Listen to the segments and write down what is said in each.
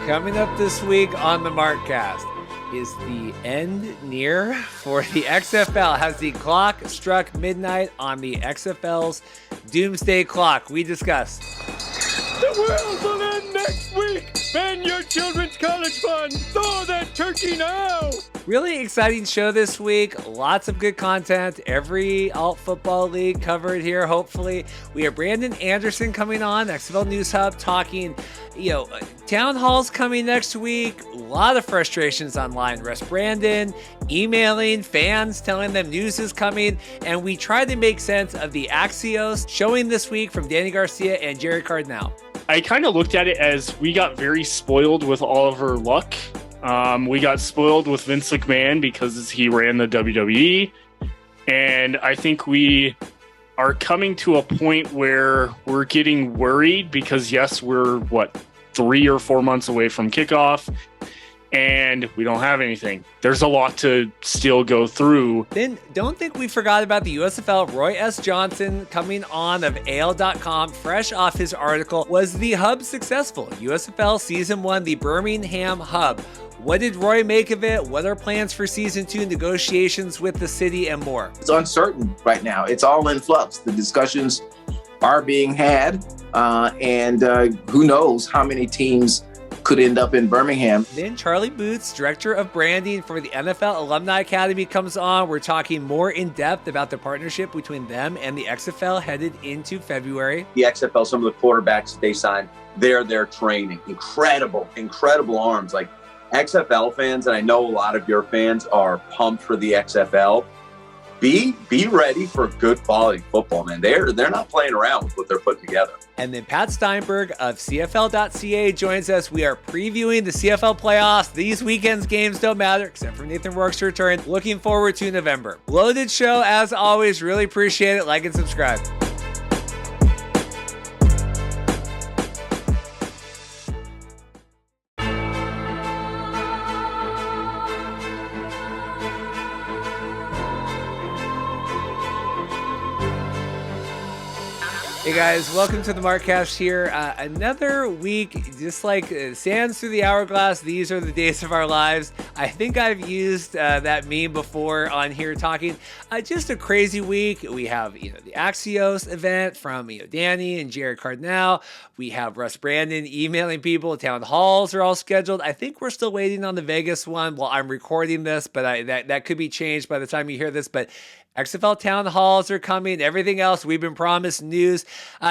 Coming up this week on the Markcast, is the end near for the XFL? Has the clock struck midnight on the XFL's Doomsday clock? We discuss. The world will end next week. Spend your children's college fund. Throw that turkey now. Really exciting show this week. Lots of good content. Every alt football league covered here, hopefully. We have Brandon Anderson coming on, XFL News Hub, talking, town halls coming next week. A lot of frustrations online. Russ Brandon emailing fans, telling them news is coming. And we try to make sense of the Axios showing this week from Dany Garcia and Gerry Cardinale. I kind of looked at it as we got very spoiled with all of our luck. We got spoiled with Vince McMahon because he ran the WWE. And I think we are coming to a point where we're getting worried because, yes, we're, 3 or 4 months away from kickoff, and we don't have anything. There's a lot to still go through. Then don't think we forgot about the USFL. Roy S. Johnson coming on of AL.com, fresh off his article. Was the hub successful? USFL Season 1, the Birmingham hub. What did Roy make of it? What are plans for Season 2, negotiations with the city, and more? It's uncertain right now. It's all in flux. The discussions are being had, and who knows how many teams could end up in Birmingham. Then Charlie Boots, Director of Branding for the NFL Alumni Academy, comes on. We're talking more in depth about the partnership between them and the XFL headed into February. The XFL, some of the quarterbacks they signed, they're training. Incredible arms. Like XFL fans, and I know a lot of your fans are pumped for the XFL. Be ready for good quality football, man. They're not playing around with what they're putting together. And then Pat Steinberg of CFL.ca joins us. We are previewing the CFL playoffs. These weekend's games don't matter, except for Nathan Rourke's return. Looking forward to November. Loaded show, as always. Really appreciate it. Like and subscribe. Hey guys, welcome to the Markcast here. Another week, just like sands through the hourglass, these are the days of our lives. I think I've used that meme before on here talking. Just a crazy week. We have the Axios event from Dany and Gerry Cardinale. We have Russ Brandon emailing people. Town halls are all scheduled. I think we're still waiting on the Vegas one while I'm recording this, but that could be changed by the time you hear this. But XFL town halls are coming. Everything else we've been promised news.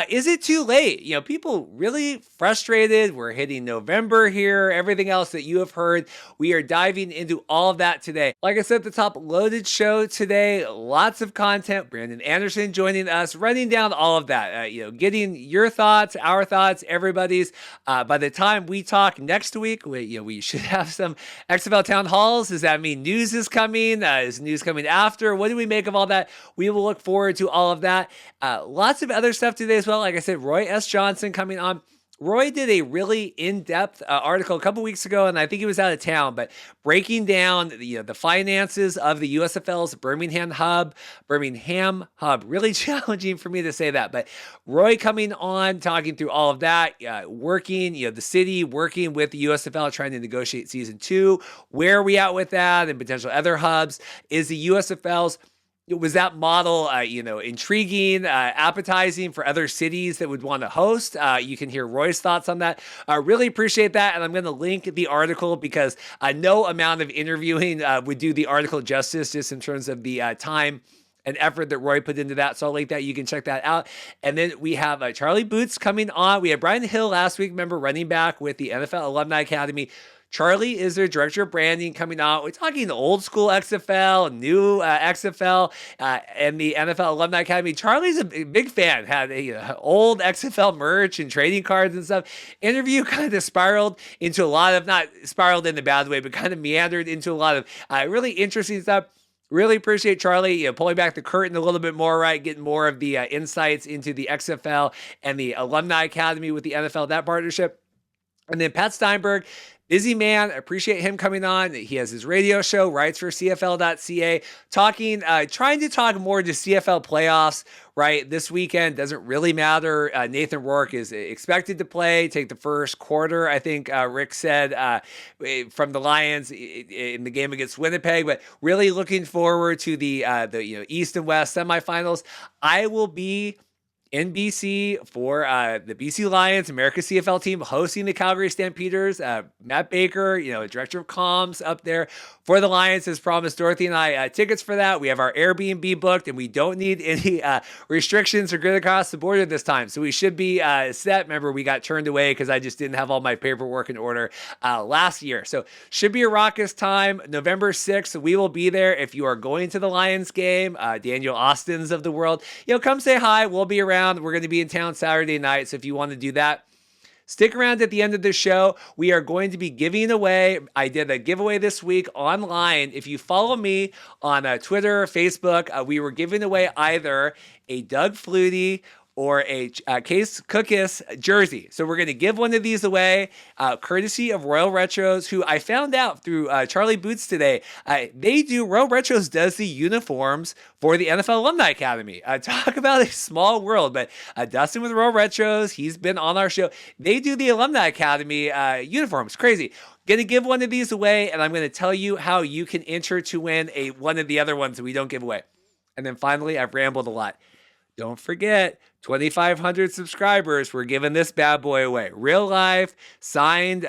Is it too late? People really frustrated. We're hitting November here. Everything else that you have heard. We are diving into all of that today. Like I said at the top, loaded show today. Lots of content. Brandon Anderson joining us, running down all of that. Getting your thoughts, our thoughts, everybody's. By the time we talk next week, we should have some XFL town halls. Does that mean news is coming? Is news coming after? What do we make of all that? We will look forward to all of that. Lots of other stuff today as well. Like I said, Roy S. Johnson coming on. Roy did a really in-depth article a couple weeks ago, and I think he was out of town, but breaking down the finances of the USFL's Birmingham hub. Really challenging for me to say that, but Roy coming on, talking through all of that, working, the city working with the USFL, trying to negotiate Season 2. Where are we at with that and potential other hubs? Is the USFL's was that model, intriguing, appetizing for other cities that would want to host? You can hear Roy's thoughts on that. I really appreciate that. And I'm going to link the article because no amount of interviewing would do the article justice just in terms of the time and effort that Roy put into that. So I'll link that. You can check that out. And then we have Charlie Boots coming on. We had Brian Hill last week, remember, running back with the NFL Alumni Academy. Charlie is their Director of Branding coming out. We're talking old school XFL, new XFL, and the NFL Alumni Academy. Charlie's a big fan, had old XFL merch and trading cards and stuff. Interview kind of spiraled into a lot of, not spiraled in a bad way, but kind of meandered into a lot of really interesting stuff. Really appreciate Charlie pulling back the curtain a little bit more, right? Getting more of the insights into the XFL and the Alumni Academy with the NFL, that partnership. And then Pat Steinberg, Busy man. Appreciate him coming on. He has his radio show, writes for CFL.ca, trying to talk more to CFL playoffs, right? This weekend doesn't really matter. Nathan Rourke is expected to play, take the first quarter, I think Rick said, from the Lions in the game against Winnipeg, but really looking forward to the East and West semifinals. I will be in BC for the BC Lions, America's CFL team, hosting the Calgary Stampeders. Matt Baker, director of comms up there for the Lions, has promised Dorothy and I tickets for that. We have our Airbnb booked, and we don't need any restrictions or grid across the border this time. So we should be set. Remember, we got turned away because I just didn't have all my paperwork in order last year. So should be a raucous time. November 6th, we will be there. If you are going to the Lions game, Daniel Austins of the world, come say hi. We'll be around. We're going to be in town Saturday night. So if you want to do that, stick around at the end of the show. We are going to be giving away. I did a giveaway this week online. If you follow me on Twitter or Facebook, we were giving away either a Doug Flutie or a Case Cookis jersey. So we're going to give one of these away, courtesy of Royal Retros, who I found out through Charlie Boots today. Royal Retros does the uniforms for the NFL Alumni Academy. Talk about a small world, but Dustin with Royal Retros, he's been on our show. They do the Alumni Academy uniforms. Crazy. Going to give one of these away, and I'm going to tell you how you can enter to win one of the other ones that we don't give away. And then finally, I've rambled a lot. Don't forget, 2,500 subscribers. We're giving this bad boy away. Real life, signed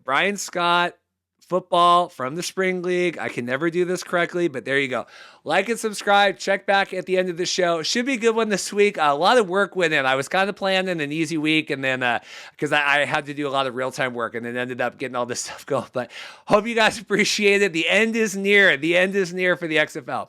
Brian Scott, football from the Spring League. I can never do this correctly, but there you go. Like and subscribe. Check back at the end of the show. Should be a good one this week. A lot of work went in. I was kind of planning an easy week, and then because I had to do a lot of real-time work, and then ended up getting all this stuff going. But hope you guys appreciate it. The end is near. The end is near for the XFL.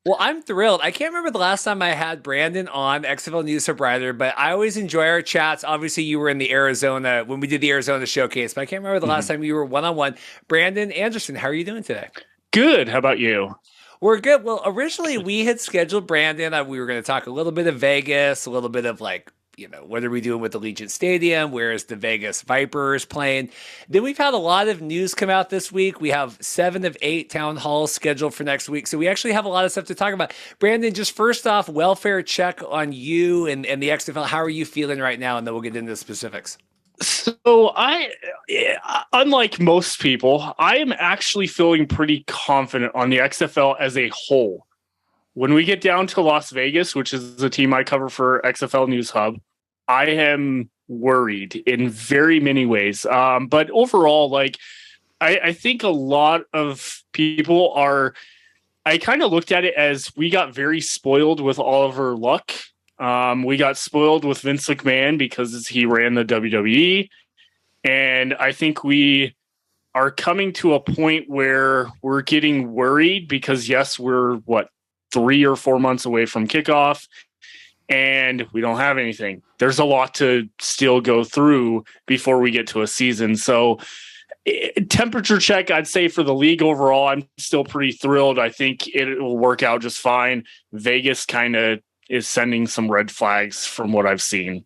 Well, I'm thrilled. I can't remember the last time I had Brandon on XFL News Subwriter, but I always enjoy our chats. Obviously, you were in the Arizona when we did the Arizona showcase, but I can't remember the last time you were one-on-one. Brandon Anderson, how are you doing today? Good. How about you? We're good. Well, originally we had scheduled Brandon. We were going to talk a little bit of Vegas, a little bit of what are we doing with the Allegiant Stadium? Where is the Vegas Vipers playing? Then we've had a lot of news come out this week. We have 7 of 8 town halls scheduled for next week. So we actually have a lot of stuff to talk about. Brandon, just first off, welfare check on you and the XFL. How are you feeling right now? And then we'll get into the specifics. So unlike most people, I am actually feeling pretty confident on the XFL as a whole. When we get down to Las Vegas, which is the team I cover for XFL News Hub, I am worried in very many ways. But overall, I think a lot of people are, I kind of looked at it as we got very spoiled with all of our luck. We got spoiled with Vince McMahon because he ran the WWE. And I think we are coming to a point where we're getting worried because, yes, we're 3 or 4 months away from kickoff, and we don't have anything. There's a lot to still go through before we get to a season. So temperature check, I'd say for the league overall, I'm still pretty thrilled. I think it will work out just fine. Vegas kind of is sending some red flags from what I've seen.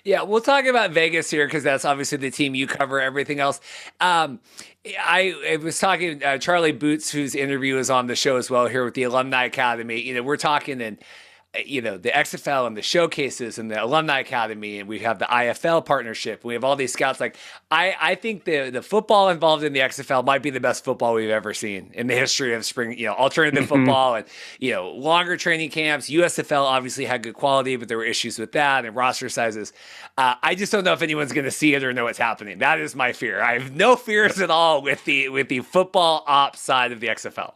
Yeah, we'll talk about Vegas here because that's obviously the team you cover. Everything else. I was talking Charlie Boots, whose interview is on the show as well here with the Alumni Academy. We're talking and the XFL and the showcases and the Alumni Academy, and we have the IFL partnership. We have all these scouts. I think the football involved in the XFL might be the best football we've ever seen in the history of spring, alternative football and, longer training camps. USFL obviously had good quality, but there were issues with that and roster sizes. I just don't know if anyone's going to see it or know what's happening. That is my fear. I have no fears at all with the football ops side of the XFL.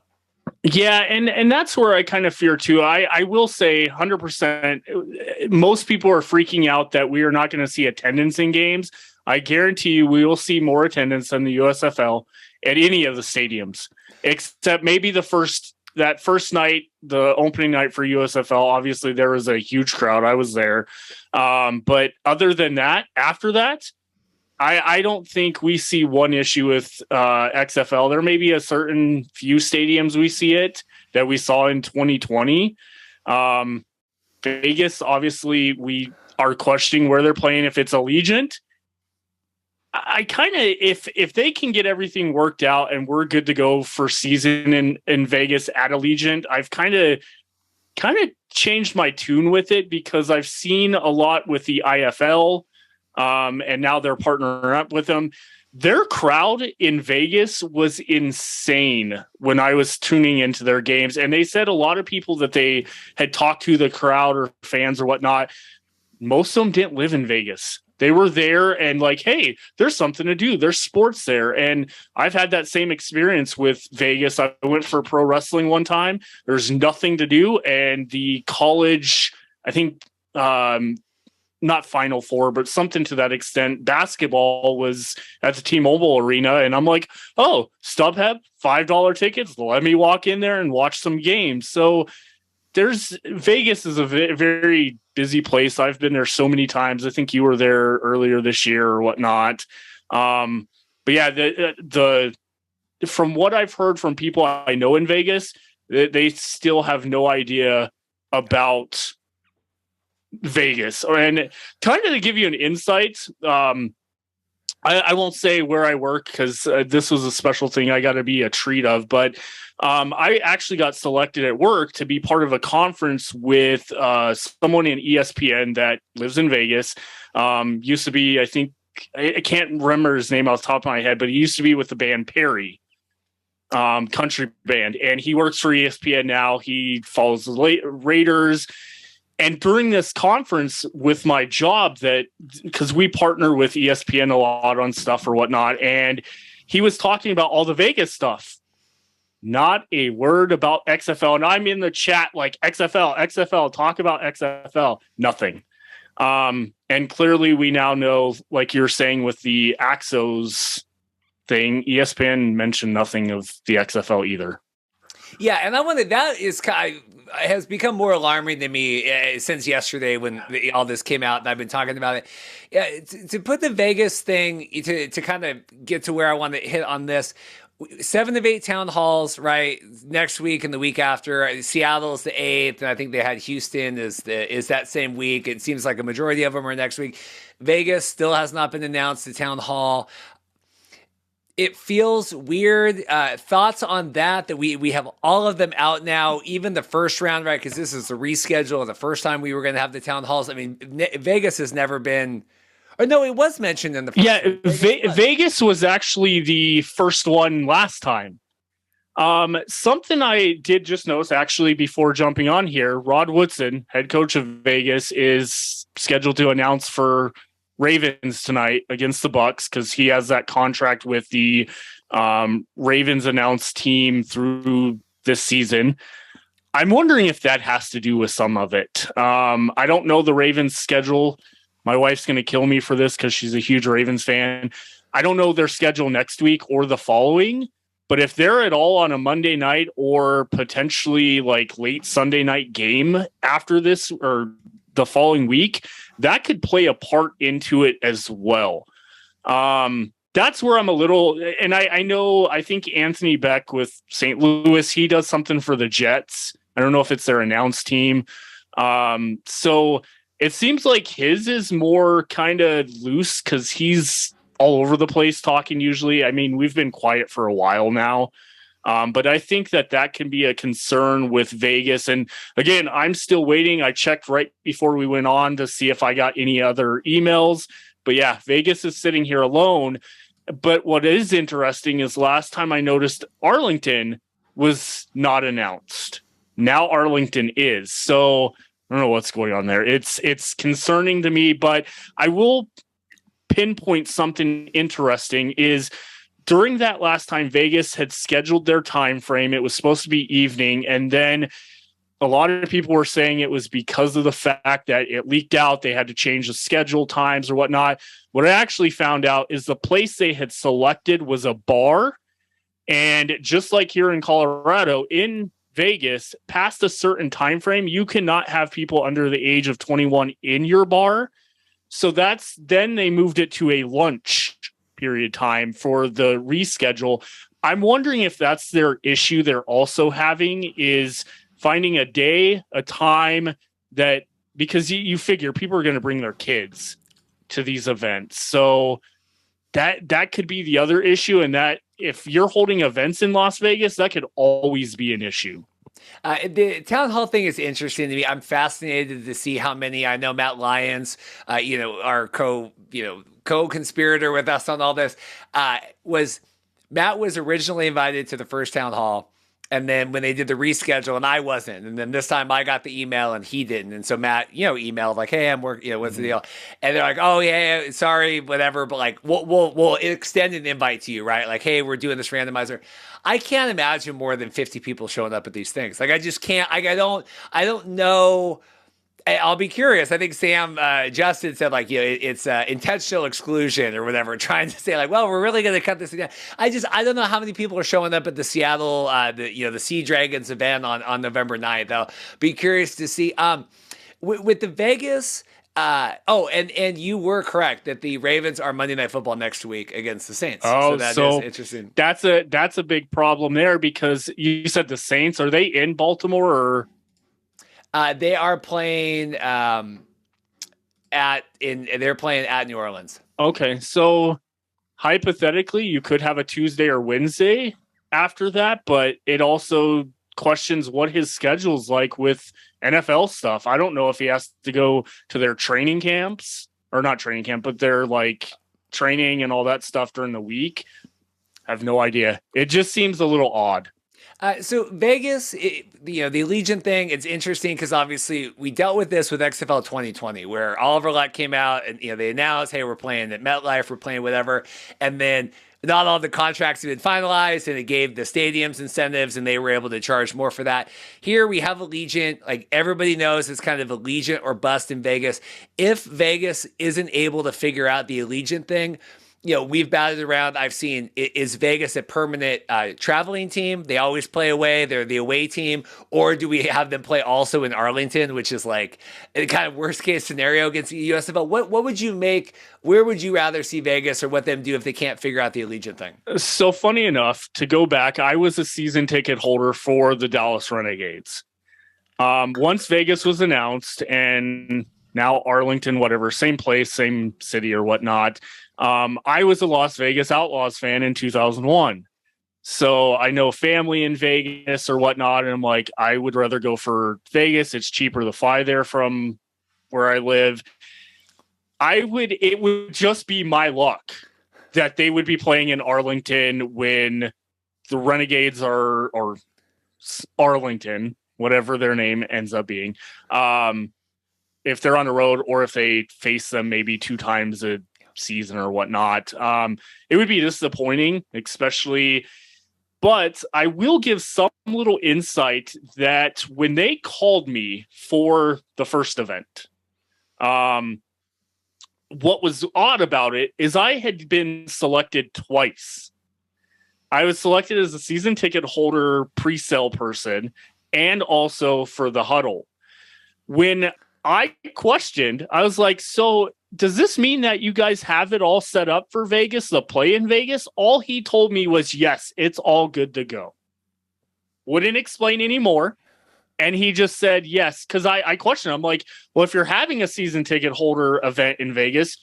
Yeah, and that's where I kind of fear too. I will say 100%, most people are freaking out that we are not going to see attendance in games. I guarantee you we will see more attendance than the USFL at any of the stadiums, except maybe that first night, the opening night for USFL. Obviously, there was a huge crowd. I was there. But other than that, after that, I don't think we see one issue with XFL. There may be a certain few stadiums we see it that we saw in 2020. Vegas, obviously, are questioning where they're playing if it's Allegiant. I kind of, if they can get everything worked out and we're good to go for season in Vegas at Allegiant, I've kind of changed my tune with it, because I've seen a lot with the IFL, and now they're partnering up with them. Their crowd in Vegas was insane when I was tuning into their games. And they said a lot of people that they had talked to, the crowd or fans or whatnot, most of them didn't live in Vegas. They were there and like, hey, there's something to do. There's sports there. And I've had that same experience with Vegas. I went for pro wrestling one time. There's nothing to do. And the college, I think, not Final Four, but something to that extent, basketball was at the T-Mobile Arena. And I'm like, oh, StubHub, $5 tickets. Let me walk in there and watch some games. So Vegas is a very busy place. I've been there so many times. I think you were there earlier this year or whatnot. But yeah, the from what I've heard from people I know in Vegas, they still have no idea about Vegas. And kind of to give you an insight, I won't say where I work, because this was a special thing I got to be a treat of, but I actually got selected at work to be part of a conference with someone in ESPN that lives in Vegas. Used to be, I think, I can't remember his name off the top of my head, but he used to be with the band Perry, country band, and he works for ESPN now. He follows the Raiders. And during this conference with my job, because we partner with ESPN a lot on stuff or whatnot, and he was talking about all the Vegas stuff. Not a word about XFL. And I'm in the chat like, XFL, talk about XFL. Nothing. And clearly we now know, like you're saying with the Axios thing, ESPN mentioned nothing of the XFL either. Yeah, and that has become more alarming to me since yesterday when all this came out, and I've been talking about it. Yeah, to put the Vegas thing, to kind of get to where I want to hit on this, 7 of 8 town halls, right? Next week and the week after. Seattle is the 8th, and I think they had Houston is that same week. It seems like a majority of them are next week. Vegas still has not been announced, the town hall. It feels weird. Thoughts on that we have all of them out now, even the first round, right? Because this is the reschedule of the first time we were going to have the town halls. I mean, Vegas has never been, or no, it was mentioned in the first one. Vegas was actually the first one last time. Something I did just notice actually before jumping on here, Rod Woodson, head coach of Vegas, is scheduled to announce for Ravens tonight against the Bucks, because he has that contract with the Ravens announced team through this season. I'm wondering if that has to do with some of it. I don't know the Ravens schedule. My wife's going to kill me for this because she's a huge Ravens fan. I don't know their schedule next week or the following, but if they're at all on a Monday night or potentially like late Sunday night game after this or the following week, that could play a part into it as well. That's where I'm a little, and I think Anthony Beck with St. Louis, he does something for the Jets. I don't know if it's their announced team. So it seems like his is more kind of loose because he's all over the place talking usually. I mean, we've been quiet for a while now. But I think that can be a concern with Vegas. And again, I'm still waiting. I checked right before we went on to see if I got any other emails. But yeah, Vegas is sitting here alone. But what is interesting is last time I noticed Arlington was not announced. Now Arlington is. So I don't know what's going on there. It's concerning to me, but I will pinpoint something interesting is during that last time Vegas had scheduled their time frame, it was supposed to be evening. And then a lot of people were saying it was because of the fact that it leaked out. They had to change the schedule times or whatnot. What I actually found out is the place they had selected was a bar. And just like here in Colorado, in Vegas, past a certain time frame, you cannot have people under the age of 21 in your bar. So then they moved it to a lunch period time for the reschedule. I'm wondering if that's their issue they're also having, is finding a day, a time that because you figure people are going to bring their kids to these events. So that could be the other issue. And that if you're holding events in Las Vegas, that could always be an issue. The town hall thing is interesting to me. I'm fascinated to see how many. I know Matt Lyons, our co-conspirator with us on all this, Matt was originally invited to the first town hall. And then when they did the reschedule, and I wasn't, and then this time I got the email and he didn't, and so Matt, emailed like, "Hey, I'm working. What's the deal?" And they're like, "Oh yeah, sorry, whatever, but like, we'll extend an invite to you, right? Like, hey, we're doing this randomizer." I can't imagine more than 50 people showing up at these things. Like, I just can't. Like, I don't know. I'll be curious. I think Sam Justin said like, it's intentional exclusion or whatever, trying to say like, well, we're really going to cut this down. I don't know how many people are showing up at the Seattle, the Sea Dragons event on November 9th. I'll be curious to see. With the Vegas. And you were correct that the Ravens are Monday Night Football next week against the Saints. Oh, so is interesting. That's a big problem there because you said the Saints. Are they in Baltimore or? They are playing they're playing at New Orleans. Okay, so hypothetically, you could have a Tuesday or Wednesday after that, but it also questions what his schedule's like with NFL stuff. I don't know if he has to go to their training camps or not training camp, but their like training and all that stuff during the week. I have no idea. It just seems a little odd. So Vegas, the Allegiant thing, it's interesting because obviously we dealt with this with XFL 2020 where Oliver Luck came out and they announced, hey, we're playing at MetLife, we're playing whatever. And then not all the contracts have been finalized and it gave the stadiums incentives and they were able to charge more for that. Here we have Allegiant, like everybody knows it's kind of Allegiant or bust in Vegas. If Vegas isn't able to figure out the Allegiant thing, we've batted around. I've seen, is Vegas a permanent traveling team? They always play away. They're the away team. Or do we have them play also in Arlington, which is like a kind of worst case scenario against the USFL? What would you make? Where would you rather see Vegas or what them do if they can't figure out the Allegiant thing? So funny enough, to go back, I was a season ticket holder for the Dallas Renegades. Once Vegas was announced and now Arlington, whatever, same place, same city or whatnot. I was a Las Vegas Outlaws fan in 2001. So I know family in Vegas or whatnot. And I'm like, I would rather go for Vegas. It's cheaper to fly there from where I live. It would just be my luck that they would be playing in Arlington when the Renegades or Arlington, whatever their name ends up being. If they're on the road or if they face them maybe 2 times a season or whatnot, it would be disappointing, especially. But I will give some little insight that when they called me for the first event, what was odd about it is I had been selected twice. I was selected as a season ticket holder pre-sale person and also for the huddle. When I questioned, I was like, so does this mean that you guys have it all set up for Vegas, the play in Vegas? All he told me was, yes, it's all good to go. Wouldn't explain anymore. And he just said, yes, because I questioned. I'm like, well, if you're having a season ticket holder event in Vegas,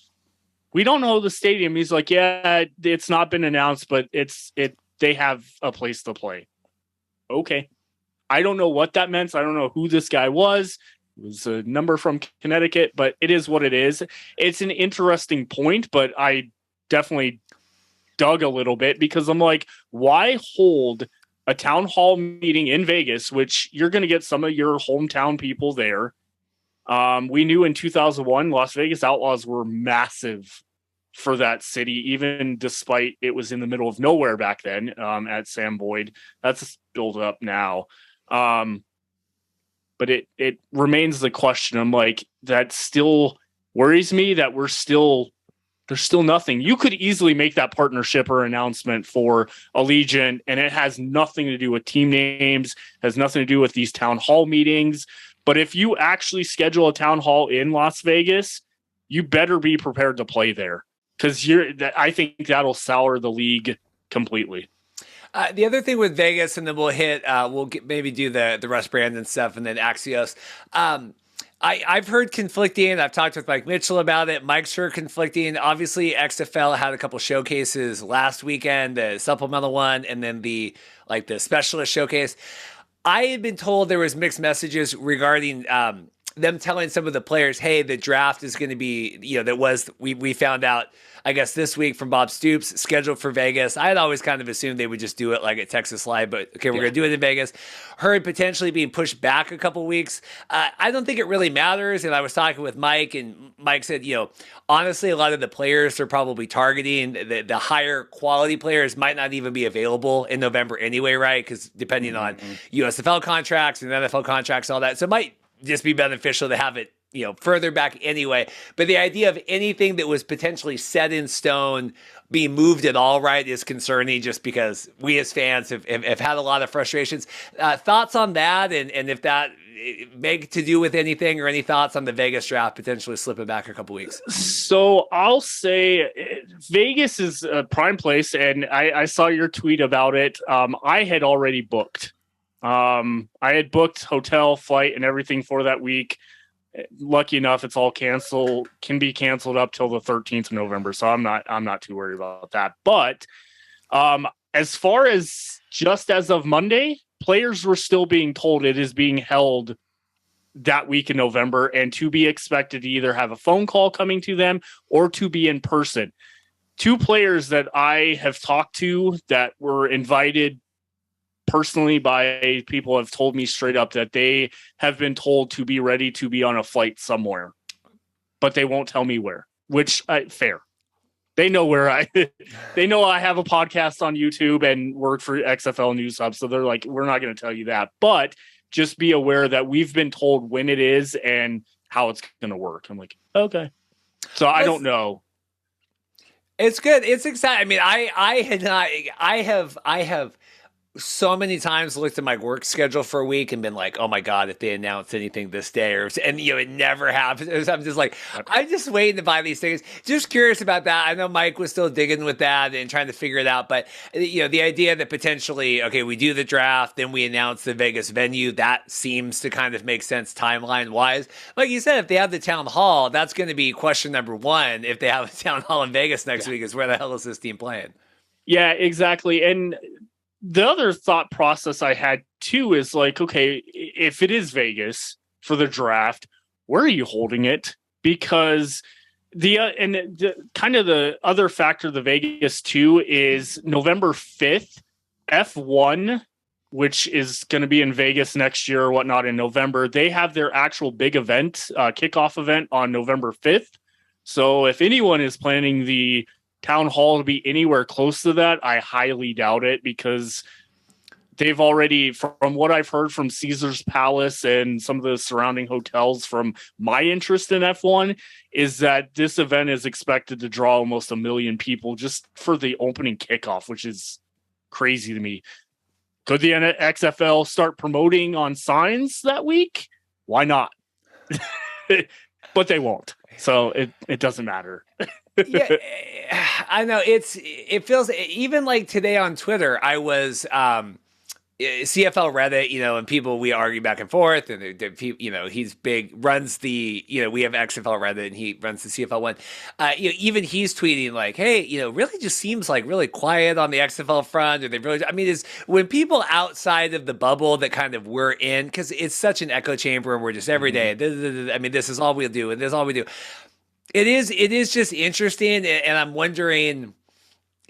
we don't know the stadium. He's like, yeah, it's not been announced, but they have a place to play. Okay. I don't know what that meant. I don't know who this guy was. It was a number from Connecticut, but it is what it is. It's an interesting point, but I definitely dug a little bit because I'm like, why hold a town hall meeting in Vegas, which you're going to get some of your hometown people there. We knew in 2001, Las Vegas Outlaws were massive for that city, even despite it was in the middle of nowhere back then at Sam Boyd. That's built up now. But it remains the question. I'm like, that still worries me that there's still nothing. You could easily make that partnership or announcement for Allegiant, and it has nothing to do with team names, has nothing to do with these town hall meetings. But if you actually schedule a town hall in Las Vegas, you better be prepared to play there because I think that'll sour the league completely. The other thing with Vegas, and then we'll maybe do the Russ Brandon stuff and then Axios. I've heard conflicting. I've talked with Mike Mitchell about it. Mike's heard conflicting. Obviously, XFL had a couple showcases last weekend, the supplemental one, and then the specialist showcase. I had been told there was mixed messages regarding them telling some of the players, hey, the draft is going to be, we found out, I guess, this week from Bob Stoops, scheduled for Vegas. I had always kind of assumed they would just do it like at Texas Live, but okay, we're going to do it in Vegas. Heard potentially being pushed back a couple weeks. I don't think it really matters. And I was talking with Mike, and Mike said, honestly, a lot of the players are probably targeting the higher quality players might not even be available in November anyway, right? Because depending on USFL contracts and NFL contracts, all that. So it might just be beneficial to have it, further back anyway. But the idea of anything that was potentially set in stone being moved at all, right, is concerning, just because we as fans have had a lot of frustrations. Thoughts on that, and if that make to do with anything, or any thoughts on the Vegas draft potentially slipping back a couple weeks? So I'll say Vegas is a prime place, and I saw your tweet about it. I had already booked. I had booked hotel, flight, and everything for that week. Lucky enough, it's all can be canceled up till the 13th of November. So I'm not too worried about that. But as far as just as of Monday, players were still being told it is being held that week in November, and to be expected to either have a phone call coming to them or to be in person. Two players that I have talked to that were invited personally by people have told me straight up that they have been told to be ready to be on a flight somewhere, but they won't tell me where, which fair. They know where they know I have a podcast on YouTube and work for XFL News Hub. So they're like, we're not going to tell you that, but just be aware that we've been told when it is and how it's going to work. I'm like, okay. So I don't know. It's good. It's exciting. I mean, I have so many times looked at my work schedule for a week and been like, oh my God, if they announce anything this day, it never happens. I'm just like, I'm just waiting to buy these things. Just curious about that. I know Mike was still digging with that and trying to figure it out, but the idea that potentially, okay, we do the draft, then we announce the Vegas venue, that seems to kind of make sense timeline wise. Like you said, if they have the town hall, that's going to be question number one. If they have a town hall in Vegas next week, is where the hell is this team playing? Yeah, exactly. And the other thought process I had too is like, okay, if it is Vegas for the draft, where are you holding it? Because the other factor of the Vegas too is November 5th, F1, which is going to be in Vegas next year or whatnot in November. They have their actual big event, kickoff event on November 5th. So if anyone is planning the town hall to be anywhere close to that, I highly doubt it, because they've already, from what I've heard from Caesar's Palace and some of the surrounding hotels, from my interest in F1, is that this event is expected to draw almost 1 million people just for the opening kickoff, which is crazy to me. Could the XFL start promoting on signs that week? Why not? But they won't. So it doesn't matter. Yeah, I know it feels, even like today on Twitter, I was CFL Reddit, and people, we argue back and forth, and he's big, runs the, we have XFL Reddit and he runs the CFL one. Even he's tweeting like, hey, really just seems like really quiet on the XFL front, or they really, is when people outside of the bubble that kind of we're in, because it's such an echo chamber and we're just every day, this is all we'll do, and this is all we do. It is just interesting, and I'm wondering,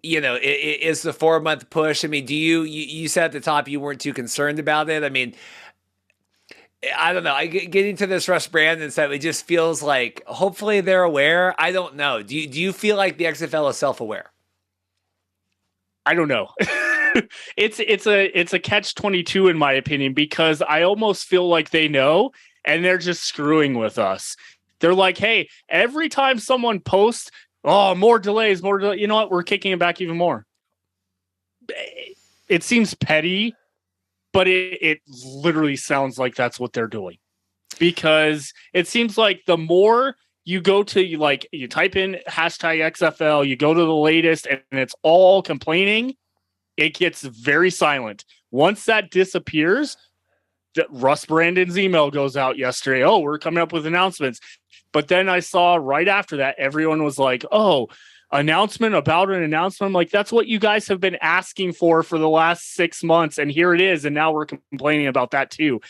is the 4-month push? Do you said at the top you weren't too concerned about it. I don't know. Getting to this Russ Brandon stuff, it just feels like hopefully they're aware. I don't know. Do you feel like the XFL is self-aware? I don't know. It's a catch-22 in my opinion, because I almost feel like they know and they're just screwing with us. They're like, hey, every time someone posts, oh, more delays, you know what? We're kicking it back even more. It seems petty, but it literally sounds like that's what they're doing. Because it seems like the more you go to, you type in hashtag XFL, you go to the latest, and it's all complaining, it gets very silent. Once that disappears, Russ Brandon's email goes out yesterday. Oh, we're coming up with announcements. But then I saw right after that, everyone was like, oh, announcement about an announcement. I'm like, that's what you guys have been asking for the last 6 months. And here it is. And now we're complaining about that too.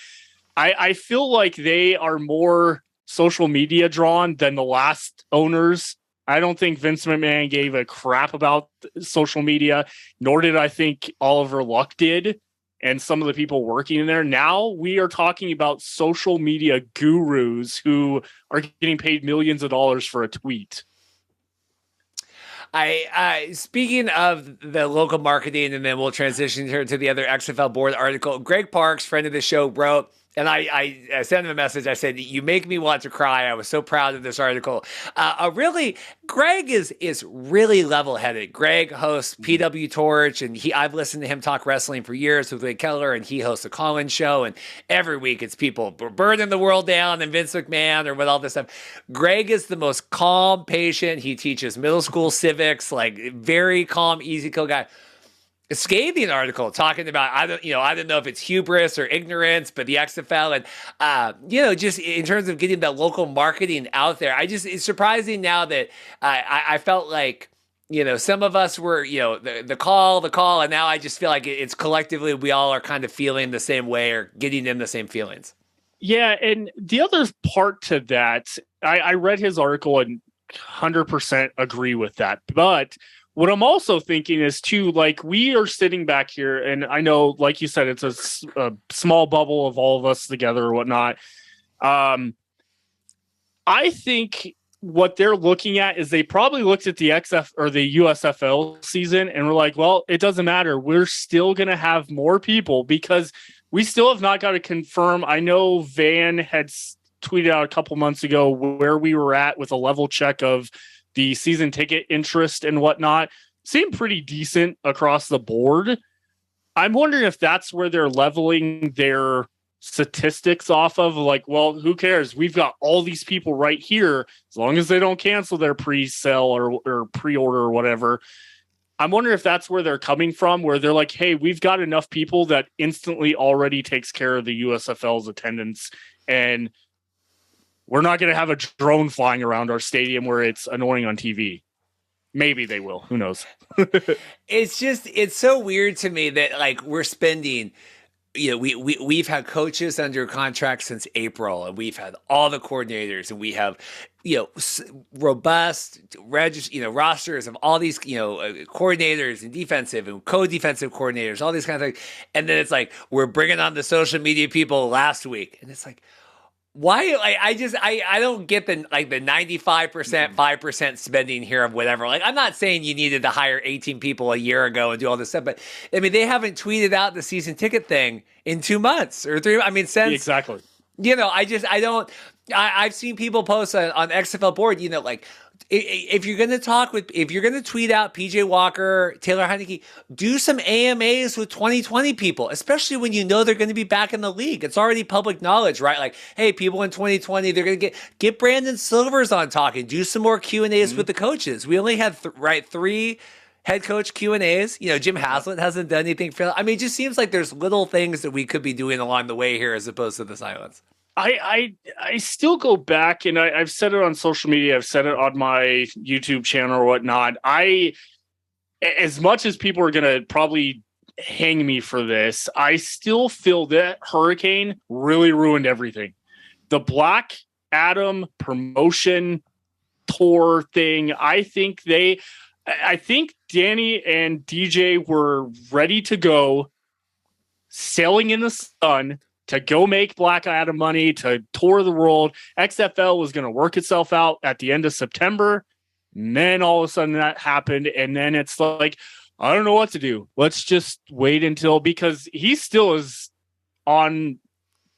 I feel like they are more social media drawn than the last owners. I don't think Vince McMahon gave a crap about social media, nor did I think Oliver Luck did and some of the people working in there. Now we are talking about social media gurus who are getting paid millions of dollars for a tweet. Speaking of the local marketing, and then we'll transition here to the other XFL board article. Greg Parks, friend of the show, wrote, and I sent him a message. I said, "You make me want to cry." I was so proud of this article. Greg is really level-headed. Greg hosts PW Torch, and I've listened to him talk wrestling for years with Wade Keller, and he hosts a call-in show, and every week it's people burning the world down and Vince McMahon or with all this stuff. Greg is the most calm, patient. He teaches middle school civics, like very calm, easy kill guy. A scathing article talking about, I don't know if it's hubris or ignorance, but the XFL and, just in terms of getting that local marketing out there, it's surprising now that I felt like, some of us were, the call, and now I just feel like it's collectively, we all are kind of feeling the same way or getting in the same feelings. Yeah. And the other part to that, I read his article and 100% agree with that. But what I'm also thinking is too, like, we are sitting back here, and I know, like you said, it's a small bubble of all of us together or whatnot. I think what they're looking at is they probably looked at the XF or the USFL season and were like, well, it doesn't matter. We're still going to have more people because we still have not got to confirm. I know Van had tweeted out a couple months ago where we were at with a level check of the season ticket interest and whatnot. Seemed pretty decent across the board. I'm wondering if that's where they're leveling their statistics off of, like, well, who cares? We've got all these people right here. As long as they don't cancel their pre-sale or pre-order or whatever. I'm wondering if that's where they're coming from, where they're like, hey, we've got enough people that instantly already takes care of the USFL's attendance, and we're not going to have a drone flying around our stadium where it's annoying on TV. Maybe they will. Who knows? It's so weird to me that, like, we're spending, we've had coaches under contract since April, and we've had all the coordinators, and we have, robust rosters of all these, coordinators and defensive and co-defensive coordinators, all these kinds of things. And then it's like, we're bringing on the social media people last week. And it's like, why? I don't get the 95%, 5% spending here of whatever. Like, I'm not saying you needed to hire 18 people a year ago and do all this stuff, but I mean, they haven't tweeted out the season ticket thing in 2 months or 3. I mean, since exactly. I've seen people post on XFL board, like, if you're going to tweet out PJ Walker, Taylor Heineke, do some AMAs with 2020 people, especially when they're going to be back in the league. It's already public knowledge, right? Like, hey, people in 2020, they're going to get Brandon Silvers on talking, do some more Q&As with the coaches. We only had 3 head coach Q&As. Jim Haslett hasn't done anything for, I mean, it just seems like there's little things that we could be doing along the way here as opposed to the silence. I still go back, and I've said it on social media, I've said it on my YouTube channel or whatnot. As much as people are going to probably hang me for this, I still feel that Hurricane really ruined everything. The Black Adam promotion tour thing, I think Dany and DJ were ready to go, sailing in the sun, to go make Black Adam money, to tour the world. XFL was going to work itself out at the end of September. And then all of a sudden that happened. And then it's like, I don't know what to do. Let's just wait until, because he still is on,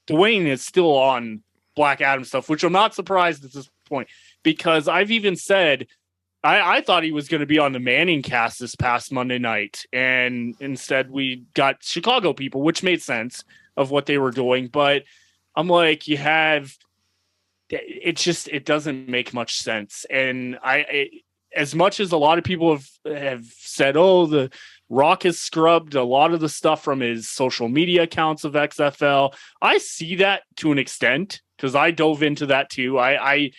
Dwayne is still on Black Adam stuff, which I'm not surprised at this point, because I've even said, I thought he was going to be on the Manning cast this past Monday night. And instead we got Chicago people, which made sense of what they were doing. But I'm like, it doesn't make much sense. And as much as a lot of people have said, oh, the Rock has scrubbed a lot of the stuff from his social media accounts of XFL. I see that to an extent because I dove into that too. I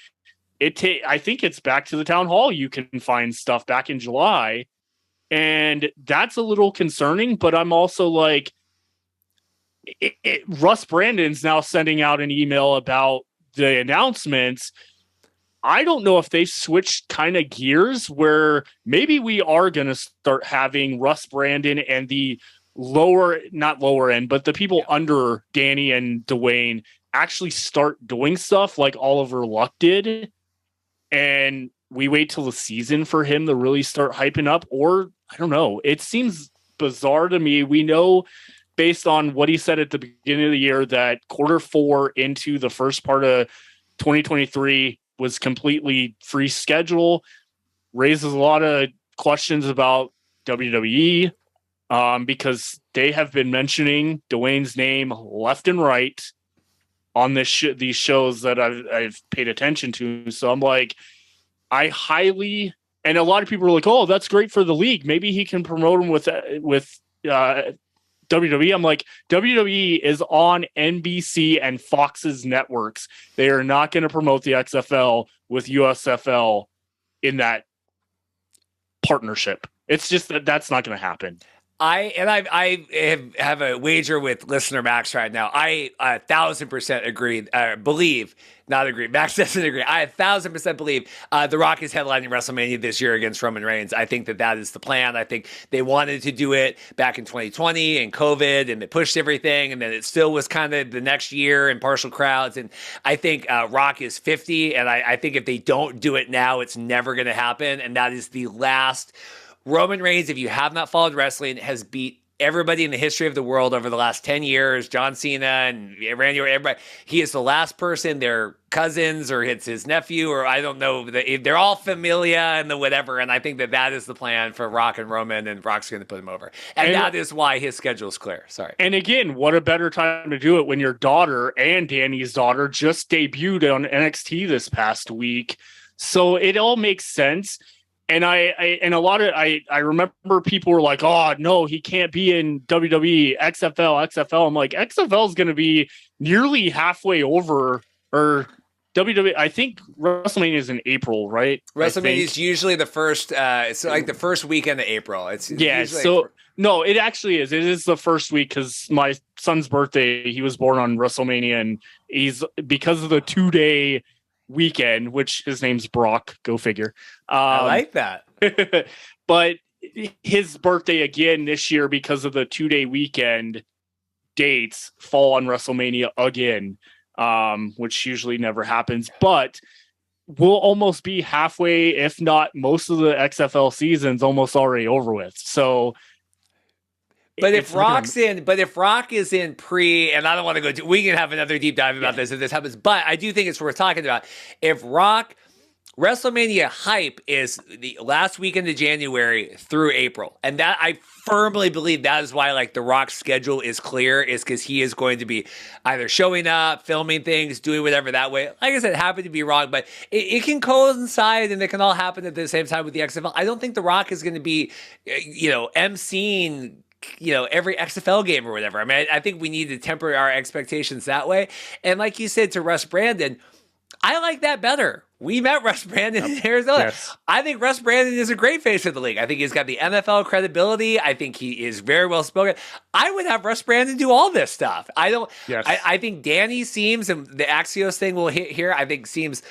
think it's back to the town hall. You can find stuff back in July, and that's a little concerning. But I'm also like, Russ Brandon's now sending out an email about the announcements. I don't know if they switched kind of gears where maybe we are going to start having Russ Brandon and the not lower end, but the people under Dany and Dwayne actually start doing stuff like Oliver Luck did. And we wait till the season for him to really start hyping up, or I don't know. It seems bizarre to me. We know based on what he said at the beginning of the year that Q4 into the first part of 2023 was completely free schedule, raises a lot of questions about WWE because they have been mentioning Dwayne's name left and right on these shows that I've paid attention to. So I'm like, and a lot of people are like, oh, that's great for the league. Maybe he can promote him with WWE. I'm like, WWE is on NBC and Fox's networks. They are not going to promote the XFL with USFL in that partnership. It's just that's not going to happen. I have a wager with listener Max right now. I 1,000% agree, believe, not agree. Max doesn't agree. I 1,000% believe The Rock is headlining WrestleMania this year against Roman Reigns. I think that is the plan. I think they wanted to do it back in 2020 and COVID, and they pushed everything, and then it still was kind of the next year and partial crowds. And I think Rock is 50, and I think if they don't do it now, it's never going to happen. And that is the last. Roman Reigns, if you have not followed wrestling, has beat everybody in the history of the world over the last 10 years. John Cena and Randy, everybody. He is the last person, their cousins or it's his nephew, or I don't know. They're all familia and the whatever. And I think that is the plan for Rock and Roman, and Rock's going to put him over. And that is why his schedule is clear. Sorry. And again, what a better time to do it when your daughter and Danny's daughter just debuted on NXT this past week. So it all makes sense. And I remember people were like, oh no, he can't be in WWE, XFL. I'm like, XFL is going to be nearly halfway over, or WWE. I think WrestleMania is in April, right? WrestleMania is usually the first, it's like the first weekend of April. No, it actually is. It is the first week because my son's birthday, he was born on WrestleMania, and because of the 2-day weekend, which his name's Brock, go figure. I like that. But his birthday again this year, because of the 2-day weekend dates, fall on WrestleMania again, which usually never happens. But we'll almost be halfway, if not most of the XFL season's almost already over with. So But if Rock is in pre, and I don't want to go, we can have another deep dive about this if this happens, but I do think it's worth talking about. If Rock, WrestleMania hype is the last weekend of January through April. And that I firmly believe that is why like the Rock's schedule is clear, is because he is going to be either showing up, filming things, doing whatever that way. Like I said, happy to be wrong, but it can coincide and it can all happen at the same time with the XFL. I don't think the Rock is going to be, emceeing every XFL game or whatever. I mean, I think we need to temper our expectations that way. And like you said to Russ Brandon, I like that better. We met Russ Brandon in Arizona. Yes. I think Russ Brandon is a great face of the league. I think he's got the NFL credibility. I think he is very well spoken. I would have Russ Brandon do all this stuff. I think Dany seems, and the Axios thing we'll hit here, I think seems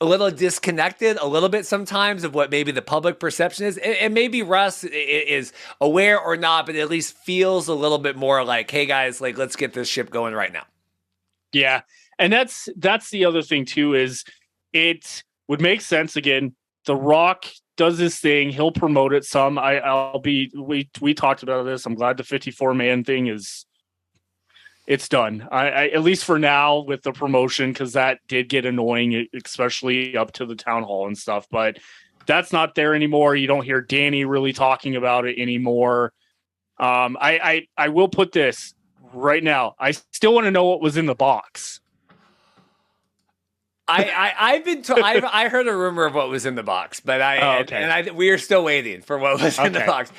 a little disconnected a little bit sometimes of what maybe the public perception is. And maybe Russ is aware or not, but at least feels a little bit more like, hey guys, like let's get this ship going right now. Yeah. And that's the other thing too, is it would make sense. Again, The Rock does his thing. He'll promote it some. We talked about this. I'm glad the 54-man thing it's done. I at least for now with the promotion, because that did get annoying, especially up to the town hall and stuff. But that's not there anymore. You don't hear Dany really talking about it anymore. I will put this right now. I still want to know what was in the box. I heard a rumor of what was in the box, but we are still waiting for what was in the box.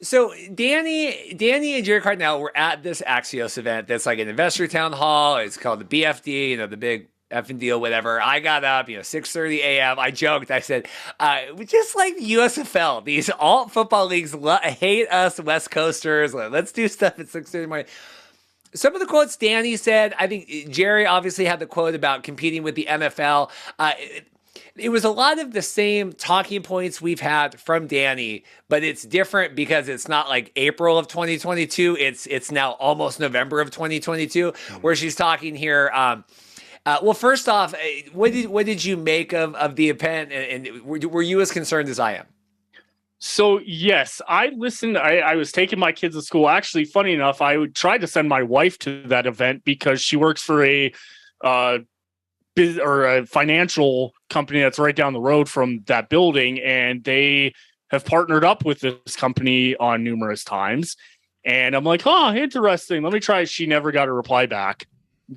So Dany and Gerry Cardinale were at this Axios event. That's like an investor town hall. It's called the BFD, the big effing deal, whatever. I got up, 6:30 a.m. I joked. I said, just like the USFL, these alt football leagues hate us West Coasters. Let's do stuff at 6:30 in the morning. Some of the quotes Dany said, I think Gerry obviously had the quote about competing with the NFL. It was a lot of the same talking points we've had from Dany, but it's different because it's not like April of 2022. It's now almost November of 2022, where she's talking here. Well, first off, what did you make of the event, and were you as concerned as I am? So, yes, I listened. I was taking my kids to school. Actually, funny enough, I tried to send my wife to that event because she works for a financial company that's right down the road from that building, and they have partnered up with this company on numerous times. And I'm like, oh, interesting. Let me try. She never got a reply back.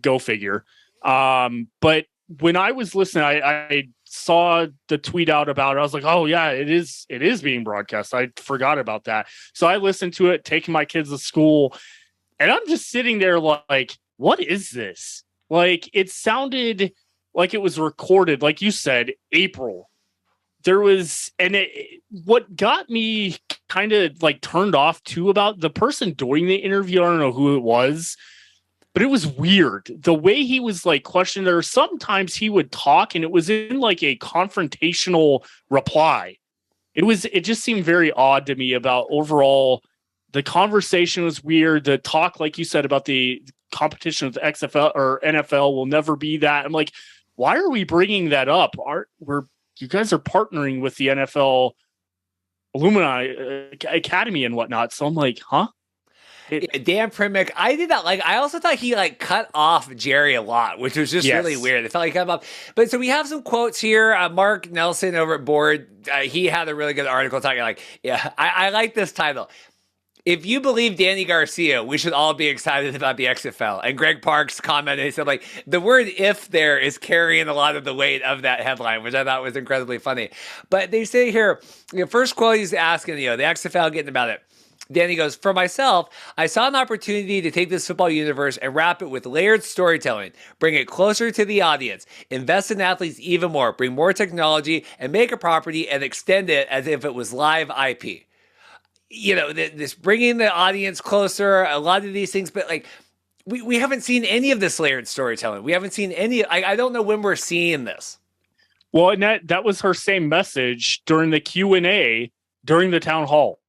Go figure. But when I was listening, I saw the tweet out about it. I was like, oh yeah, it is being broadcast. I forgot about that. So I listened to it, taking my kids to school, and I'm just sitting there like, what is this? Like, it sounded like it was recorded, like you said, April. There was, what got me kind of like turned off too about the person doing the interview, I don't know who it was, but it was weird. The way he was like questioning her, sometimes he would talk and it was in like a confrontational reply. It just seemed very odd to me about overall. The conversation was weird. The talk, like you said, about the competition with XFL or NFL will never be that. I'm like, why are we bringing that up? You guys are partnering with the NFL Alumni Academy and whatnot. So I'm like, huh? Dan Primick, I did not like. I also thought he like cut off Gerry a lot, which was just really weird. It felt like he cut him off. But so we have some quotes here. Mark Nelson over at Board, he had a really good article talking like, I like this title. If you believe Dany Garcia, we should all be excited about the XFL. And Greg Parks commented, he said, like, the word "if" there is carrying a lot of the weight of that headline, which I thought was incredibly funny. But they say here, first quote he's asking, the XFL getting about it. Dany goes, for myself, I saw an opportunity to take this football universe and wrap it with layered storytelling, bring it closer to the audience, invest in athletes even more, bring more technology, and make a property and extend it as if it was live IP. This bringing the audience closer, a lot of these things, but like we haven't seen any of this layered storytelling. We haven't seen any. I don't know when we're seeing this. Well, and that was her same message during the Q&A during the town hall.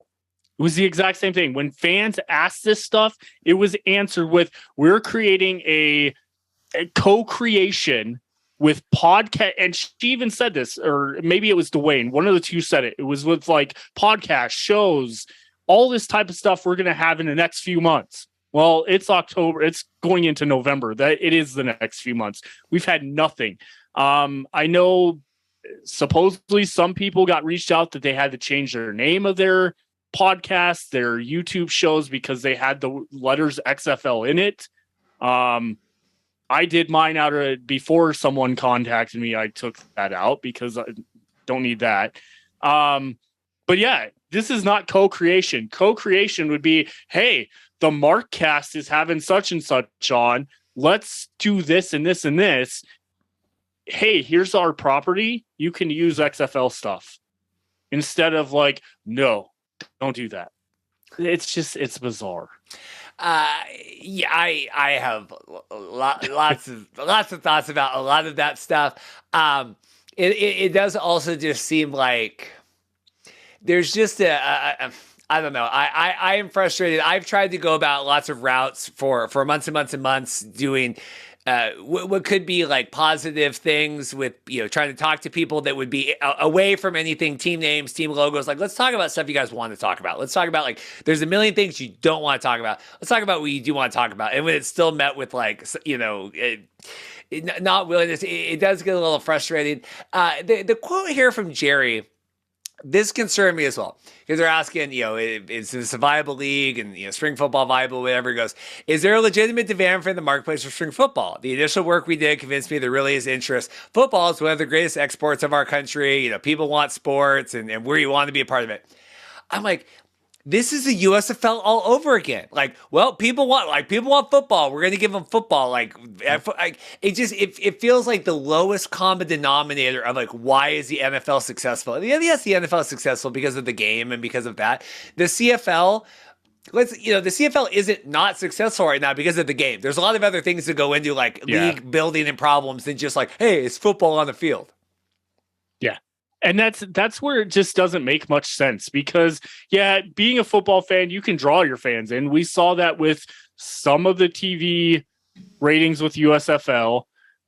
It was the exact same thing. When fans asked this stuff, it was answered with, we're creating a co-creation with podcast. And she even said this, or maybe it was Dwayne. One of the two said it. It was with like podcast shows, all this type of stuff we're going to have in the next few months. Well, it's October. It's going into November. That it is the next few months. We've had nothing. I know supposedly some people got reached out that they had to change their name of their podcasts, their YouTube shows, because they had the letters XFL in it. I did mine out of before someone contacted me. I took that out because I don't need that. But yeah, this is not co-creation. Co-creation would be, hey, the Markcast is having such and such on. Let's do this and this and this. Hey, here's our property. You can use XFL stuff. Instead of like, no, don't do that. It's bizarre. I have lots of thoughts about a lot of that stuff. It does also just seem like there's just I don't know. I am frustrated. I've tried to go about lots of routes for months and months and months doing what could be like positive things with, trying to talk to people that would be away from anything team names, team logos. Like, let's talk about stuff you guys want to talk about. Let's talk about, like, there's a million things you don't want to talk about. Let's talk about what you do want to talk about. And when it's still met with like, not willingness, it does get a little frustrating. The quote here from Gerry, This concerned me as well, because they're asking, is this a viable league, and spring football viable, whatever it goes. Is there a legitimate demand for the marketplace for spring football? The initial work we did convinced me there really is interest. Football is one of the greatest exports of our country. People want sports, and we want to be a part of it. I'm like, this is the USFL all over again. People want football. We're going to give them football. It feels like the lowest common denominator of why is the NFL successful? And yes, the NFL is successful because of the game and because of that. The CFL, the CFL isn't not successful right now because of the game. There's a lot of other things to go into, league building and problems than just hey, it's football on the field. Yeah. And that's where it just doesn't make much sense because, being a football fan, you can draw your fans in. We saw that with some of the TV ratings with USFL.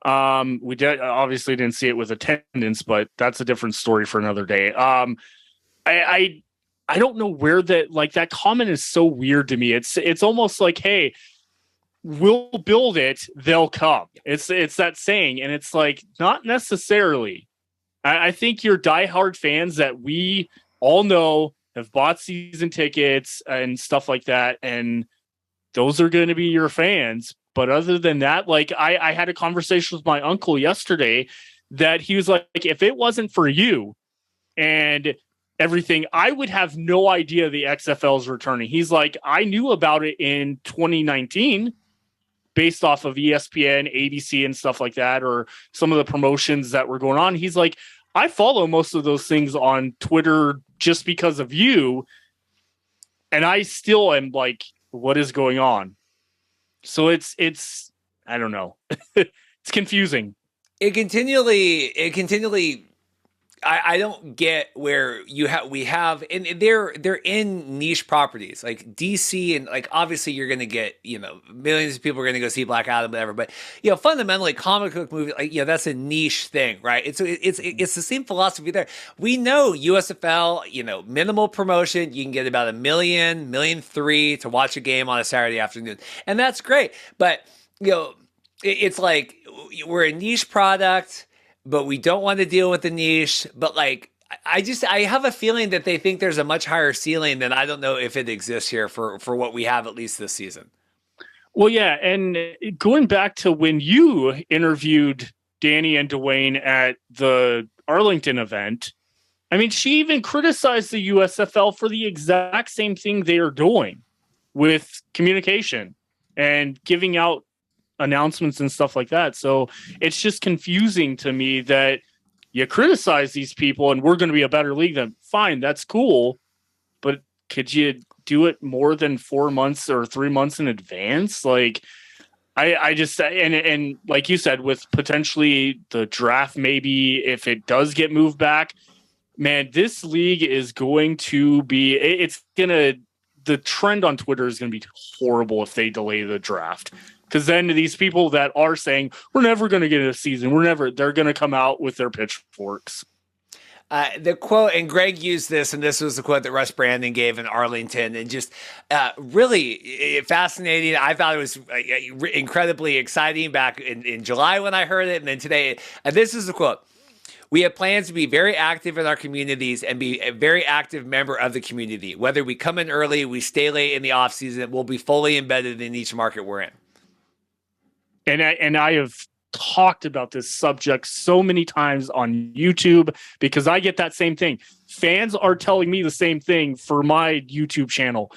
We obviously didn't see it with attendance, but that's a different story for another day. I don't know where that comment is so weird to me. It's almost like, hey, we'll build it, they'll come. It's that saying, and it's not necessarily. I think your diehard fans that we all know have bought season tickets and stuff like that, and those are going to be your fans. But other than that, I had a conversation with my uncle yesterday that he was like, if it wasn't for you and everything, I would have no idea the XFL is returning. He's like, I knew about it in 2019 based off of ESPN, ABC, and stuff like that, or some of the promotions that were going on. He's like, I follow most of those things on Twitter just because of you, and I still am like, what is going on? So it's I don't know. It's confusing. It continually I don't get where we have, and they're in niche properties like DC, and obviously you're going to get, millions of people are going to go see Black Adam, whatever. But, fundamentally comic book movie, that's a niche thing, right? It's the same philosophy there. We know USFL, minimal promotion. You can get about 1 million, 1.3 million to watch a game on a Saturday afternoon. And that's great. But, it's like we're a niche product, but we don't want to deal with the niche. But I have a feeling that they think there's a much higher ceiling than I don't know if it exists here for what we have at least this season. Well, yeah. And going back to when you interviewed Dany and Dwayne at the Arlington event, I mean, she even criticized the USFL for the exact same thing they are doing with communication and giving out announcements and stuff like that. So it's just confusing to me that you criticize these people and we're going to be a better league. Then fine, that's cool, but could you do it more than 4 months or 3 months in advance? I just, and like you said, with potentially the draft, maybe if it does get moved back, man, this league is going to be, the trend on Twitter is going to be horrible if they delay the draft. Because then these people that are saying, we're never going to get a season, they're going to come out with their pitchforks. The quote, and Greg used this, and this was the quote that Russ Brandon gave in Arlington, and just really fascinating. I thought it was incredibly exciting back in July when I heard it, and then today. This is the quote. We have plans to be very active in our communities and be a very active member of the community. Whether we come in early, we stay late in the offseason, we'll be fully embedded in each market we're in. And I have talked about this subject so many times on YouTube because I get that same thing. Fans are telling me the same thing for my YouTube channel.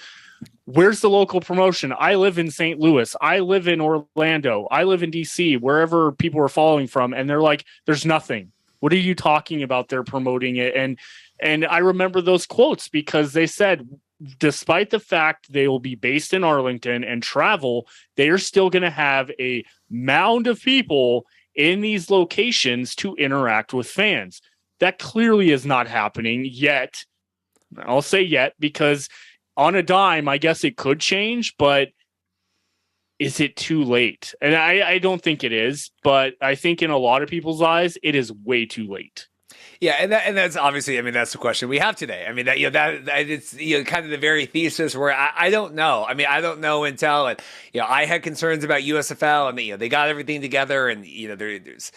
Where's the local promotion? I live in St. Louis. I live in Orlando. I live in DC, wherever people are following from. And they're like, there's nothing. What are you talking about? They're promoting it. And I remember those quotes because they said, despite the fact they will be based in Arlington and travel, they are still going to have a mound of people in these locations to interact with fans. That clearly is not happening yet. I'll say yet because on a dime, I guess it could change, but is it too late? And I don't think it is, but I think in a lot of people's eyes, it is way too late. Yeah, and that's obviously, I mean, that's the question we have today. I mean, that it's kind of the very thesis where I don't know. I mean, I don't know until I had concerns about USFL, and they got everything together, and there's.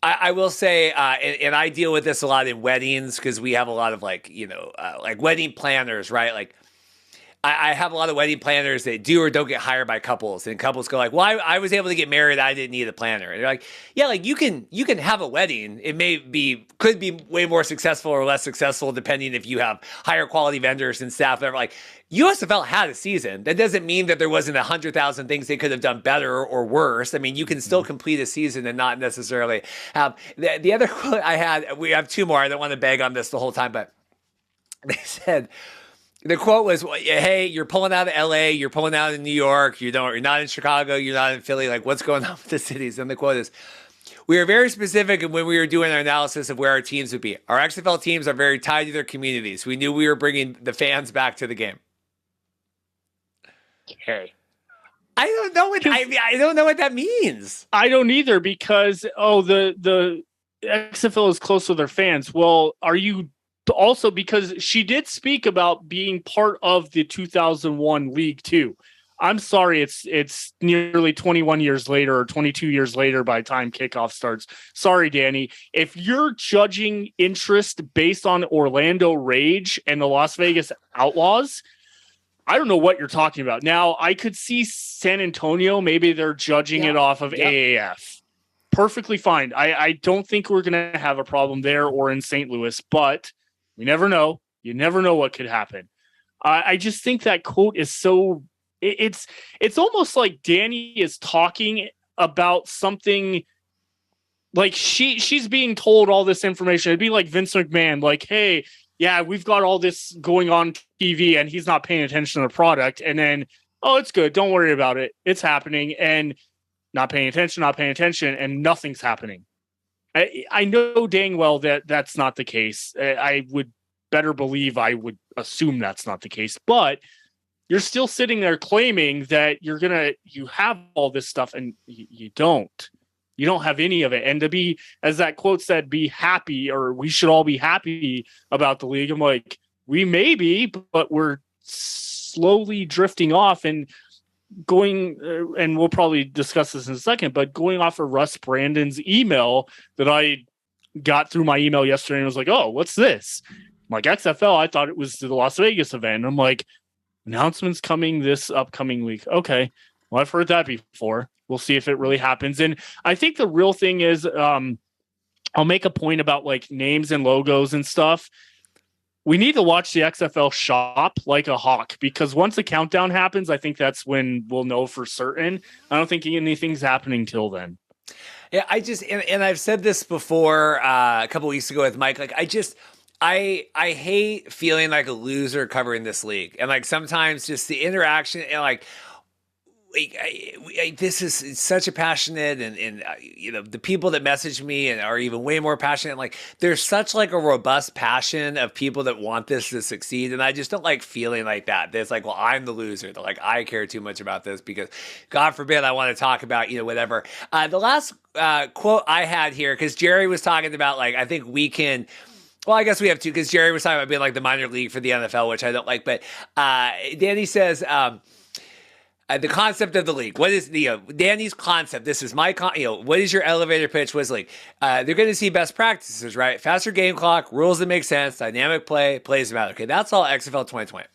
I will say, and I deal with this a lot in weddings because we have a lot of like wedding planners, right? Like I have a lot of wedding planners that do or don't get hired by couples, and couples go like, "Well, I was able to get married. I didn't need a planner." And they're like, "Yeah, like you can have a wedding. It could be way more successful or less successful depending if you have higher quality vendors and staff." That are like, USFL had a season. That doesn't mean that there wasn't 100,000 things they could have done better or worse. I mean, you can still complete a season and not necessarily have the other quote I had. We have two more. I don't want to beg on this the whole time, but they said. The quote was, "Hey, you're pulling out of LA, you're pulling out of New York, you're not in Chicago, you're not in Philly. Like, what's going on with the cities?" And the quote is, "We were very specific when we were doing our analysis of where our teams would be. Our XFL teams are very tied to their communities. We knew we were bringing the fans back to the game." Okay. I don't know what that means. I don't either because the XFL is close to their fans. Well, are you? Also, because she did speak about being part of the 2001 league too. I'm sorry, it's nearly 21 years later or 22 years later by the time kickoff starts. Sorry, Dany. If you're judging interest based on Orlando Rage and the Las Vegas Outlaws, I don't know what you're talking about. Now, I could see San Antonio. Maybe they're judging it off of AAF. Perfectly fine. I don't think we're going to have a problem there or in St. Louis, but we never know. You never know what could happen. I just think that quote is so. It's almost like Dany is talking about something. Like she's being told all this information. It'd be like Vince McMahon, like, "Hey, yeah, we've got all this going on TV, and he's not paying attention to the product." And then, "Oh, it's good. Don't worry about it. It's happening." And not paying attention, and nothing's happening. I know dang well that that's not the case. I would better believe I would assume that's not the case, but you're still sitting there claiming that you have all this stuff and you don't. You don't have any of it. And to be, as that quote said, be happy, or we should all be happy about the league. I'm like, we may be, but we're slowly drifting off and going, and we'll probably discuss this in a second, but going off of Russ Brandon's email that I got through my email yesterday and was like, "Oh, what's this?" I'm like, XFL, I thought it was the Las Vegas event. And I'm like, announcements coming this upcoming week. Okay, well, I've heard that before. We'll see if it really happens. And I think the real thing is, I'll make a point about like names and logos and stuff. We need to watch the XFL shop like a hawk, because once the countdown happens, I think that's when we'll know for certain. I don't think anything's happening till then. Yeah, and I've said this before a couple weeks ago with Mike. Like, I hate feeling like a loser covering this league, and like sometimes just the interaction and like. This is such a passionate and the people that message me and are even way more passionate. Like, there's such like a robust passion of people that want this to succeed. And I just don't like feeling like that. It's like, well, I'm the loser. That like, I care too much about this because God forbid I want to talk about, whatever. The last quote I had here, because Gerry was talking about like, I think we can, well, I guess we have two, because Gerry was talking about being like the minor league for the NFL, which I don't like. But Dany says, the concept of the league. What is Dany's concept? This is my what is your elevator pitch? Was league? They're going to see best practices, right? Faster game clock, rules that make sense, dynamic play, plays that matter. Okay, that's all XFL 2020.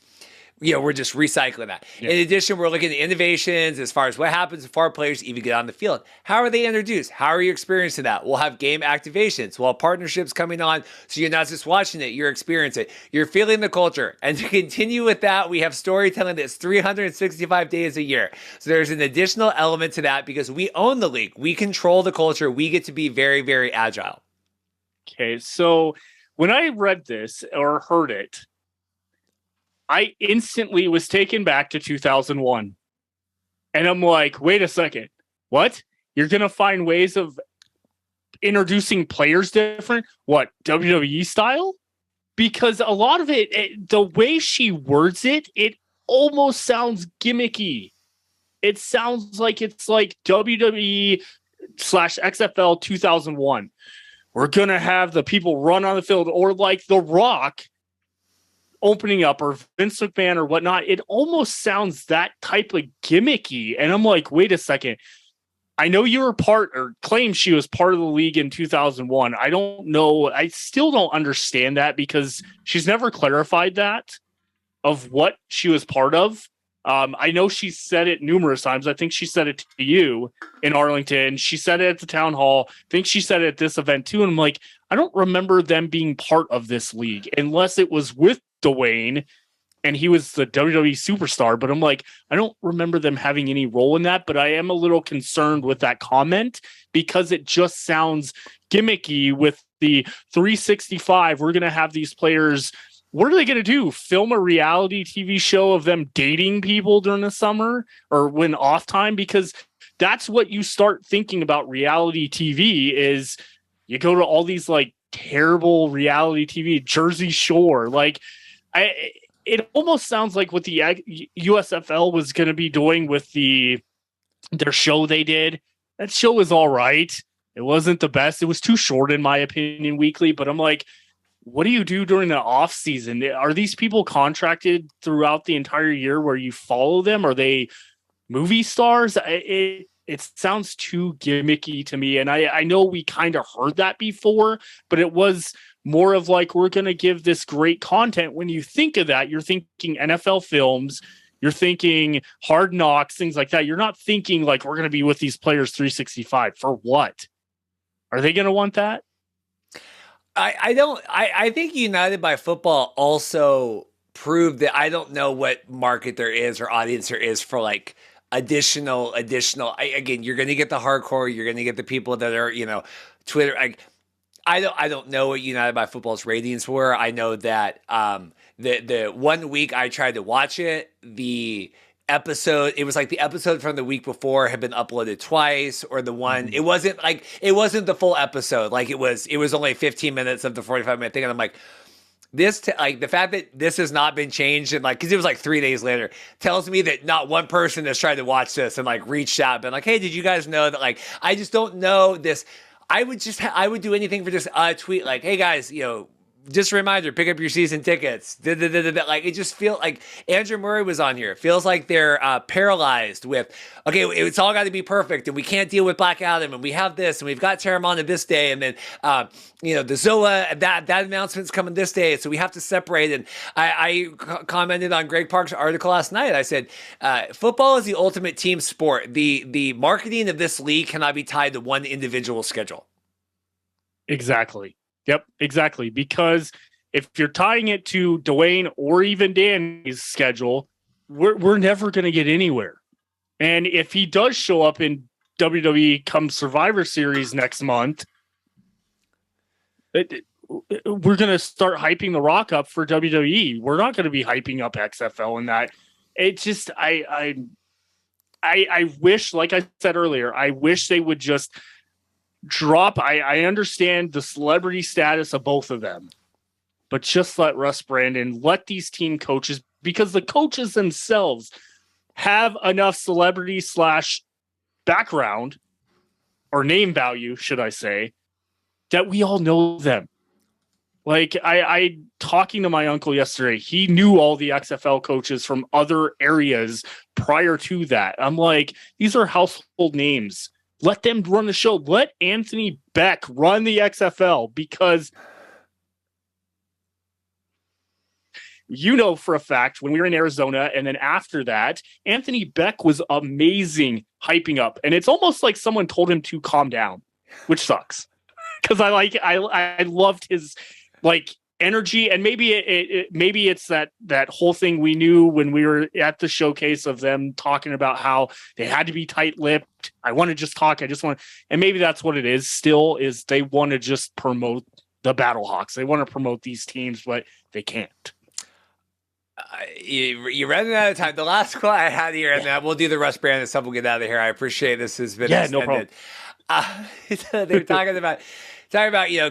We're just recycling that. Yeah. In addition, we're looking at innovations as far as what happens before players even get on the field. How are they introduced? How are you experiencing that? We'll have game activations. We'll have partnerships coming on, so you're not just watching it, you're experiencing it. You're feeling the culture. And to continue with that, we have storytelling that's 365 days a year. So there's an additional element to that because we own the league. We control the culture. We get to be very, very agile. Okay, so when I read this or heard it, I instantly was taken back to 2001. And I'm like, wait a second. What? You're going to find ways of introducing players different? What, WWE style? Because a lot of it, the way she words it, it almost sounds gimmicky. It sounds like it's like WWE / XFL 2001. We're going to have the people run on the field, or like The Rock opening up, or Vince McMahon or whatnot. It almost sounds that type of gimmicky. And I'm like, wait a second. I know you were part, or claimed she was part of the league in 2001. I don't know. I still don't understand that because she's never clarified that of what she was part of. I know she said it numerous times. I think she said it to you in Arlington. She said it at the town hall. I think she said it at this event too. And I'm like, I don't remember them being part of this league unless it was with Dwayne and he was the WWE superstar. But I'm like, I don't remember them having any role in that. But I am a little concerned with that comment because it just sounds gimmicky with the 365. We're going to have these players. What are they going to do? Film a reality TV show of them dating people during the summer or when off time? Because that's what you start thinking about reality TV is you go to all these like terrible reality TV, Jersey Shore. Like it almost sounds like what the USFL was going to be doing with their show they did. That show was all right. It wasn't the best. It was too short in my opinion weekly, but I'm like, what do you do during the off season? Are these people contracted throughout the entire year where you follow them? Are they movie stars? It sounds too gimmicky to me. And I know we kind of heard that before, but it was more of like, we're going to give this great content. When you think of that, you're thinking NFL films, you're thinking Hard Knocks, things like that. You're not thinking like we're going to be with these players 365 for what? Are they going to want that? I think United by Football also proved that I don't know what market there is or audience there is for like additional. Again, you're going to get the hardcore. You're going to get the people that are, Twitter. I don't know what United by Football's ratings were. I know that the 1 week I tried to watch it, it was like the episode from the week before had been uploaded twice, or the one, it wasn't the full episode. Like it was only 15 minutes of the 45-minute thing. And I'm like, the fact that this has not been changed and like, cause it was like 3 days later, tells me that not one person has tried to watch this and like reached out and like, hey, did you guys know that? Like, I just don't know this. I would do anything for just a tweet like, hey guys, just a reminder, pick up your season tickets. Like, it just feels like Andrew Murray was on here. It feels like they're paralyzed with, okay, it's all got to be perfect, and we can't deal with Black Adam, and we have this, and we've got Terramon this day, and then the Zola that announcement's coming this day, so we have to separate. And I commented on Greg Park's article last night. I said, football is the ultimate team sport. The marketing of this league cannot be tied to one individual schedule. Exactly. Yep, exactly. Because if you're tying it to Dwayne or even Dany's schedule, we're never going to get anywhere. And if he does show up in WWE come Survivor Series next month, we're going to start hyping The Rock up for WWE. We're not going to be hyping up XFL and that. It just, I wish, like I said earlier, I wish they would just drop. I understand the celebrity status of both of them, but just let Russ Brandon, let these team coaches, because the coaches themselves have enough celebrity / background or name value, should I say, that we all know them. Like I talking to my uncle yesterday, he knew all the XFL coaches from other areas prior to that. I'm like, these are household names. Let them run the show. Let Anthony Beck run the XFL, because for a fact when we were in Arizona and then after that, Anthony Beck was amazing hyping up. And it's almost like someone told him to calm down, which sucks. Because I loved his like energy, and maybe it's that whole thing we knew when we were at the showcase of them talking about how they had to be tight-lipped. I want to just talk. And maybe that's what it is. Still, is they want to just promote the Battlehawks. They want to promote these teams, but they can't. You're running out of time. The last quote I had here, and then we'll do the Russ Brandon stuff. We'll get out of here. I appreciate this has been extended. No problem. They're talking about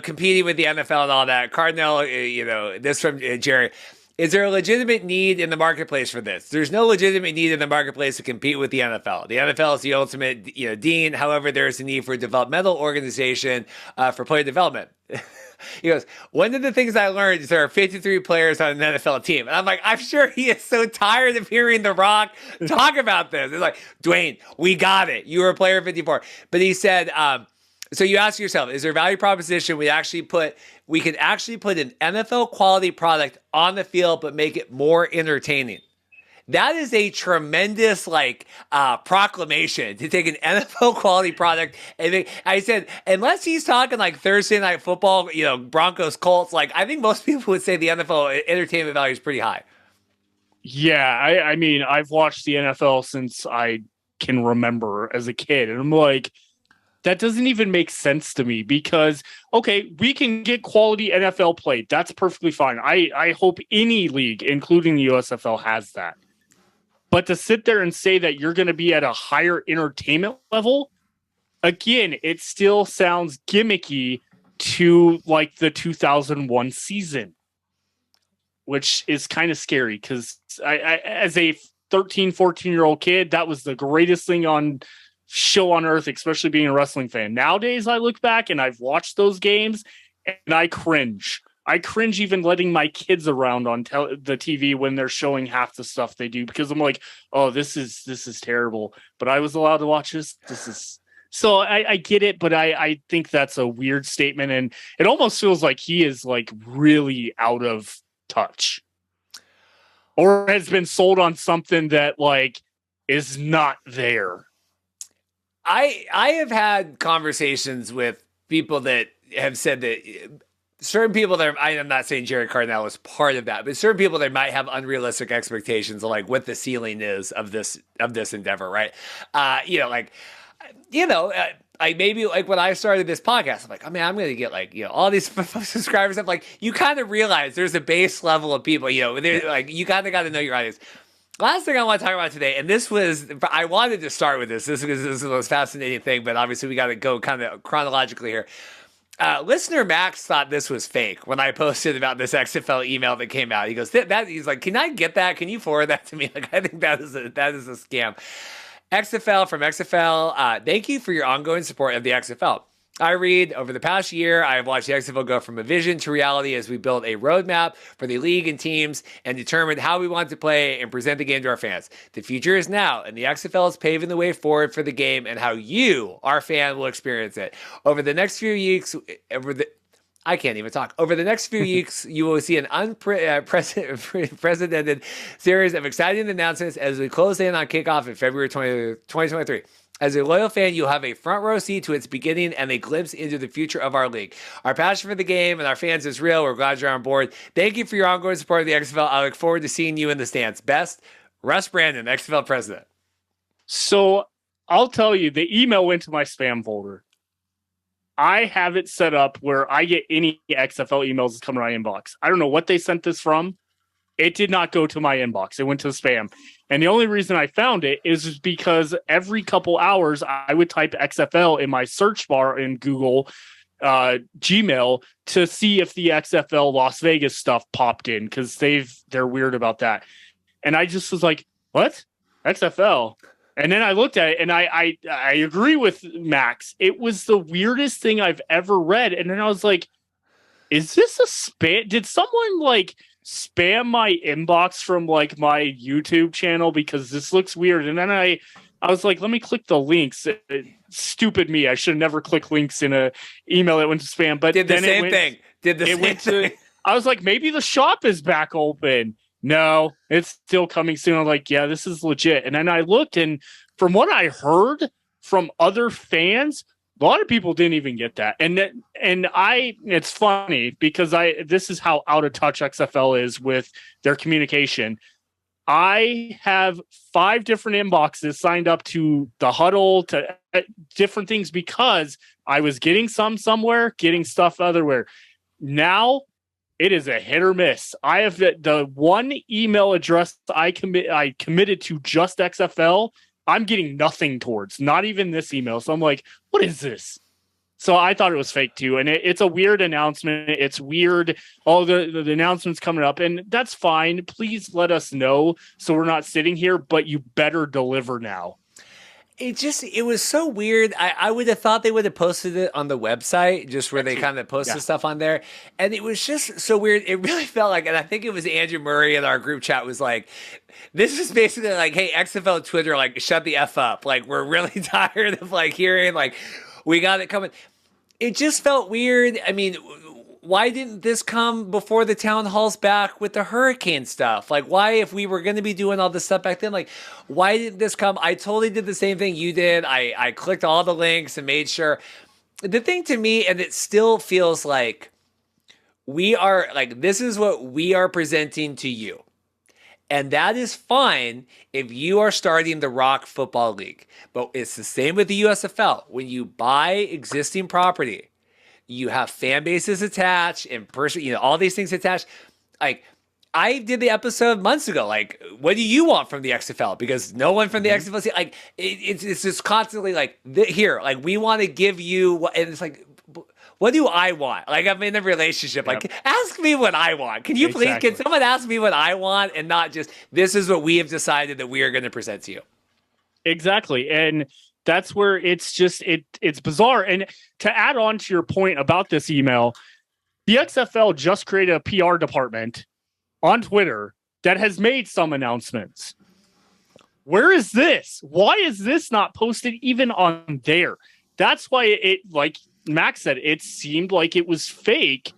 competing with the NFL and all that. Cardinale, this from Gerry. Is there a legitimate need in the marketplace for this? There's no legitimate need in the marketplace to compete with the NFL. The NFL is the ultimate, dean. However, there is a need for a developmental organization for player development. He goes, one of the things I learned is there are 53 players on an NFL team. And I'm like, I'm sure he is so tired of hearing The Rock talk about this. It's like, Dwayne, we got it. You were a player 54. But he said, so you ask yourself, is there a value proposition we can actually put an NFL quality product on the field, but make it more entertaining? That is a tremendous proclamation to take an NFL quality product and I said, unless he's talking like Thursday Night Football, Broncos Colts, I think most people would say the NFL entertainment value is pretty high. Yeah, I mean, I've watched the NFL since I can remember as a kid, and I'm like, that doesn't even make sense to me because, okay, we can get quality NFL play. That's perfectly fine. I hope any league, including the USFL, has that. But to sit there and say that you're going to be at a higher entertainment level, again, it still sounds gimmicky to like the 2001 season, which is kind of scary because I, as a 13, 14-year-old kid, that was the greatest thing on show on earth, especially being a wrestling fan. Nowadays, I look back and I've watched those games and I cringe. I cringe even letting my kids around on the TV when they're showing half the stuff they do because I'm like, oh, this is terrible. But I was allowed to watch this. So I get it, but I think that's a weird statement, and it almost feels like he is like really out of touch, or has been sold on something that like is not there. I have had conversations with people that have said that certain people that I'm not saying Gerry Cardinale is part of that, but certain people that might have unrealistic expectations of like what the ceiling is of this endeavor, right? Maybe like when I started this podcast, I'm like, I mean, I'm going to get all these subscribers. I'm like, you kind of realize there's a base level of people, like you kind of got to know your audience. Last thing I want to talk about today, and I wanted to start with this. This is the most fascinating thing, but obviously we got to go kind of chronologically here. Listener Max thought this was fake when I posted about this XFL email that came out. He goes, he's like, can I get that? Can you forward that to me? Like, I think that is a scam. XFL from XFL. Thank you for your ongoing support of the XFL. I read, over the past year, I have watched the XFL go from a vision to reality as we build a roadmap for the league and teams and determined how we want to play and present the game to our fans. The future is now, and the XFL is paving the way forward for the game and how you, our fan, will experience it. Over the next few weeks, I can't even talk. Over the next few weeks, you will see an unprecedented series of exciting announcements as we close in on kickoff in February 2023. As a loyal fan, you'll have a front row seat to its beginning and a glimpse into the future of our league. Our passion for the game and our fans is real. We're glad you're on board. Thank you for your ongoing support of the XFL. I look forward to seeing you in the stands. Best, Russ Brandon, XFL president. So I'll tell you, the email went to my spam folder. I have it set up where I get any XFL emails that come to my inbox. I don't know what they sent this from. It did not go to my inbox. It went to spam. And the only reason I found it is because every couple hours I would type XFL in my search bar in Google Gmail to see if the XFL Las Vegas stuff popped in because they're weird about that. And I just was like, what? XFL? And then I looked at it and I agree with Max. It was the weirdest thing I've ever read. And then I was like, is this a spam? Did someone spam my inbox from my YouTube channel because this looks weird? And then I was like, let me click the links. Stupid me. I should have never clicked links in a email that went to spam. But did the same thing. I was like, maybe the shop is back open. No, it's still coming soon. I'm like, yeah, this is legit. And then I looked, and from what I heard from other fans, a lot of people didn't even get that. And it's funny because this is how out of touch XFL is with their communication. I have 5 different inboxes signed up to the huddle, to different things, because I was getting some somewhere, getting stuff otherwhere. Now it is a hit or miss. I have the one email address I committed to just XFL. I'm getting nothing towards, not even this email. So I'm like, what is this? So I thought it was fake too. And it's a weird announcement. It's weird. All the announcements coming up, and that's fine. Please let us know so we're not sitting here, but you better deliver now. It was so weird. I would have thought they would have posted it on the website, just where they kind of posted stuff on there. And it was just so weird. It really felt like, and I think it was Andrew Murray in our group chat was like, this is basically like, hey, XFL Twitter, like, shut the F up. Like, we're really tired of like hearing, like, we got it coming. It just felt weird. I mean, why didn't this come before the town hall's back with the hurricane stuff? Like, why, if we were going to be doing all this stuff back then, like, why didn't this come? I totally did the same thing you did. I clicked all the links and made sure. The thing to me, and it still feels like we are, like, this is what we are presenting to you. And that is fine if you are starting the Rock Football League. But it's the same with the USFL. When you buy existing property, you have fan bases attached and all these things attached. Like, I did the episode months ago. Like, what do you want from the XFL? Because no one from the XFL, like, it's just constantly like, here, like, we want to give you, and it's like, what do I want? Like, I'm in a relationship. Like, ask me what I want. Can you please, can someone ask me what I want and not just, this is what we have decided that we are going to present to you? Exactly. And that's where it's just, it's bizarre. And to add on to your point about this email, the XFL just created a PR department on Twitter that has made some announcements. Where is this? Why is this not posted even on there? That's why it, like Max said, it seemed like it was fake.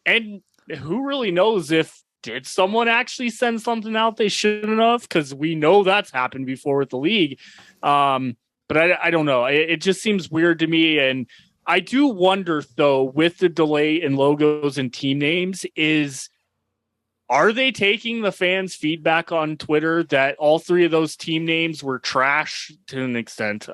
And who really knows if, did someone actually send something out they shouldn't have? Because we know that's happened before with the league. But I don't know. It just seems weird to me. And I do wonder, though, with the delay in logos and team names, are they taking the fans' feedback on Twitter that all three of those team names were trash to an extent?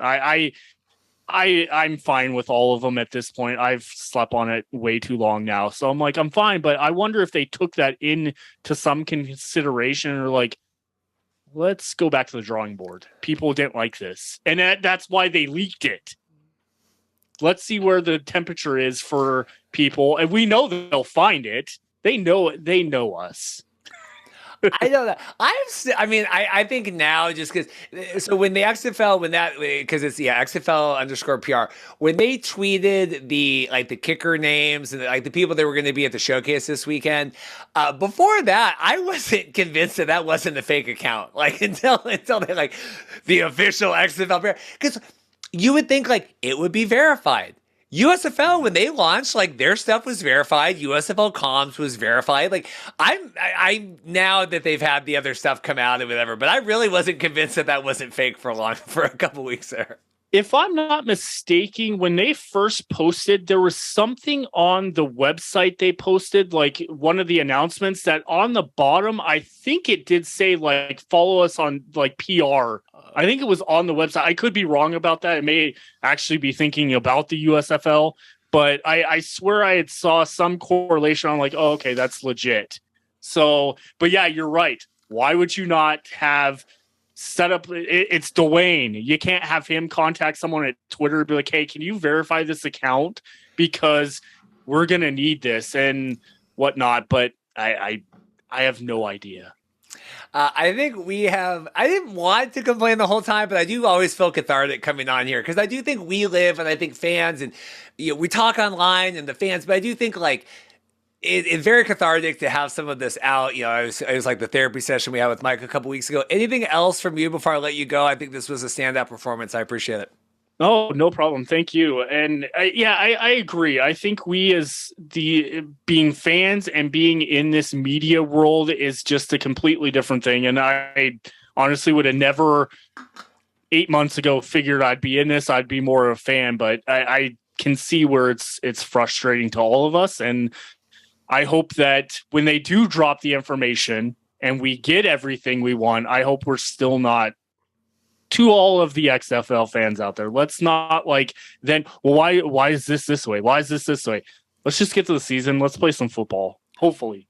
I'm fine with all of them at this point. I've slept on it way too long now. So I'm like, I'm fine. But I wonder if they took that into some consideration or like, let's go back to the drawing board. People didn't like this. And that's why they leaked it. Let's see where the temperature is for people. And we know they'll find it. They know us. I don't know. I think now just because, so when the XFL, because it's XFL _PR, when they tweeted the kicker names and like the people that were going to be at the showcase this weekend, before that, I wasn't convinced that wasn't a fake account. Like until they like the official XFL PR, because you would think like it would be verified. USFL, when they launched, like their stuff was verified. USFL comms was verified. Like I now that they've had the other stuff come out and whatever, but I really wasn't convinced that wasn't fake for a couple weeks there. If I'm not mistaken, when they first posted, there was something on the website they posted, like one of the announcements that on the bottom, I think it did say like follow us on like PR. I think it was on the website. I could be wrong about that. It may actually be thinking about the USFL, but I swear I had saw some correlation on like, oh, okay, that's legit. So, but yeah, you're right. Why would you not have set up? It's Dwayne. You can't have him contact someone at Twitter and be like, hey, can you verify this account? Because we're going to need this and whatnot. But I have no idea. I think I didn't want to complain the whole time, but I do always feel cathartic coming on here because I do think we live, and I think fans, and we talk online and the fans, but I do think like it's very cathartic to have some of this out. It was like the therapy session we had with Mike a couple weeks ago. Anything else from you before I let you go? I think this was a standout performance. I appreciate it. Oh, no problem. Thank you. And I agree. I think we as being fans and being in this media world is just a completely different thing. And I honestly would have never 8 months ago figured I'd be in this. I'd be more of a fan, but I can see where it's frustrating to all of us. And I hope that when they do drop the information and we get everything we want, I hope we're still not, to all of the XFL fans out there, let's not like then, well, why is this way? Why is this way? Let's just get to the season. Let's play some football. Hopefully.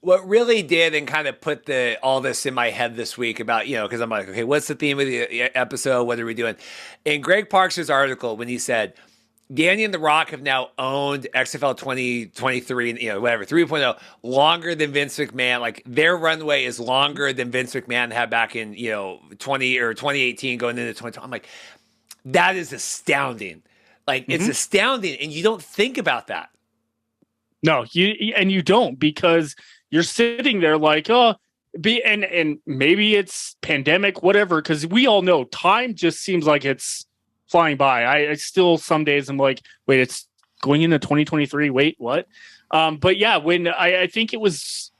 What really did and kind of put all this in my head this week about, because I'm like, okay, what's the theme of the episode? What are we doing? In Greg Parks' article, when he said, Dany and The Rock have now owned XFL 2023 and whatever 3.0 longer than Vince McMahon. Like their runway is longer than Vince McMahon had back in 20 or 2018 going into 2020. I'm like, that is astounding. Like it's astounding, and you don't think about that. No, you don't, because you're sitting there like, and maybe it's pandemic, whatever, because we all know time just seems like it's flying by. I still, some days I'm like, wait, it's going into 2023. Wait, what? But yeah, when I think it was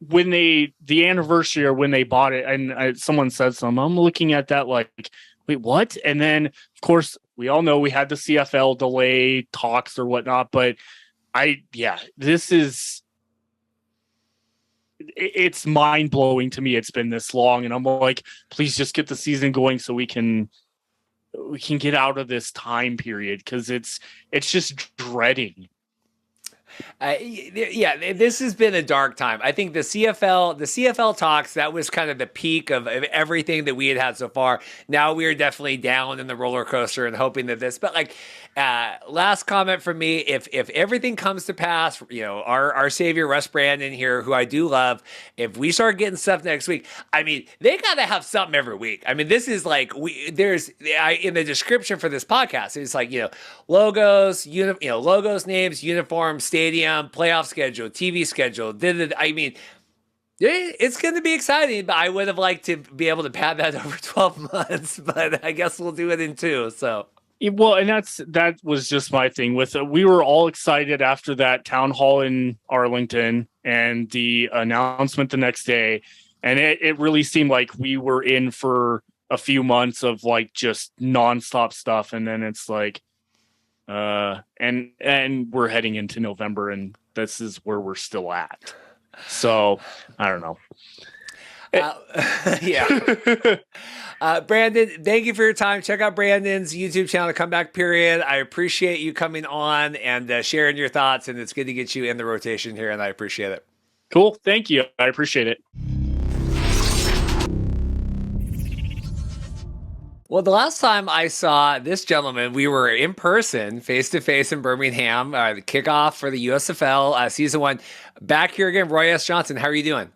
when the anniversary or when they bought it, and someone said something, I'm looking at that like, wait, what? And then of course we all know we had the CFL delay talks or whatnot, but it's mind blowing to me. It's been this long, and I'm like, please just get the season going so we can get out of this time period, because it's just dreading. This has been a dark time. I think the CFL talks, that was kind of the peak of everything that we had so far. Now we are definitely down in the roller coaster and hoping that but like, last comment from me, if everything comes to pass, our savior, Russ Brandon here, who I do love, if we start getting stuff next week, I mean, they got to have something every week. I mean, this is like, in the description for this podcast, it's like, logos, logos, names, uniforms, stadium, playoff schedule, TV schedule. I mean, it's going to be exciting, but I would have liked to be able to pad that over 12 months, but I guess we'll do it in 2. So. Well, and that was just my thing with it. We were all excited after that town hall in Arlington and the announcement the next day. And it really seemed like we were in for a few months of like just nonstop stuff. And then it's like, and we're heading into November, and this is where we're still at. So I don't know. Brandon, thank you for your time. Check out Brandon's YouTube channel, Comeback Period. I appreciate you coming on and sharing your thoughts, and it's good to get you in the rotation here, and I appreciate it. Cool. Thank you. I appreciate it. Well, the last time I saw this gentleman, we were in person, face-to-face in Birmingham, the kickoff for the USFL Season 1. Back here again, Roy S. Johnson. How are you doing?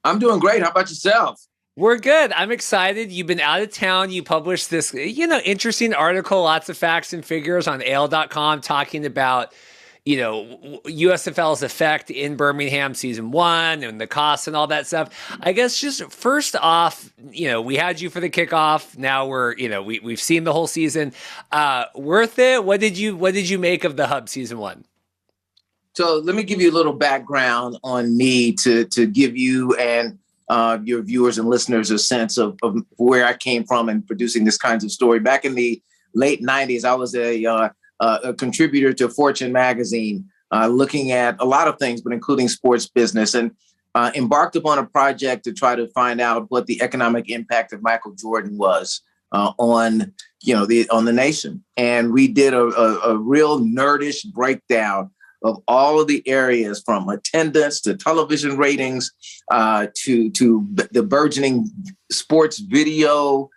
I'm doing great. How about yourself? We're good. I'm excited. You've been out of town. You published this, interesting article, lots of facts and figures on AL.com talking about, USFL's effect in Birmingham Season 1 and the costs and all that stuff. I guess just first off, we had you for the kickoff. Now we've seen the whole season. Worth it? What did you make of the Hub Season 1? So let me give you a little background on me to give you and your viewers and listeners a sense of where I came from in producing this kinds of story. Back in the late 90s, I was a contributor to Fortune magazine, looking at a lot of things, but including sports business, and embarked upon a project to try to find out what the economic impact of Michael Jordan was on the nation. And we did a real nerdish breakdown of all of the areas, from attendance to television ratings to the burgeoning sports video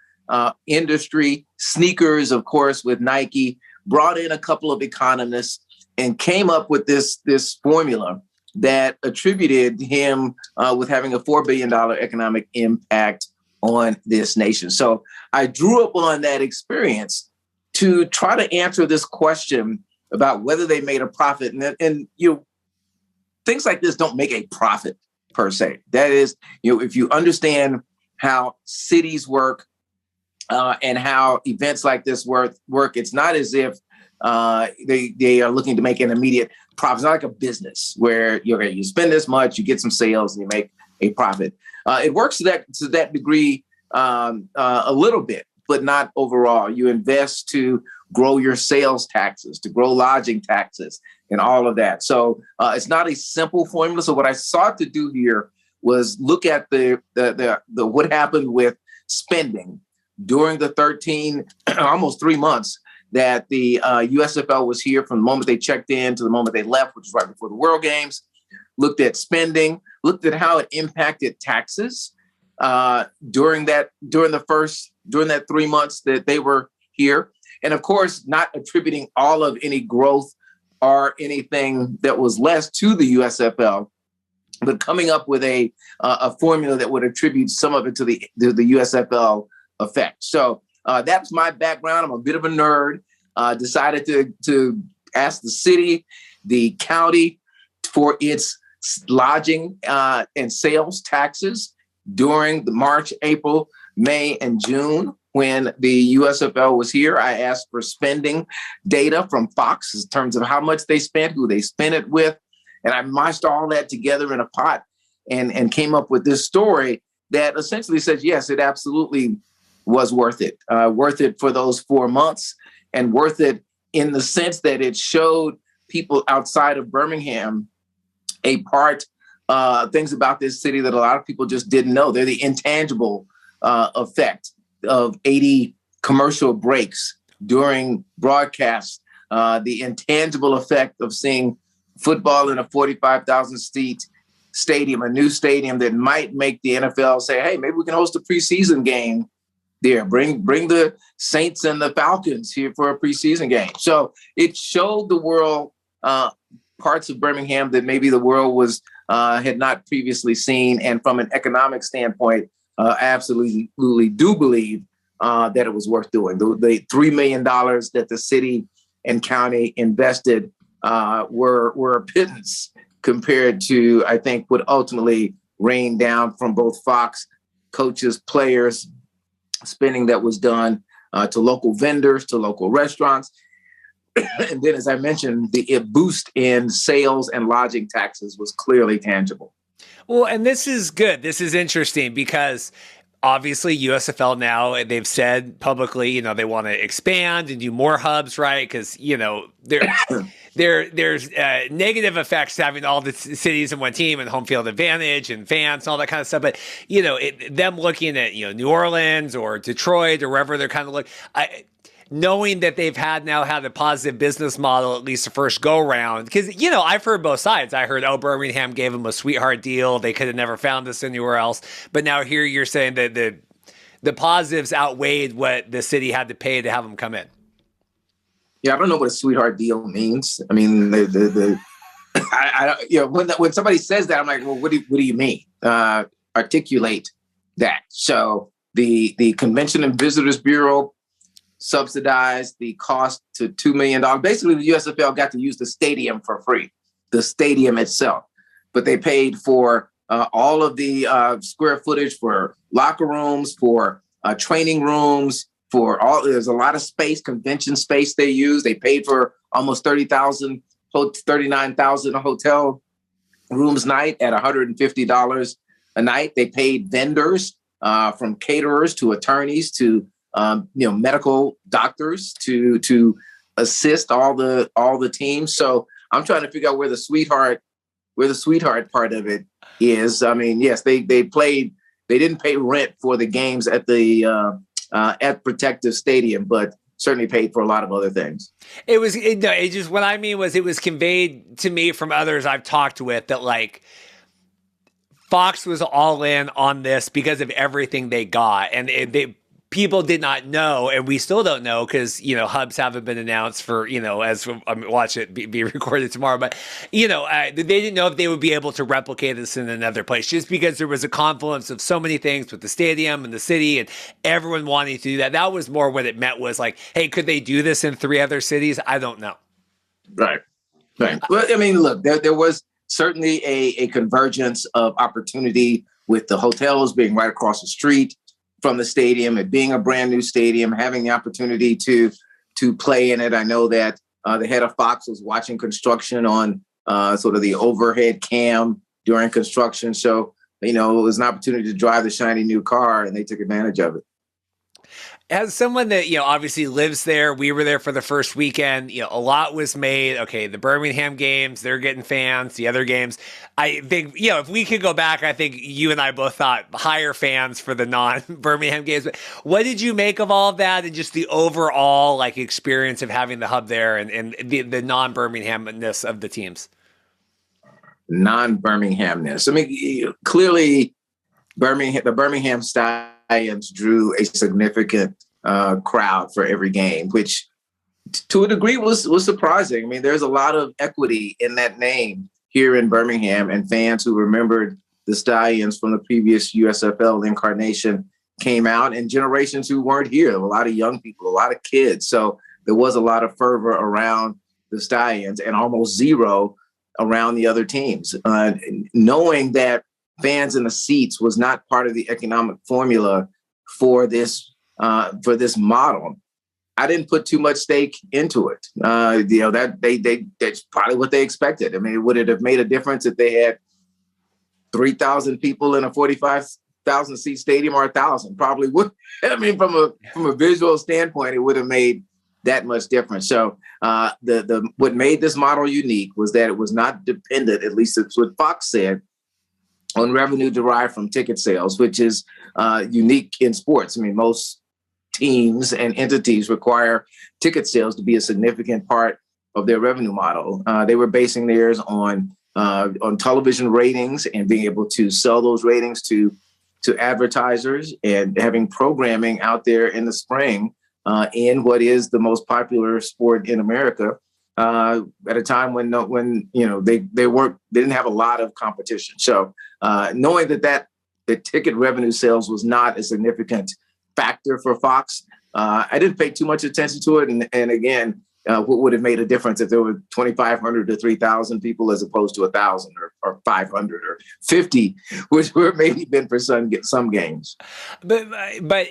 industry, sneakers, of course, with Nike. Brought in a couple of economists and came up with this formula that attributed him with having a $4 billion economic impact on this nation. So I drew upon that experience to try to answer this question about whether they made a profit. And things like this don't make a profit per se. That is, if you understand how cities work and how events like this work, it's not as if they are looking to make an immediate profit. It's not like a business where you spend this much, you get some sales, and you make a profit. It works to that degree a little bit, but not overall. You invest to grow your sales taxes, to grow lodging taxes, and all of that. So it's not a simple formula. So what I sought to do here was look at the what happened with spending during the almost 3 months that the USFL was here, from the moment they checked in to the moment they left, which was right before the World Games. Looked at spending, looked at how it impacted taxes during that 3 months that they were here, And of course, not attributing all of any growth or anything that was less to the USFL, but coming up with a formula that would attribute some of it to the USFL effect. So that's my background. I'm a bit of a nerd. Decided to ask the city, the county for its lodging and sales taxes during the March, April, May, and June when the USFL was here. I asked for spending data from Fox in terms of how much they spent, who they spent it with. And I mashed all that together in a pot and came up with this story that essentially says, yes, it absolutely was worth it for those 4 months, and worth it in the sense that it showed people outside of Birmingham things about this city that a lot of people just didn't know. They're the intangible effect of 80 commercial breaks during broadcast, the intangible effect of seeing football in a 45,000 seat stadium, a new stadium that might make the NFL say, hey, maybe we can host a preseason game there. Bring the Saints and the Falcons here for a preseason game. So it showed the world parts of Birmingham that maybe the world had not previously seen. And from an economic standpoint, I absolutely do believe that it was worth doing. The $3 million that the city and county invested were a pittance compared to, I think, what ultimately rained down from both Fox, coaches, players, spending that was done to local vendors, to local restaurants. And then, as I mentioned, the boost in sales and lodging taxes was clearly tangible. Well, and this is good. This is interesting because obviously USFL now, they've said publicly, they want to expand and do more hubs, right? Because, there's negative effects to having all the cities in one team and home field advantage and fans and all that kind of stuff. But, them looking at, New Orleans or Detroit or wherever they're kind of knowing that they've had a positive business model, at least the first go round. Because, I've heard both sides. I heard, Birmingham gave them a sweetheart deal. They could have never found this anywhere else. But now here you're saying that the positives outweighed what the city had to pay to have them come in. Yeah, I don't know what a sweetheart deal means. I mean, when somebody says that, I'm like, well, what do you mean? Articulate that. So the Convention and Visitors Bureau subsidized the cost to $2 million. Basically, the USFL got to use the stadium for free, the stadium itself. But they paid for all of the square footage for locker rooms, for training rooms, there's a lot of space, convention space they use. They paid for almost 39,000 hotel rooms night at $150 a night. They paid vendors from caterers to attorneys to medical doctors to assist all the teams. So I'm trying to figure out where the sweetheart part of it is. I mean, yes, they didn't pay rent for the games at the at Protective Stadium, but certainly paid for a lot of other things. What I mean was it was conveyed to me from others I've talked with that Fox was all in on this because of everything they got, and people did not know, and we still don't know because, hubs haven't been announced for, as I'm watch it be recorded tomorrow. But, they didn't know if they would be able to replicate this in another place just because there was a confluence of so many things with the stadium and the city and everyone wanting to do that. That was more what it meant was hey, could they do this in 3 other cities? I don't know. Right. Well, I mean, look, there was certainly a convergence of opportunity with the hotels being right across the street from the stadium, it being a brand new stadium, having the opportunity to play in it. I know that the head of Fox was watching construction on sort of the overhead cam during construction. So, it was an opportunity to drive the shiny new car, and they took advantage of it. As someone that, obviously lives there, we were there for the first weekend, a lot was made. Okay, the Birmingham games, they're getting fans. The other games, I think, if we could go back, I think you and I both thought higher fans for the non-Birmingham games. But what did you make of all of that and just the overall, experience of having the hub there and the non-Birmingham-ness of the teams? Non-Birmingham-ness. I mean, clearly, the Birmingham Stallions drew a significant crowd for every game, which to a degree was surprising. I mean, there's a lot of equity in that name here in Birmingham, and fans who remembered the Stallions from the previous USFL incarnation came out, and generations who weren't here, a lot of young people, a lot of kids. So there was a lot of fervor around the Stallions and almost zero around the other teams. Knowing that fans in the seats was not part of the economic formula for this model, I didn't put too much stake into it. That's probably what they expected. I mean, would it have made a difference if they had 3,000 people in a 45,000 seat stadium, or 1,000? Probably would. I mean, from a visual standpoint, it would have made that much difference. So what made this model unique was that it was not dependent, at least it's what Fox said, on revenue derived from ticket sales, which is unique in sports. I mean, most teams and entities require ticket sales to be a significant part of their revenue model. They were basing theirs on television ratings and being able to sell those ratings to advertisers, and having programming out there in the spring in what is the most popular sport in America at a time when they didn't have a lot of competition. So knowing that the ticket revenue sales was not a significant factor for Fox, I didn't pay too much attention to it. And again, what would have made a difference if there were 2,500 to 3,000 people as opposed to 1,000 or 500 or 50, which would have maybe been for some games. But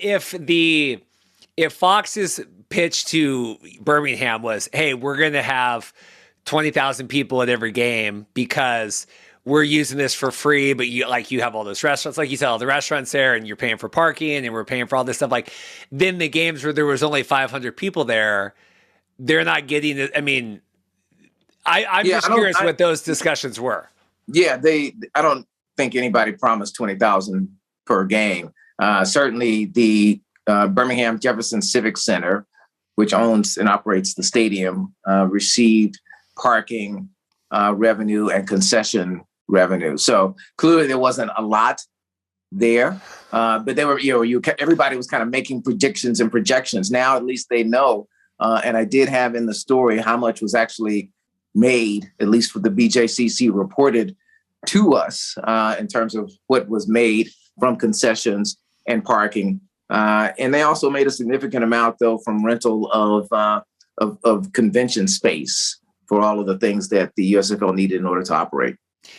if Fox's pitch to Birmingham was, hey, we're going to have 20,000 people at every game because we're using this for free, but you have all those restaurants, like you said, all the restaurants there, and you're paying for parking, and we're paying for all this stuff. Like, then the games where there was only 500 people there, they're not getting it. I mean, I'm just curious what those discussions were. Yeah, I don't think anybody promised 20,000 per game. Certainly the Birmingham Jefferson Civic Center, which owns and operates the stadium, received parking revenue and concession revenue. So clearly there wasn't a lot there, but they were, everybody was kind of making predictions and projections. Now at least they know, and I did have in the story how much was actually made, at least what the BJCC reported to us in terms of what was made from concessions and parking. And they also made a significant amount, though, from rental of convention space for all of the things that the USFL needed in order to operate.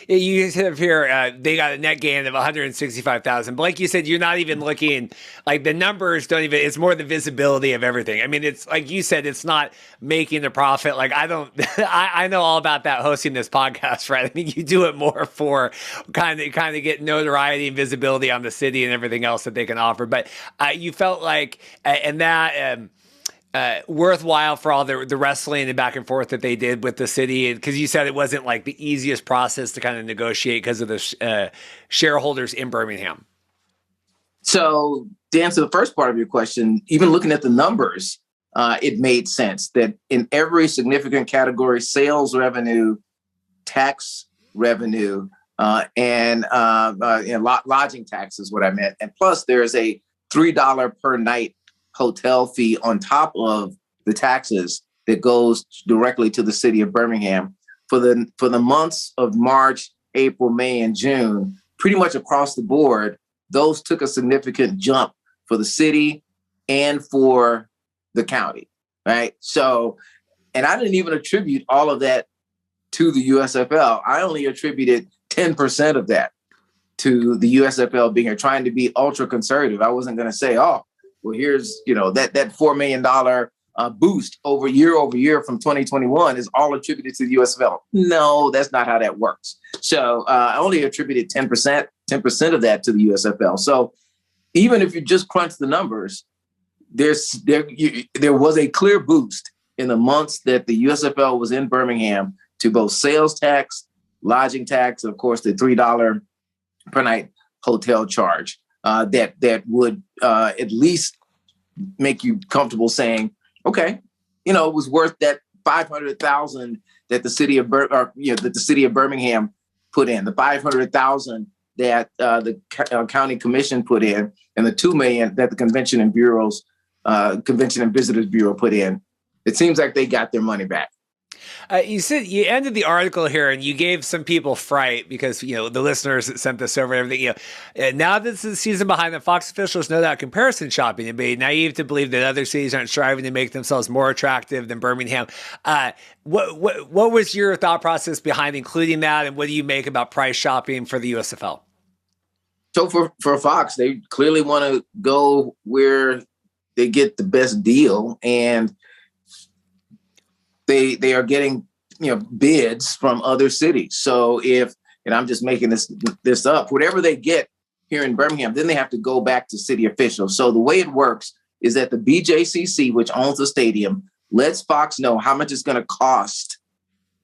You have here, they got a net gain of 165,000. But like you said, you're not even looking, like the numbers don't even, it's more the visibility of everything. I mean, it's like you said, it's not making the profit. Like I know all about that hosting this podcast, right? I mean, you do it more for kind of get notoriety and visibility on the city and everything else that they can offer. But you felt like, and that, worthwhile for all the wrestling and back and forth that they did with the city, because you said it wasn't like the easiest process to kind of negotiate because of the shareholders in Birmingham. So to answer the first part of your question, even looking at the numbers, it made sense that in every significant category, sales revenue, tax revenue, and lodging tax is what I meant. And plus there's a $3 per night hotel fee on top of the taxes that goes directly to the city of Birmingham for the months of March, April, May, and June. Pretty much across the board, those took a significant jump for the city and for the county, right? So, and I didn't even attribute all of that to the USFL. I only attributed 10% of that to the USFL being here, trying to be ultra conservative. I wasn't going to say, oh, well, here's, that $4 million boost over year from 2021 is all attributed to the USFL. No, that's not how that works. So I only attributed 10% of that to the USFL. So even if you just crunch the numbers, there was a clear boost in the months that the USFL was in Birmingham to both sales tax, lodging tax, and of course the $3 per night hotel charge. That would at least make you comfortable saying, okay, it was worth that $500,000 that the city of Birmingham put in, the $500,000 that the county commission put in, and the $2 million that the Convention and Visitors Bureau put in. it seems like they got their money back. You said you ended the article here and you gave some people fright because, the listeners that sent this over and everything, now that this is the season behind them, Fox officials know that comparison shopping and be naive to believe that other cities aren't striving to make themselves more attractive than Birmingham. What was your thought process behind including that? And what do you make about price shopping for the USFL? So for Fox, they clearly want to go where they get the best deal, and they are getting bids from other cities. So and I'm just making this up, whatever they get here in Birmingham, then they have to go back to city officials. So the way it works is that the BJCC, which owns the stadium, lets Fox know how much it's going to cost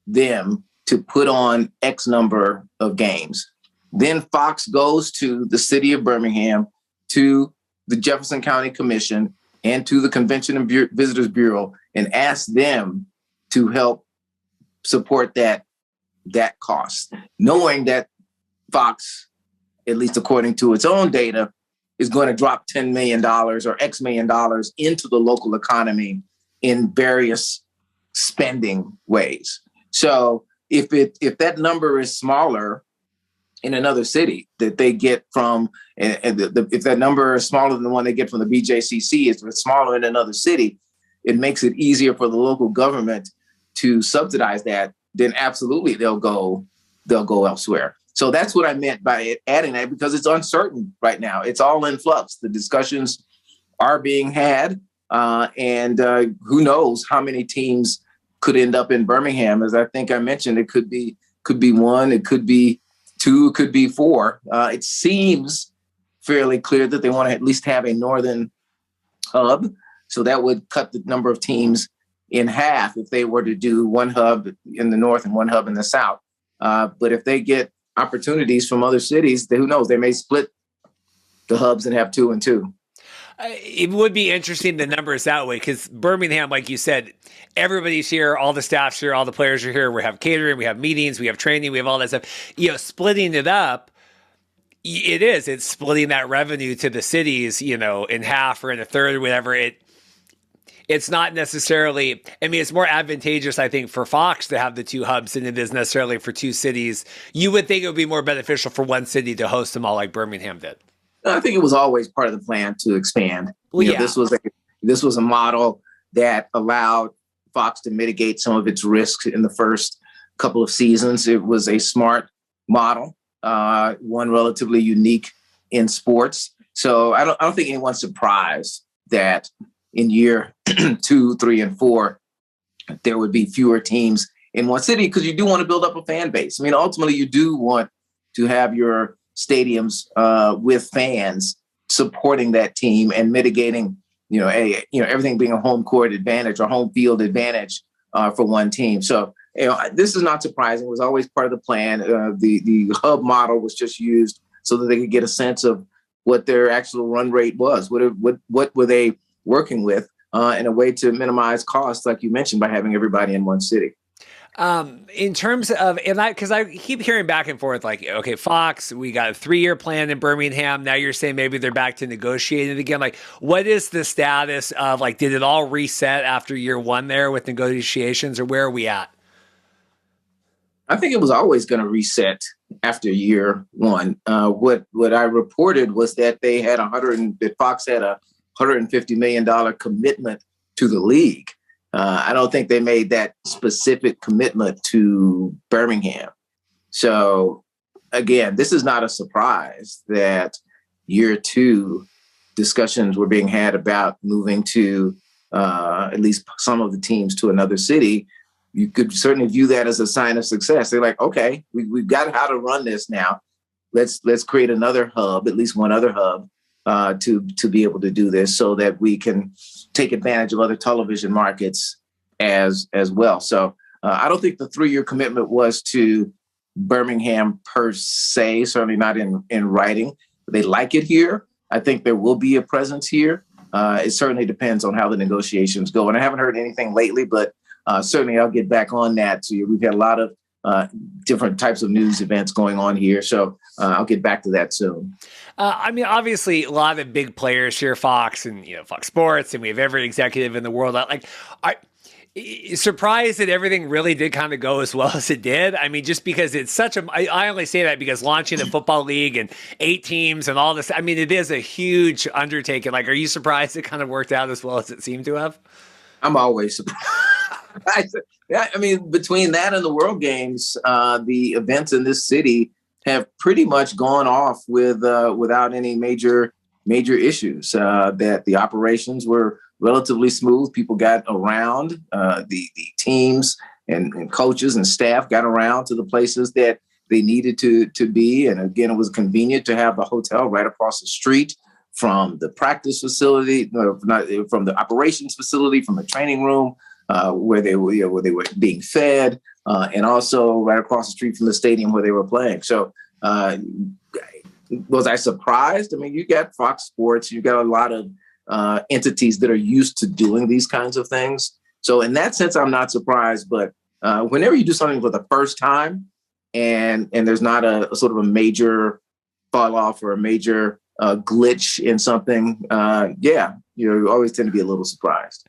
them to put on X number of games. Then Fox goes to the city of Birmingham, to the Jefferson County Commission, and to the Convention and Visitors Bureau, and asks them to help support that cost, knowing that Fox, at least according to its own data, is going to drop $10 million or X million dollars into the local economy in various spending ways. So if that number is smaller in another city that they get from, if that number is smaller than the one they get from the BJCC, if it's smaller in another city, it makes it easier for the local government to subsidize that, then absolutely they'll go elsewhere. So that's what I meant by adding that, because it's uncertain right now. It's all in flux. The discussions are being had, and who knows how many teams could end up in Birmingham. As I think I mentioned, it could be one, it could be two, it could be four. It seems fairly clear that they want to at least have a northern hub. So that would cut the number of teams in half if they were to do one hub in the north and one hub in the south. But if they get opportunities from other cities, who knows, they may split the hubs and have 2 and 2. It would be interesting, the numbers that way, because Birmingham, like you said, everybody's here, all the staff's here, all the players are here. We have catering, we have meetings, we have training, we have all that stuff. Splitting it up, it's splitting that revenue to the cities, in half or in a third or whatever. It's not necessarily, it's more advantageous, I think, for Fox to have the 2 hubs than it is necessarily for 2 cities. You would think it would be more beneficial for one city to host them all like Birmingham did. I think it was always part of the plan to expand. Well, yeah. This was a model that allowed Fox to mitigate some of its risks in the first couple of seasons. It was a smart model, one relatively unique in sports. So I don't think anyone's surprised that in year 2, 3, and 4, there would be fewer teams in one city, because you do want to build up a fan base. Ultimately, you do want to have your stadiums with fans supporting that team and mitigating, everything being a home court advantage or home field advantage for one team. So, this is not surprising. It was always part of the plan. The hub model was just used so that they could get a sense of what their actual run rate was. What were they working with in a way to minimize costs, like you mentioned, by having everybody in one city. In terms of, because I keep hearing back and forth, like, okay, Fox, we got a 3-year plan in Birmingham. Now you're saying maybe they're back to negotiating again. Like, what is the status of, like, did it all reset after year 1 there with negotiations, or where are we at? I think it was always going to reset after year 1. What I reported was that they had that Fox had a $150 million commitment to the league. I don't think they made that specific commitment to Birmingham. So again, this is not a surprise that year 2 discussions were being had about moving to at least some of the teams to another city. You could certainly view that as a sign of success. They're like, okay, we've got how to run this now. Let's create another hub, at least one other hub, to be able to do this, so that we can take advantage of other television markets as well. So I don't think the 3-year commitment was to Birmingham per se, certainly not in writing. They like it here. I think there will be a presence here. It certainly depends on how the negotiations go. And I haven't heard anything lately, but certainly I'll get back on that. So we've had a lot of different types of news events going on here. So I'll get back to that soon. Obviously, a lot of big players here, Fox and Fox Sports, and we have every executive in the world. Surprised that everything really did kind of go as well as it did. I mean, just because it's such a, I only say that because launching a football league and 8 teams and all this, I mean, it is a huge undertaking. Like, are you surprised it kind of worked out as well as it seemed to have? I'm always surprised. Yeah, I mean, between that and the World Games, the events in this city have pretty much gone off without any major issues. That the operations were relatively smooth. People got around. The teams and coaches and staff got around to the places that they needed to be. And again, it was convenient to have the hotel right across the street from the practice facility, from the operations facility, from the training room where they were being fed, and also right across the street from the stadium where they were playing. So was I surprised? I mean, you got Fox Sports, you got a lot of entities that are used to doing these kinds of things. So in that sense, I'm not surprised. But whenever you do something for the first time and there's not a sort of a major fall off or a major glitch in something, you always tend to be a little surprised.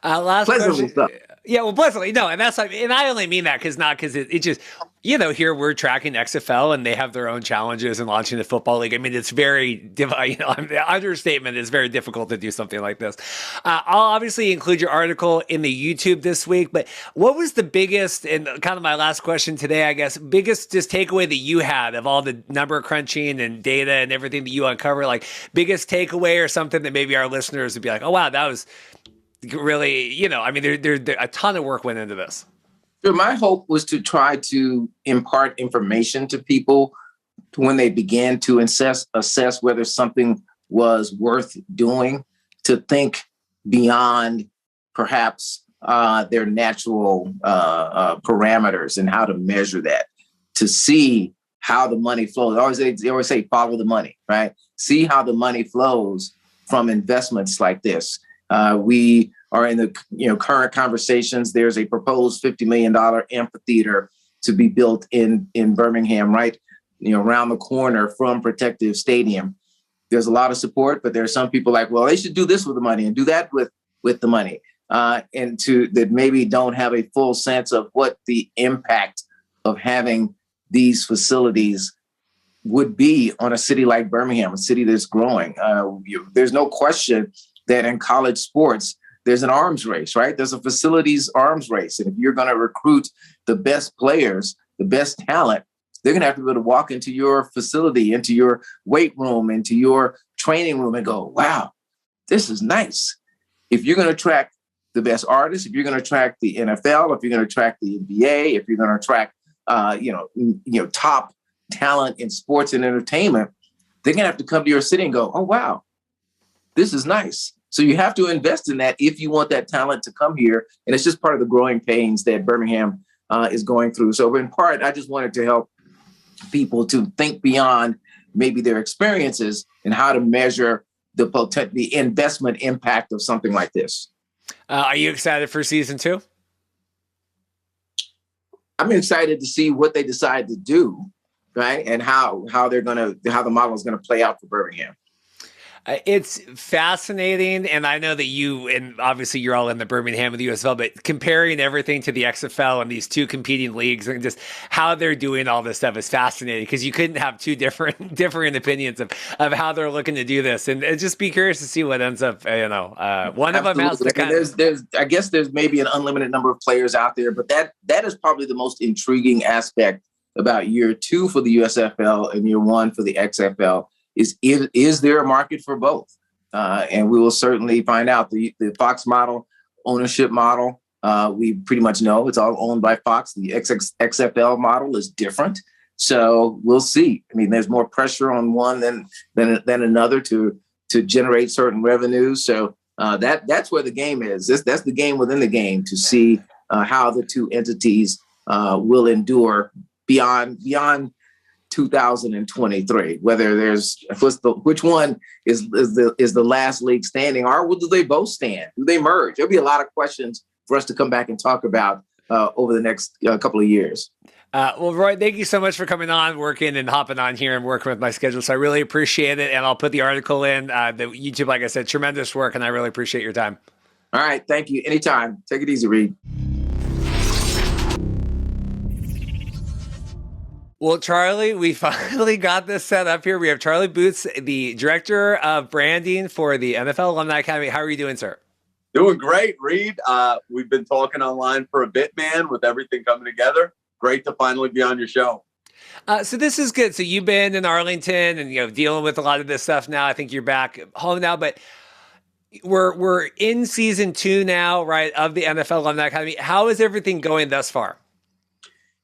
Last Pleasantly question. Yeah, well, pleasantly. No, and I only mean that because it just, here we're tracking XFL and they have their own challenges in launching the football league. I mean, it's very, the understatement is very difficult to do something like this. I'll obviously include your article in the YouTube this week, but what was the biggest, and kind of my last question today, I guess, biggest just takeaway that you had of all the number crunching and data and everything that you uncover, like biggest takeaway or something that maybe our listeners would be like, oh, wow, that was really, I mean, there a ton of work went into this. Sure. My hope was to try to impart information to people when they began to assess whether something was worth doing, to think beyond perhaps their natural parameters and how to measure that, to see how the money flows. They always say, follow the money, right? See how the money flows from investments like this. We are in the current conversations. There's a proposed $50 million amphitheater to be built in Birmingham, right, around the corner from Protective Stadium. There's a lot of support, but there are some people like, well, they should do this with the money and do that with the money, and that maybe don't have a full sense of what the impact of having these facilities would be on a city like Birmingham, a city that's growing. There's no question that in college sports, there's an arms race, right? There's a facilities arms race. And if you're going to recruit the best players, the best talent, they're going to have to be able to walk into your facility, into your weight room, into your training room and go, wow, this is nice. If you're going to attract the best artists, if you're going to attract the NFL, if you're going to attract the NBA, if you're going to attract, top talent in sports and entertainment, they're going to have to come to your city and go, oh, wow, this is nice. So you have to invest in that if you want that talent to come here. And it's just part of the growing pains that Birmingham is going through. So in part, I just wanted to help people to think beyond maybe their experiences and how to measure the investment impact of something like this. Are you excited for season 2? I'm excited to see what they decide to do, right? And how the model is going to play out for Birmingham. It's fascinating, and I know that you, and obviously you're all in the Birmingham and the USFL, but comparing everything to the XFL and these two competing leagues and just how they're doing all this stuff is fascinating, because you couldn't have two different opinions of how they're looking to do this, and just be curious to see what ends up. One of them has to kind of. I guess there's maybe an unlimited number of players out there, but that is probably the most intriguing aspect about year 2 for the USFL and year 1 for the XFL. Is there a market for both? And we will certainly find out. The Fox model, ownership model, we pretty much know it's all owned by Fox. The XFL model is different. So we'll see. I mean, there's more pressure on one than another to generate certain revenues. So that's where the game is. That's the game within the game, to see how the two entities will endure beyond 2023, whether there's which one is the last league standing, or do they both stand? Do they merge? There'll be a lot of questions for us to come back and talk about over the next couple of years. Well, Roy, thank you so much for coming on, working and hopping on here and working with my schedule. So I really appreciate it. And I'll put the article in the YouTube. Like I said, tremendous work, and I really appreciate your time. All right. Thank you. Anytime. Take it easy, Reed. Well, Charlie, we finally got this set up here. We have Charlie Boots, the director of branding for the NFL Alumni Academy. How are you doing, sir? Doing great, Reed. We've been talking online for a bit, man, with everything coming together. Great to finally be on your show. So this is good. So you've been in Arlington and, dealing with a lot of this stuff now. I think you're back home now, but we're in season 2 now, right, of the NFL Alumni Academy. How is everything going thus far?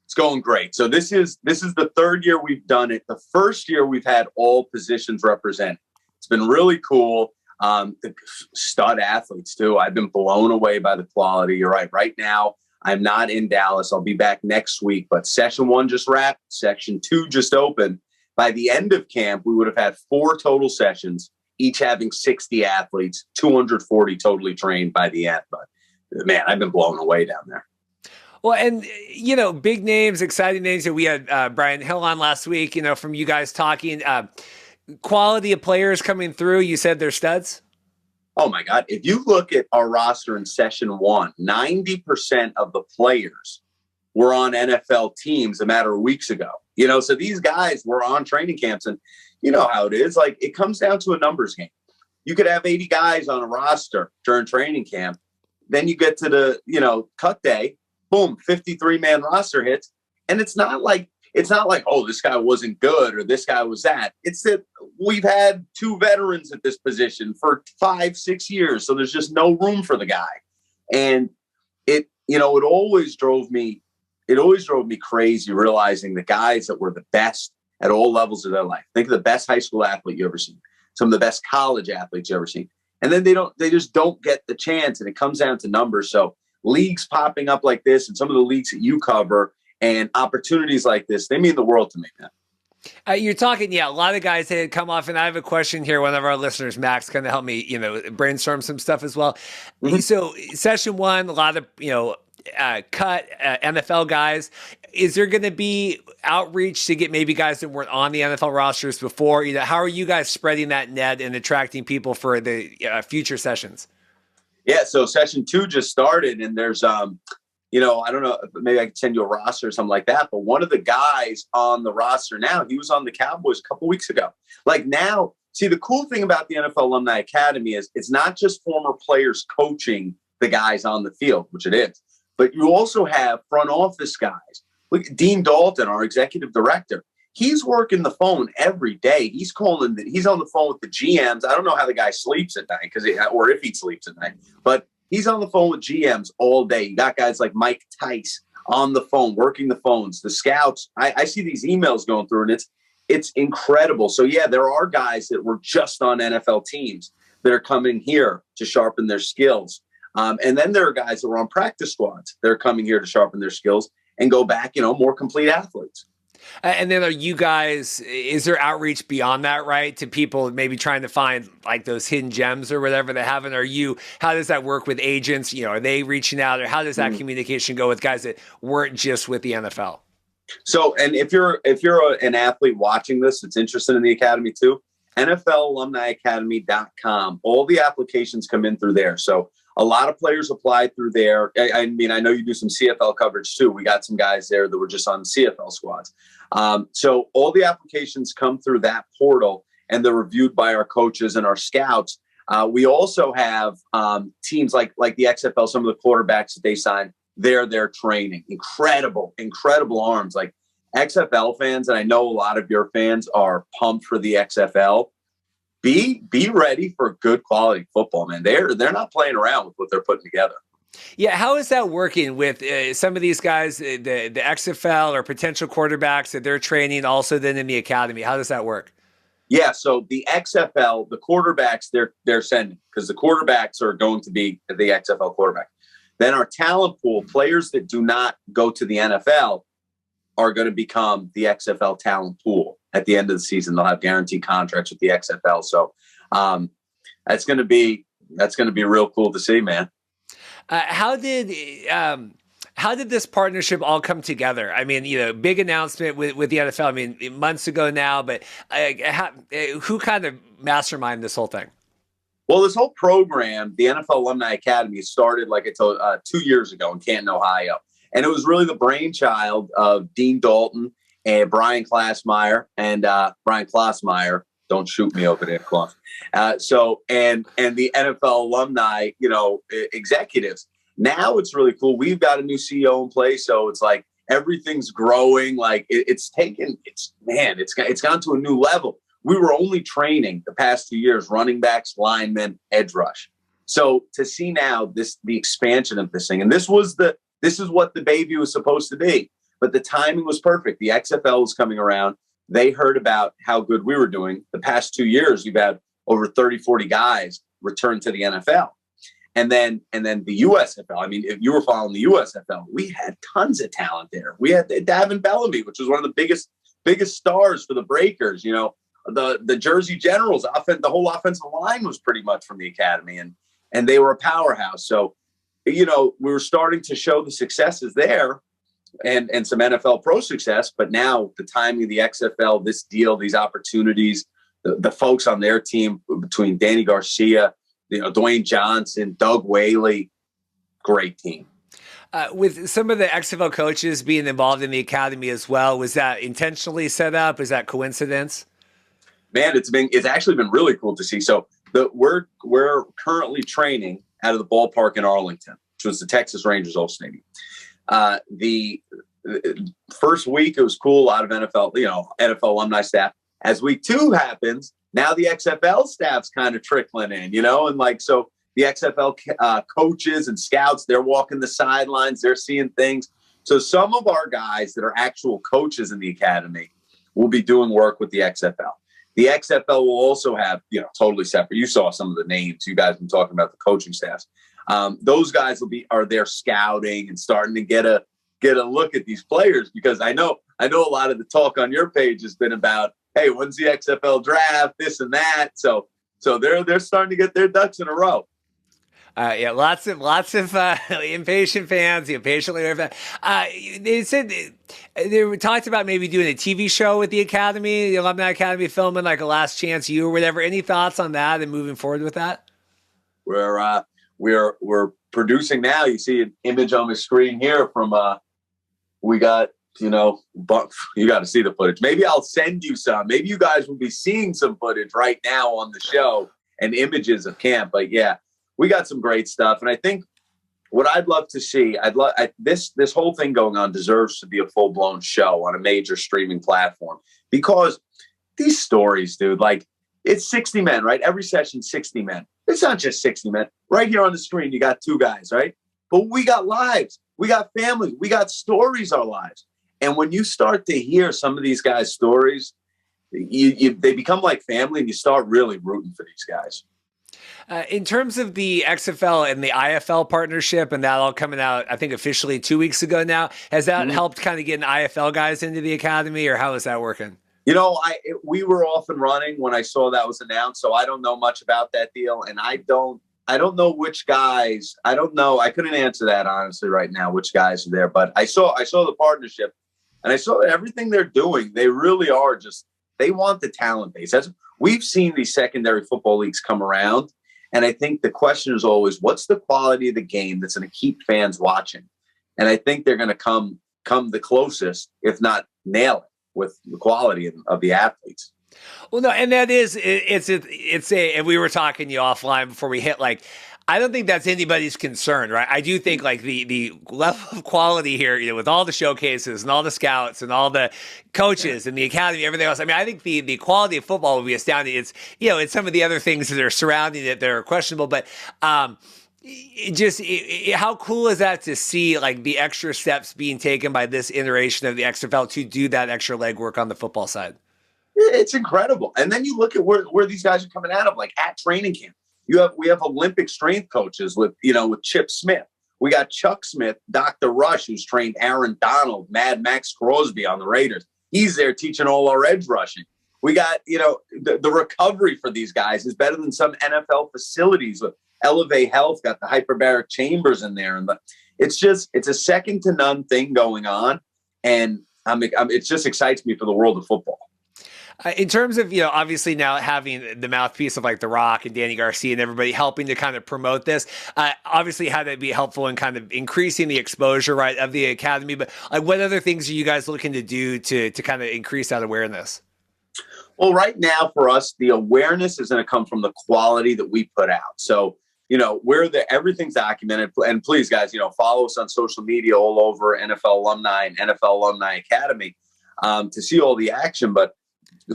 It's going great. So this is the third year we've done it. The first year we've had all positions represented. It's been really cool. The stud athletes too. I've been blown away by the quality. You're right. Right now, I'm not in Dallas. I'll be back next week, but session 1 just wrapped. Section 2 just opened. By the end of camp, we would have had 4 total sessions, each having 60 athletes, 240 totally trained by the end. But man, I've been blown away down there. Well, and, big names, exciting names. We had Brian Hill on last week, from you guys talking. Quality of players coming through. You said they're studs? Oh, my God. If you look at our roster in session 1, 90% of the players were on NFL teams a matter of weeks ago. So these guys were on training camps, and you know how it is. Like, it comes down to a numbers game. You could have 80 guys on a roster during training camp. Then you get to the, cut day. Boom, 53-man roster hits. And it's not like, oh, this guy wasn't good or this guy was that. It's that we've had 2 veterans at this position for 5-6 years. So there's just no room for the guy. And it always drove me crazy realizing the guys that were the best at all levels of their life. Think of the best high school athlete you ever seen, some of the best college athletes you ever seen. And then they just don't get the chance. And it comes down to numbers. So leagues popping up like this and some of the leagues that you cover and opportunities like this, they mean the world to me, man. You're talking, a lot of guys had come off, and I have a question here. One of our listeners, Max, kind of help me, brainstorm some stuff as well. Mm-hmm. So session 1, a lot of, cut NFL guys. Is there going to be outreach to get maybe guys that weren't on the NFL rosters before? How are you guys spreading that net and attracting people for the future sessions? Yeah, so session 2 just started, and there's, I don't know, maybe I can send you a roster or something like that. But one of the guys on the roster now, he was on the Cowboys a couple weeks ago. Like now, see, the cool thing about the NFL Alumni Academy is it's not just former players coaching the guys on the field, which it is, but you also have front office guys. Look, Dean Dalton, our executive director, he's working the phone every day. He's on the phone with the GMs. I don't know how the guy sleeps at night or if he sleeps at night, but he's on the phone with GMs all day. You got guys like Mike Tice on the phone, working the phones, the scouts. I see these emails going through, and it's incredible. So yeah, there are guys that were just on NFL teams that are coming here to sharpen their skills. And then there are guys that were on practice squads. They're coming here to sharpen their skills and go back, more complete athletes. And then is there outreach beyond that, right? To people maybe trying to find like those hidden gems or whatever they haven't? How does that work with agents? Are they reaching out, or how does that communication go with guys that weren't just with the NFL? So, and if you're an athlete watching this, that's interested in the Academy too, NFL Alumni Academy.com, all the applications come in through there. So a lot of players applied through there. I mean, I know you do some CFL coverage too. We got some guys there that were just on CFL squads. So all the applications come through that portal, and they're reviewed by our coaches and our scouts. We also have teams like the XFL, some of the quarterbacks that they sign, they're training. Incredible arms. Like XFL fans, and I know a lot of your fans are pumped for the XFL. Be ready for good quality football, man. They're not playing around with what they're putting together. Yeah, how is that working with some of these guys, the XFL or potential quarterbacks that they're training also then in the academy? How does that work? Yeah, so the XFL, the quarterbacks they're sending, because the quarterbacks are going to be the XFL quarterback. Then our talent pool, players that do not go to the NFL are going to become the XFL talent pool. At the end of the season, they'll have guaranteed contracts with the XFL. So that's going to be real cool to see, man. How did this partnership all come together? I mean, big announcement with the NFL. I mean, months ago now, but who kind of masterminded this whole thing? Well, this whole program, the NFL Alumni Academy, started like it's 2 years ago in Canton, Ohio. And it was really the brainchild of Dean Dalton and Brian Klaasmeyer Brian Klaasmeyer. Don't shoot me over there, Klaas. And the NFL alumni, executives. Now it's really cool. We've got a new CEO in place, so it's like everything's growing. Like it's gone to a new level. We were only training the past 2 years running backs, linemen, edge rush. So to see now the expansion of this thing, and this is what the baby was supposed to be, but the timing was perfect. The XFL was coming around. They heard about how good we were doing. The past 2 years, we've had over 30, 40 guys return to the NFL. And then the USFL. I mean, if you were following the USFL, we had tons of talent there. We had Davin Bellamy, which was one of the biggest stars for the Breakers. The Jersey Generals, the whole offensive line was pretty much from the academy, and they were a powerhouse. So, we were starting to show the successes there and some NFL pro success. But now the timing of the XFL, this deal, these opportunities, the folks on their team between Dany Garcia, Dwayne Johnson, Doug Whaley, great team. With some of the XFL coaches being involved in the academy as well, was that intentionally set up? Is that coincidence? Man, it's actually been really cool to see. So we're currently training out of the ballpark in Arlington, which was the Texas Rangers old stadium. The first week it was cool, a lot of NFL alumni staff. As week 2 happens, now the XFL staff's kind of trickling in, and so the XFL coaches and scouts, they're walking the sidelines, they're seeing things. So some of our guys that are actual coaches in the academy will be doing work with the XFL. The XFL will also have, totally separate. You saw some of the names. You guys have been talking about the coaching staffs. Those guys are there scouting and starting to get a look at these players, because I know a lot of the talk on your page has been about, hey, when's the XFL draft, this and that. So they're starting to get their ducks in a row. Lots of impatient fans, patiently. They said they talked about maybe doing a TV show with the Academy, the Alumni Academy, filming like a Last Chance U or whatever. Any thoughts on that and moving forward with that? We're producing now. You see an image on the screen here from we got you got to see the footage. Maybe I'll send you some. Maybe you guys will be seeing some footage right now on the show and images of camp. But yeah. We got some great stuff, and I think what I'd love to see, this whole thing going on deserves to be a full-blown show on a major streaming platform, because these stories, dude, like it's 60 men, right? Every session, 60 men. It's not just 60 men. Right here on the screen, you got 2 guys, right? But we got lives, we got families, we got stories, our lives. And when you start to hear some of these guys' stories, they become like family, and you start really rooting for these guys. In terms of the XFL and the IFL partnership, and that all coming out, I think officially 2 weeks ago now, has that helped kind of getting IFL guys into the academy, or how is that working? We were off and running when I saw that was announced, so I don't know much about that deal, and I don't know which guys. I don't know. I couldn't answer that honestly right now, which guys are there, but I saw the partnership, and I saw everything they're doing. They really are they want the talent base. We've seen these secondary football leagues come around. And I think the question is always, what's the quality of the game that's going to keep fans watching? And I think they're going to come the closest, if not nail it, with the quality of the athletes. Well, no, and that is, and we were talking to you offline before we hit, I don't think that's anybody's concern, right? I do think the level of quality here, with all the showcases and all the scouts and all the coaches and the academy, everything else. I mean, I think the quality of football will be astounding. It's, it's some of the other things that are surrounding it that are questionable, but how cool is that to see the extra steps being taken by this iteration of the XFL to do that extra legwork on the football side? It's incredible. And then you look at where these guys are coming out of, at training camp. We have Olympic strength coaches with Chip Smith. We got Chuck Smith, Dr. Rush, who's trained Aaron Donald, Mad Max Crosby on the Raiders. He's there teaching all our edge rushing. We got, the recovery for these guys is better than some NFL facilities. With Elevate Health, got the hyperbaric chambers in there. And it's a second to none thing going on. And it just excites me for the world of football. In terms of, obviously now having the mouthpiece of like The Rock and Dany Garcia and everybody helping to kind of promote this, obviously how that'd be helpful in kind of increasing the exposure, right, of the academy. But like, what other things are you guys looking to do to kind of increase that awareness? Well, right now for us, the awareness is going to come from the quality that we put out. So, everything's documented. And please, guys, follow us on social media all over NFL Alumni and NFL Alumni Academy to see all the action. But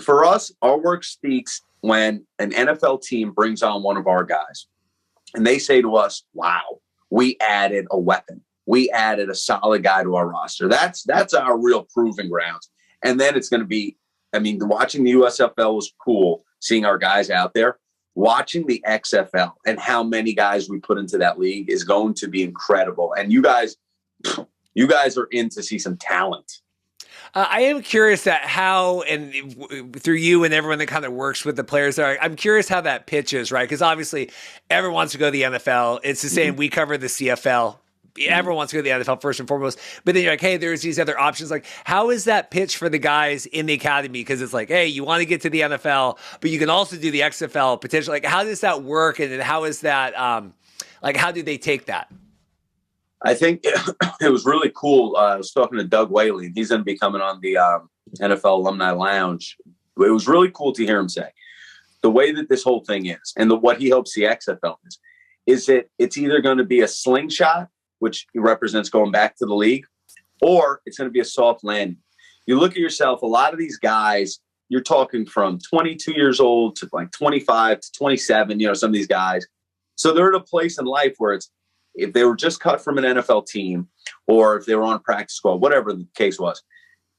for us, our work speaks when an NFL team brings on one of our guys and they say to us, wow, we added a weapon. We added a solid guy to our roster. That's our real proving grounds. And then it's going to be, watching the USFL was cool, seeing our guys out there. Watching the XFL and how many guys we put into that league is going to be incredible. And you guys are in to see some talent. I am curious that how, and through you and everyone that kind of works with the players there, I'm curious how that pitches, right? Because obviously everyone wants to go to the NFL. It's the same. We cover the CFL. Everyone wants to go to the NFL first and foremost. But then you're like, hey, there's these other options. Like, how is that pitch for the guys in the academy? Because it's like, hey, you want to get to the NFL, but you can also do the XFL potentially. Like, how does that work? And how is that, how do they take that? I think it was really cool. I was talking to Doug Whaley, and he's going to be coming on the NFL Alumni Lounge. It was really cool to hear him say the way that this whole thing is and what he hopes the XFL is that it's either going to be a slingshot, which represents going back to the league, or it's going to be a soft landing. You look at yourself, a lot of these guys, you're talking from 22 years old to like 25 to 27, some of these guys. So they're at a place in life where it's, if they were just cut from an NFL team or if they were on a practice squad, whatever the case was,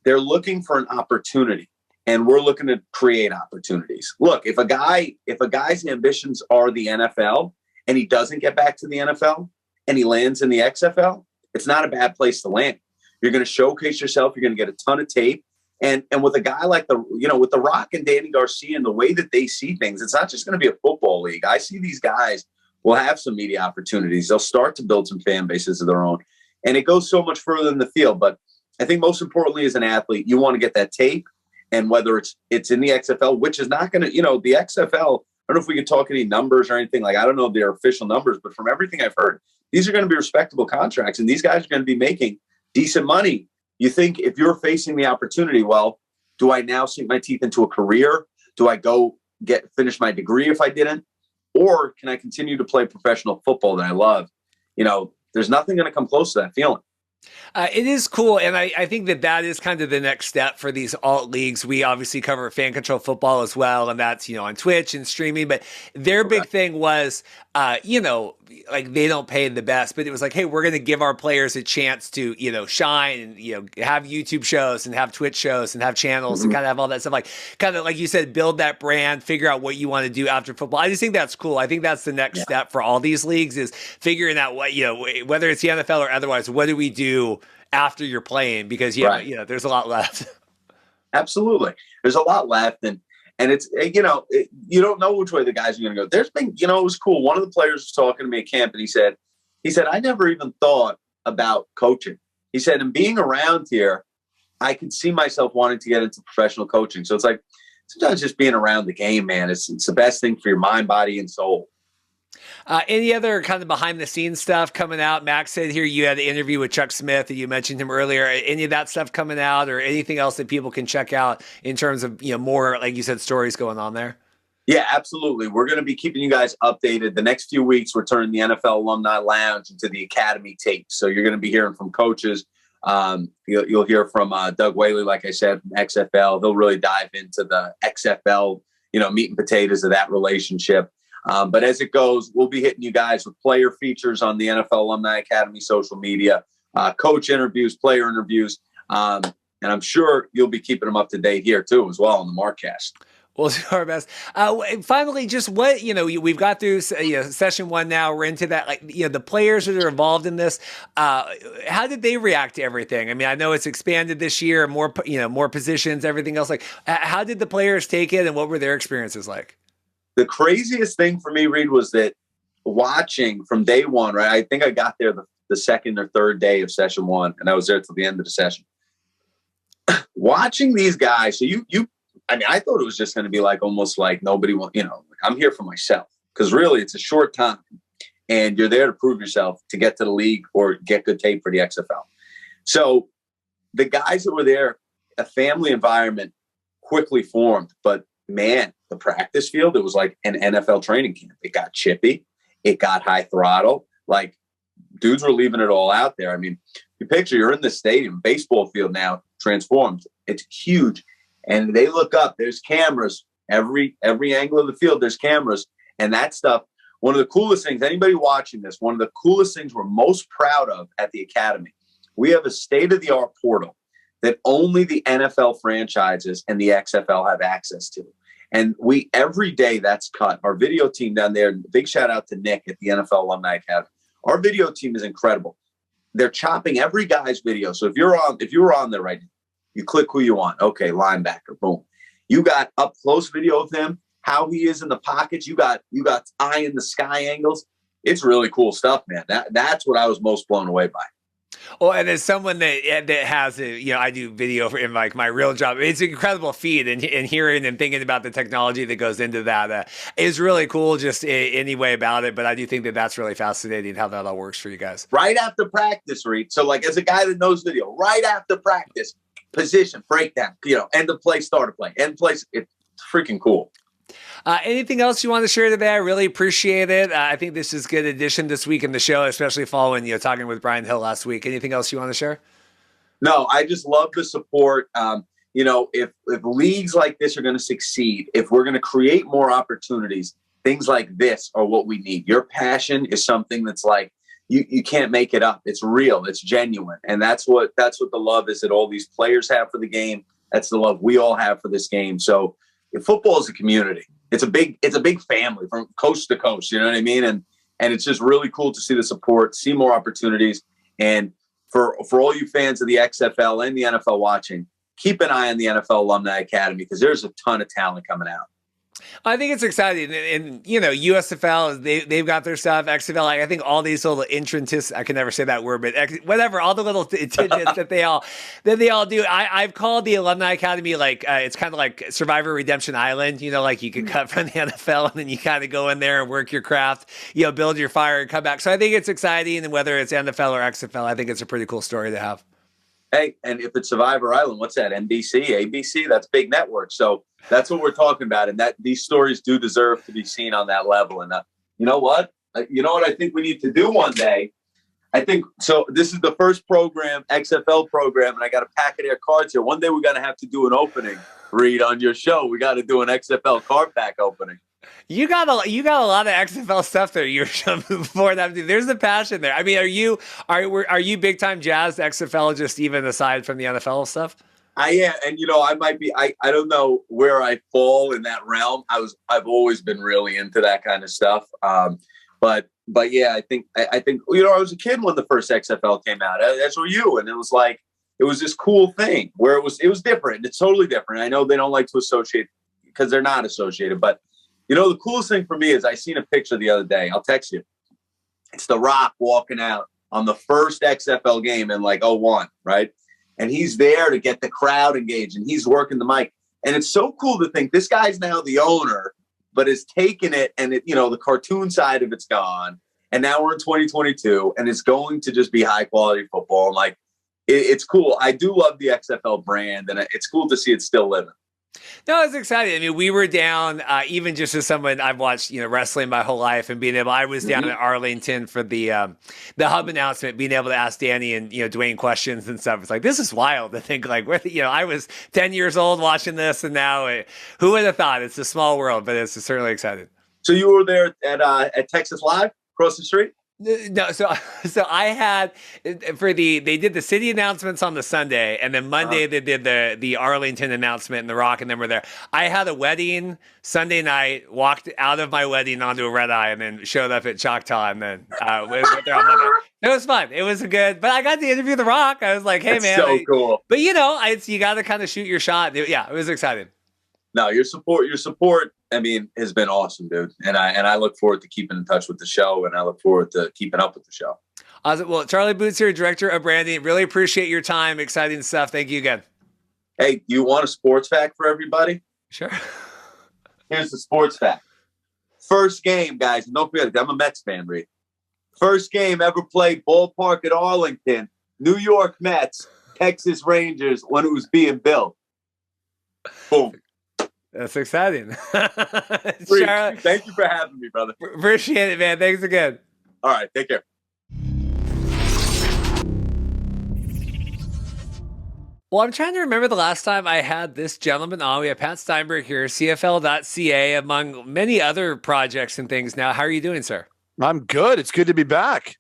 they're looking for an opportunity, and we're looking to create opportunities. Look, if a guy's ambitions are the NFL and he doesn't get back to the NFL and he lands in the XFL, it's not a bad place to land. You're going to showcase yourself. You're going to get a ton of tape. And with a guy like with The Rock and Dany Garcia and the way that they see things, it's not just going to be a football league. I see these guys will have some media opportunities. They'll start to build some fan bases of their own. And it goes so much further in the field. But I think most importantly as an athlete, you want to get that tape. And whether it's in the XFL, which is not going to, the XFL, I don't know if we could talk any numbers or anything. Like, I don't know their official numbers, but from everything I've heard, these are going to be respectable contracts. And these guys are going to be making decent money. You think if you're facing the opportunity, well, do I now sink my teeth into a career? Do I go finish my degree if I didn't? Or can I continue to play professional football that I love? There's nothing going to come close to that feeling. It is cool, and I think that is kind of the next step for these alt leagues. We obviously cover fan control football as well, and that's on Twitch and streaming. But their big thing was, like they don't pay the best, but it was like, hey, we're going to give our players a chance to shine and have YouTube shows and have Twitch shows and have channels and kind of have all that stuff. Like kind of like you said, build that brand, figure out what you want to do after football. I just think that's cool. I think that's the next step for all these leagues is figuring out what whether it's the NFL or otherwise. What do we do after you're playing? Because there's a lot left. Absolutely, there's a lot left, and it's you don't know which way the guys are going to go. There's been it was cool. One of the players was talking to me at camp, and he said I never even thought about coaching. He said, and being around here, I could see myself wanting to get into professional coaching. So it's like sometimes just being around the game, man, it's the best thing for your mind, body, and soul. Any other kind of behind the scenes stuff coming out? Max said here you had an interview with Chuck Smith, and you mentioned him earlier. Any of that stuff coming out, or anything else that people can check out in terms of more, like you said, stories going on there? Yeah, absolutely. We're going to be keeping you guys updated. The next few weeks, we're turning the NFL Alumni Lounge into the Academy tape. So you're going to be hearing from coaches. You'll hear from Doug Whaley, like I said, from XFL. He'll really dive into the XFL, meat and potatoes of that relationship. But as it goes, we'll be hitting you guys with player features on the NFL Alumni Academy social media, coach interviews, player interviews, and I'm sure you'll be keeping them up to date here too, as well on the Markcast. We'll do our best. Finally, just what, we've got through session one now. We're into that, the players that are involved in this. How did they react to everything? I mean, I know it's expanded this year, more positions, everything else. Like, how did the players take it, and what were their experiences like? The craziest thing for me, Reed, was that watching from day one, right? I think I got there the second or third day of session one, and I was there till the end of the session. Watching these guys, so you I mean, I thought it was just going to be like almost like nobody will, I'm here for myself, because really it's a short time and you're there to prove yourself to get to the league or get good tape for the XFL. So the guys that were there, a family environment quickly formed, but man, the practice field, it was like an NFL training camp. It got chippy. It got high throttle. Like, dudes were leaving it all out there. I mean, you picture you're in the stadium, baseball field now transformed. It's huge. And they look up, there's cameras. Every angle of the field, there's cameras. And that stuff, one of the coolest things, anybody watching this, one of the coolest things we're most proud of at the Academy, we have a state-of-the-art portal that only the NFL franchises and the XFL have access to. And every day that's cut. Our video team down there, big shout out to Nick at the NFL Alumni Academy. Our video team is incredible. They're chopping every guy's video. So if you were on there right now, you click who you want. Okay, linebacker, boom. You got up close video of him, how he is in the pockets. You got eye in the sky angles. It's really cool stuff, man. That's what I was most blown away by. Well, and as someone that has, I do video in like my real job. It's an incredible feed, and hearing and thinking about the technology that goes into that is really cool. Just any way about it, but I do think that's really fascinating how that all works for you guys. Right after practice, Reed. So, like, as a guy that knows video, right after practice, position breakdown, end of play, start of play, end play. It's freaking cool. Anything else you want to share today? I really appreciate it. I think this is a good addition this week in the show, especially following, talking with Brian Hill last week. Anything else you want to share? No, I just love the support. If leagues like this are going to succeed, if we're going to create more opportunities, things like this are what we need. Your passion is something that's like, you can't make it up. It's real. It's genuine. And that's what the love is that all these players have for the game. That's the love we all have for this game. So football is a community. It's a big family from coast to coast. You know what I mean? And it's just really cool to see the support, see more opportunities. And for all you fans of the XFL and the NFL watching, keep an eye on the NFL Alumni Academy, because there's a ton of talent coming out. I think it's exciting. And USFL, they've got their stuff. XFL, I think all these little entrances, I can never say that word, but whatever, all the little tidbits that they all do. I've called the Alumni Academy like, it's kind of like Survivor Redemption Island, like you can cut from the NFL and then you kind of go in there and work your craft, build your fire and come back. So I think it's exciting. And whether it's NFL or XFL, I think it's a pretty cool story to have. Hey, and if it's Survivor Island, what's that? NBC, ABC? That's big network. So that's what we're talking about. And that these stories do deserve to be seen on that level. And you know what? I think we need to do one day? I think so. This is the first program, XFL program, and I got a packet of cards here. One day we're going to have to do an opening, Reed, on your show. We got to do an XFL card pack opening. You got a lot of XFL stuff there. You're before that. There's the passion there. I mean, are you big time jazzed XFL, just even aside from the NFL stuff? I am, and I might be. I don't know where I fall in that realm. I've always been really into that kind of stuff. But yeah, I think I was a kid when the first XFL came out. As were you, and it was this cool thing where it was different. It's totally different. I know they don't like to associate because they're not associated, but. The coolest thing for me is I seen a picture the other day. I'll text you. It's The Rock walking out on the first XFL game in like 2001, right? And he's there to get the crowd engaged, and he's working the mic. And it's so cool to think this guy's now the owner, but has taken it and the cartoon side of it's gone. And now we're in 2022, and it's going to just be high quality football. And like, it's cool. I do love the XFL brand, and it's cool to see it still living. No, it's exciting. I mean, we were down, even just as someone I've watched, wrestling my whole life, and I was down at Arlington for the hub announcement, being able to ask Dany and Dwayne questions and stuff. It's like, this is wild to think like, I was 10 years old watching this, and now who would have thought? It's a small world, but it's certainly exciting. So you were there at Texas Live across the street? No, so I had they did the city announcements on the Sunday, and then Monday they did the Arlington announcement and the Rock, and then we're there. I had a wedding Sunday night, walked out of my wedding onto a red eye, and then showed up at Choctaw, and then went there on Monday. It was fun. It was good, but I got to interview the Rock. I was like, hey, man, so cool. But you got to kind of shoot your shot. Yeah, it was exciting. No, your support, I mean, has been awesome, dude. And I look forward to keeping in touch with the show, and I look forward to keeping up with the show. Awesome. Well, Charlie Boots here, Director of Branding. Really appreciate your time. Exciting stuff. Thank you again. Hey, you want a sports fact for everybody? Sure. Here's the sports fact. First game, guys, and don't forget, I'm a Mets fan, Reed. First game ever played ballpark at Arlington, New York Mets, Texas Rangers when it was being built. Boom. That's exciting. Reed, thank you for having me, brother. Appreciate it, man. Thanks again. All right, take care. Well, I'm trying to remember the last time I had this gentleman on. We have Pat Steinberg here, CFL.ca, among many other projects and things now. How are you doing, sir? I'm good. It's good to be back.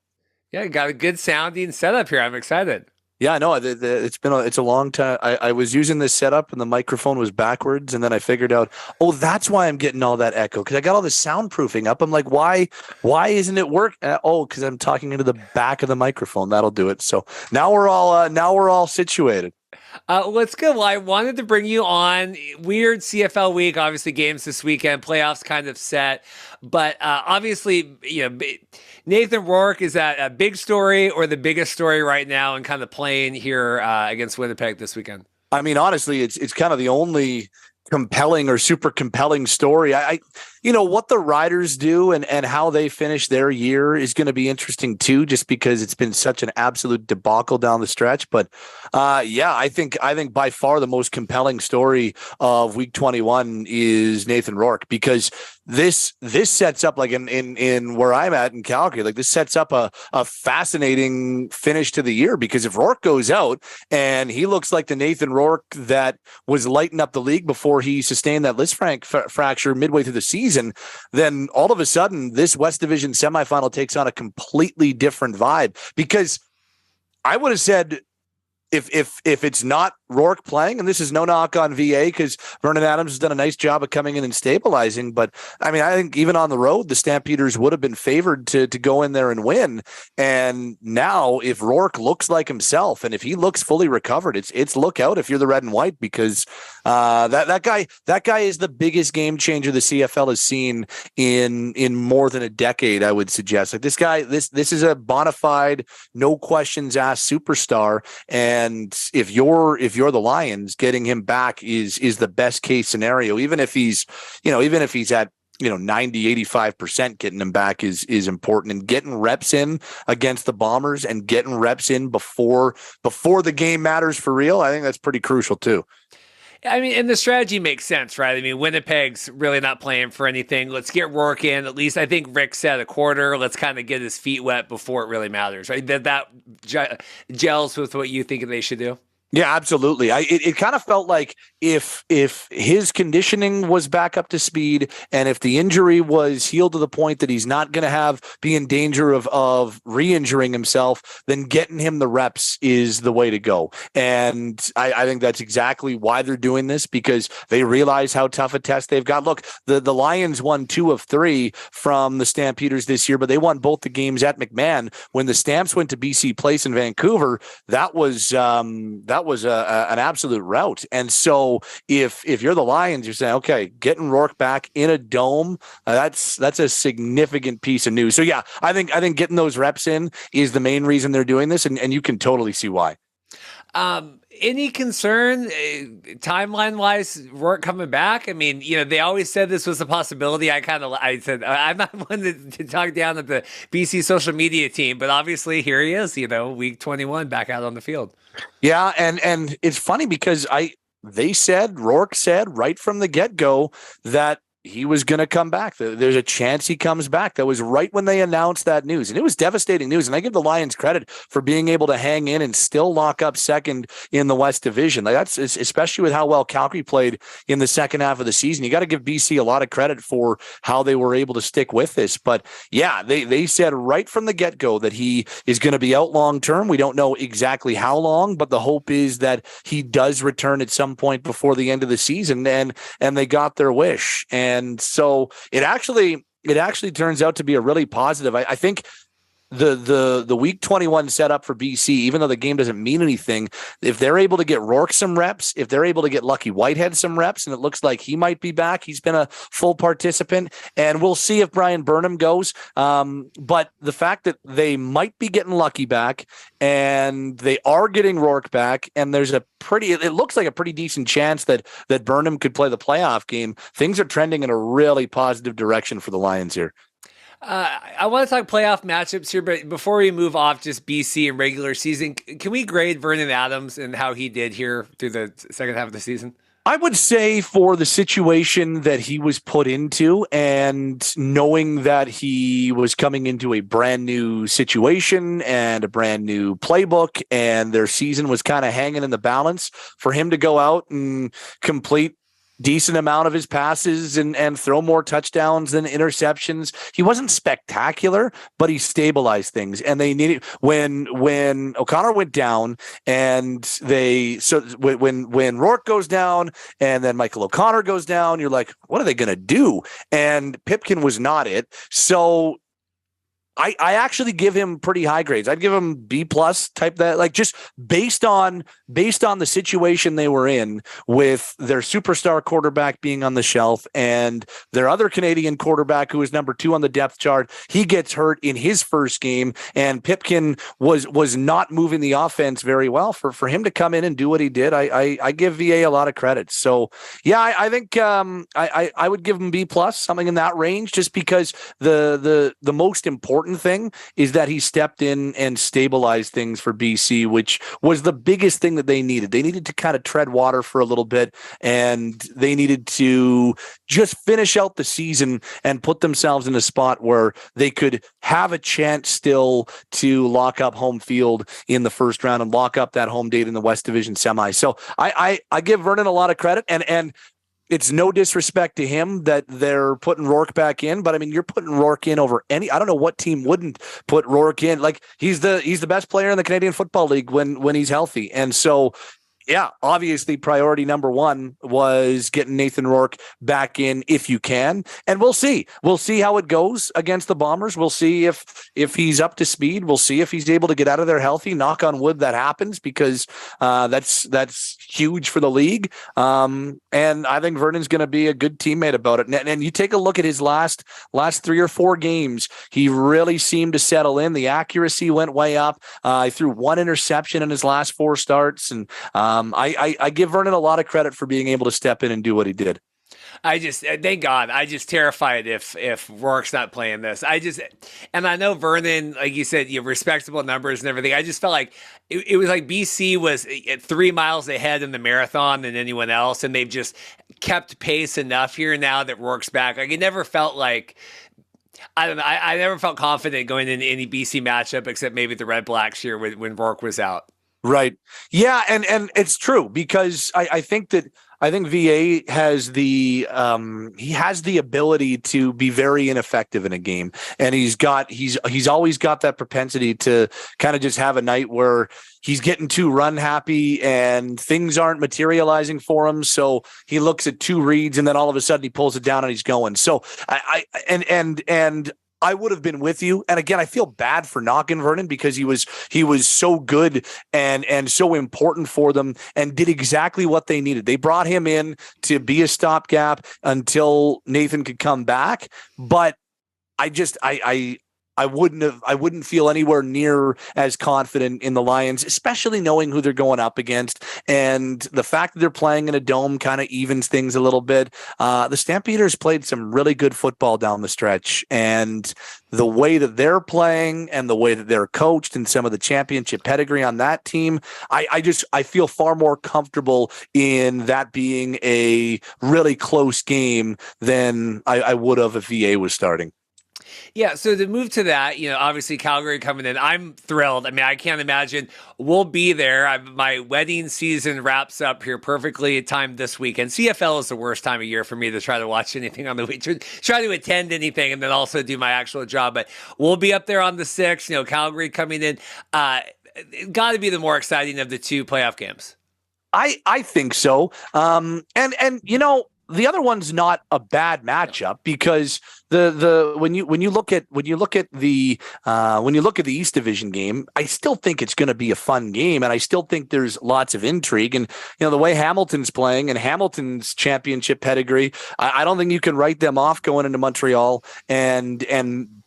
Yeah, got a good sounding setup here. I'm excited. Yeah, I know. It's a long time. I was using this setup and the microphone was backwards, and then I figured out, oh, that's why I'm getting all that echo, because I got all this soundproofing up. I'm like, why isn't it work? Because I'm talking into the back of the microphone. That'll do it. So now we're all situated. Well, it's good. Well, I wanted to bring you on. Weird CFL week. Obviously, games this weekend. Playoffs kind of set. But obviously, Nathan Rourke, is that a big story or the biggest story right now and kind of playing here against Winnipeg this weekend? I mean, honestly, it's kind of the only compelling or super compelling story. What the Riders do and how they finish their year is going to be interesting too, just because it's been such an absolute debacle down the stretch. But I think by far the most compelling story of week 21 is Nathan Rourke, because this sets up, like in where I'm at in Calgary, like this sets up a fascinating finish to the year, because if Rourke goes out and he looks like the Nathan Rourke that was lighting up the league before he sustained that Lisfranc fracture midway through the season, then all of a sudden this West Division semifinal takes on a completely different vibe. Because I would have said, if it's not Rourke playing, and this is no knock on VA, because Vernon Adams has done a nice job of coming in and stabilizing, but I mean, I think even on the road, the Stampeders would have been favored to go in there and win. And now if Rourke looks like himself, and if he looks fully recovered, it's look out if you're the red and white, because that guy is the biggest game changer the CFL has seen in more than a decade, I would suggest. Like this guy, this is a bona fide, no questions asked superstar. And if you're the Lions, getting him back is the best case scenario. Even if he's at 90-85%, getting him back is important, and getting reps in against the Bombers and getting reps in before the game matters for real. I think that's pretty crucial too. I mean, and the strategy makes sense, right? I mean, Winnipeg's really not playing for anything. Let's get Rourke in. At least I think Rick said a quarter. Let's kind of get his feet wet before it really matters, right? That gels with what you think they should do. Yeah, absolutely. It kind of felt like if his conditioning was back up to speed, and if the injury was healed to the point that he's not going to be in danger of re-injuring himself, then getting him the reps is the way to go. And I think that's exactly why they're doing this, because they realize how tough a test they've got. Look, the Lions won 2 of 3 from the Stampeders this year, but they won both the games at McMahon. When the Stamps went to BC Place in Vancouver, that was an absolute rout. And so if you're the Lions, you're saying, okay, getting Rourke back in a dome, that's a significant piece of news. So yeah, I think getting those reps in is the main reason they're doing this, and you can totally see why. Any concern timeline wise, Rourke coming back? I mean, they always said this was a possibility. I said, I'm not one to talk down at the BC social media team, but obviously here he is, week 21 back out on the field. Yeah. And it's funny because Rourke said right from the get-go that he was going to come back. There's a chance he comes back. That was right when they announced that news. And it was devastating news. And I give the Lions credit for being able to hang in and still lock up second in the West Division. Like that's especially with how well Calgary played in the second half of the season. You got to give BC a lot of credit for how they were able to stick with this. But yeah, they said right from the get-go that he is going to be out long-term. We don't know exactly how long, but the hope is that he does return at some point before the end of the season. And they got their wish. And so it actually turns out to be a really positive. I think the week 21 setup for BC, even though the game doesn't mean anything, if they're able to get Rourke some reps, if they're able to get Lucky Whitehead some reps, and it looks like he might be back, he's been a full participant, and we'll see if Brian Burnham goes. But the fact that they might be getting Lucky back and they are getting Rourke back, and there's it looks like a pretty decent chance that Burnham could play the playoff game, things are trending in a really positive direction for the Lions here. I want to talk playoff matchups here, but before we move off just BC and regular season, can we grade Vernon Adams and how he did here through the second half of the season? I would say for the situation that he was put into and knowing that he was coming into a brand new situation and a brand new playbook and their season was kind of hanging in the balance, for him to go out and complete decent amount of his passes and throw more touchdowns than interceptions. He wasn't spectacular, but he stabilized things. And they needed when O'Connor went down and when Rourke goes down and then Michael O'Connor goes down, you're like, what are they going to do? And Pipkin was not it. So I actually give him pretty high grades. I'd give him B+ type, that, like, just based on the situation they were in with their superstar quarterback being on the shelf and their other Canadian quarterback who is number 2 on the depth chart. He gets hurt in his first game, and Pipkin was not moving the offense very well. For him to come in and do what he did, I give VA a lot of credit. So yeah, I think I would give him B+, something in that range, just because the most important thing is that he stepped in and stabilized things for BC, which was the biggest thing that they needed. They needed to kind of tread water for a little bit, and they needed to just finish out the season and put themselves in a spot where they could have a chance still to lock up home field in the first round and lock up that home date in the West Division semi. So I give Vernon a lot of credit, and it's no disrespect to him that they're putting Rourke back in, but I mean, you're putting Rourke in over I don't know what team wouldn't put Rourke in. Like, he's the best player in the Canadian Football League when he's healthy. And so, yeah, obviously priority number 1 was getting Nathan Rourke back in if you can. And we'll see. We'll see how it goes against the Bombers. We'll see if he's up to speed. We'll see if he's able to get out of there healthy. Knock on wood that happens, because that's huge for the league. And I think Vernon's going to be a good teammate about it. And you take a look at his last 3 or 4 games, he really seemed to settle in. The accuracy went way up. He threw 1 interception in his last 4 starts. And I give Vernon a lot of credit for being able to step in and do what he did. Thank God. I just terrified if Rourke's not playing this. And I know Vernon, like you said, you have respectable numbers and everything. I just felt like it was like BC was at 3 miles ahead in the marathon than anyone else, and they've just kept pace enough here now that Rourke's back. Like, it never felt like, I don't know. I never felt confident going into any BC matchup except maybe the Red Blacks here when Rourke was out. Right. Yeah, and it's true, because I think VA has the ability to be very ineffective in a game, and he's always got that propensity to kind of just have a night where he's getting too run happy and things aren't materializing for him. So he looks at 2 reads and then all of a sudden he pulls it down and he's going. So I would have been with you. And again, I feel bad for knocking Vernon, because he was so good and so important for them and did exactly what they needed. They brought him in to be a stopgap until Nathan could come back. But I wouldn't feel anywhere near as confident in the Lions, especially knowing who they're going up against. And the fact that they're playing in a dome kind of evens things a little bit. The Stampeders played some really good football down the stretch, and the way that they're playing and the way that they're coached and some of the championship pedigree on that team, I feel far more comfortable in that being a really close game than I would have if VA was starting. Yeah, so to move to that, obviously Calgary coming in, I'm thrilled. I mean, I can't imagine we'll be there. My wedding season wraps up here perfectly timed this weekend. CFL is the worst time of year for me to try to watch anything on the week, try to attend anything and then also do my actual job. But we'll be up there on the 6th, Calgary coming in. Got to be the more exciting of the 2 playoff games. I think so. And the other one's not a bad matchup because when you look at the East Division game, I still think it's going to be a fun game, and I still think there's lots of intrigue. And the way Hamilton's playing and Hamilton's championship pedigree, I don't think you can write them off going into Montreal and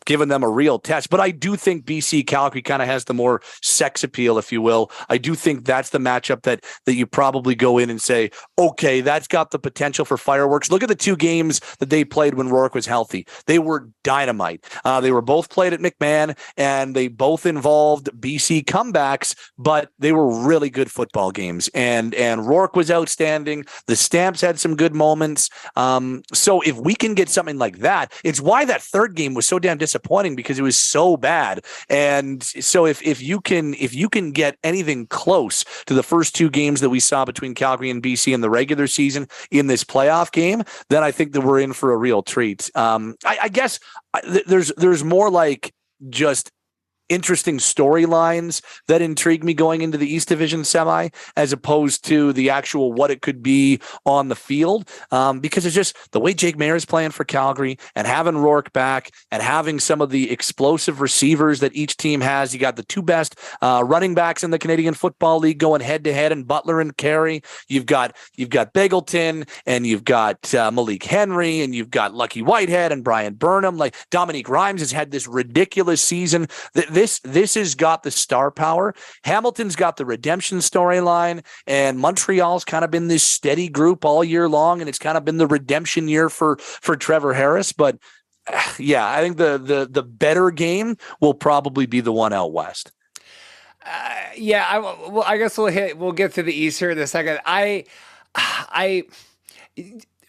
giving them a real test. But I do think BC Calgary kind of has the more sex appeal, if you will. I do think that's the matchup that you probably go in and say, okay, that's got the potential for fireworks. Look at the two games that they played when Rourke was healthy. They were dynamite. They were both played at McMahon, and they both involved BC comebacks, but they were really good football games. And Rourke was outstanding. The Stamps had some good moments. So if we can get something like that, it's why that third game was so damn disappointing, because it was so bad. And so if you can get anything close to the first two games that we saw between Calgary and BC in the regular season in this playoff game, then I think that we're in for a real treat. I guess there's more like just interesting storylines that intrigue me going into the East Division semi, as opposed to the actual what it could be on the field, because it's just the way Jake Maier is playing for Calgary and having Rourke back and having some of the explosive receivers that each team has. You got the two best running backs in the Canadian Football League going head to head, and Butler and Carey. You've got Bagleton, and you've got Malik Henry, and you've got Lucky Whitehead and Brian Burnham. Like Dominique Rhymes has had this ridiculous season. This has got the star power. Hamilton's got the redemption storyline, and Montreal's kind of been this steady group all year long, and it's kind of been the redemption year for Trevor Harris. But yeah, I think the better game will probably be the one out west. I guess we'll get to the East here in a second.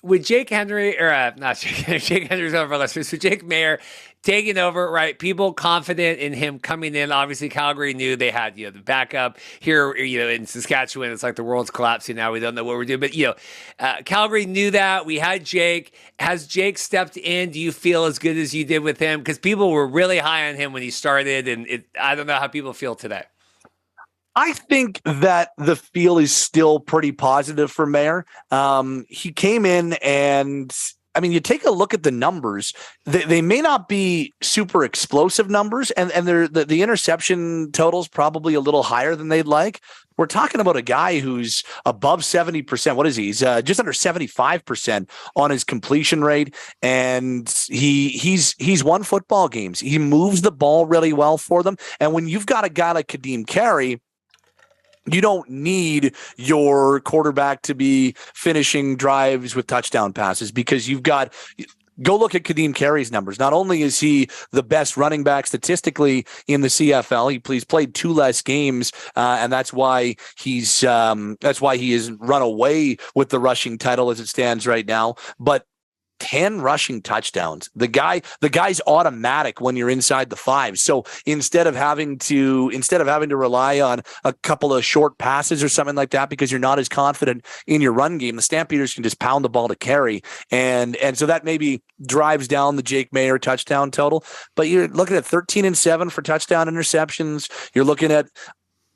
With Jake Henry, or not Jake Henry's over listeners, with Jake Maier taking over, right? People confident in him coming in. Obviously, Calgary knew they had, the backup here, in Saskatchewan. It's like the world's collapsing now. We don't know what we're doing, but, Calgary knew that. We had Jake. Has Jake stepped in? Do you feel as good as you did with him? Because people were really high on him when he started, and I don't know how people feel today. I think that the feel is still pretty positive for Maier. He came in, and I mean, you take a look at the numbers. They may not be super explosive numbers, and the interception total's probably a little higher than they'd like. We're talking about a guy who's above 70%. What is he? He's just under 75% on his completion rate, and he's won football games. He moves the ball really well for them, and when you've got a guy like Kadeem Carey, you don't need your quarterback to be finishing drives with touchdown passes, because go look at Kadeem Carey's numbers. Not only is he the best running back statistically in the CFL, he's played two less games, and that's why he has run away with the rushing title as it stands right now. But 10 rushing touchdowns. The guy's automatic when you're inside the five. So instead of having to rely on a couple of short passes or something like that, because you're not as confident in your run game, the Stampeders can just pound the ball to Carey. And so that maybe drives down the Jake Maier touchdown total. But you're looking at 13-7 for touchdown interceptions. You're looking at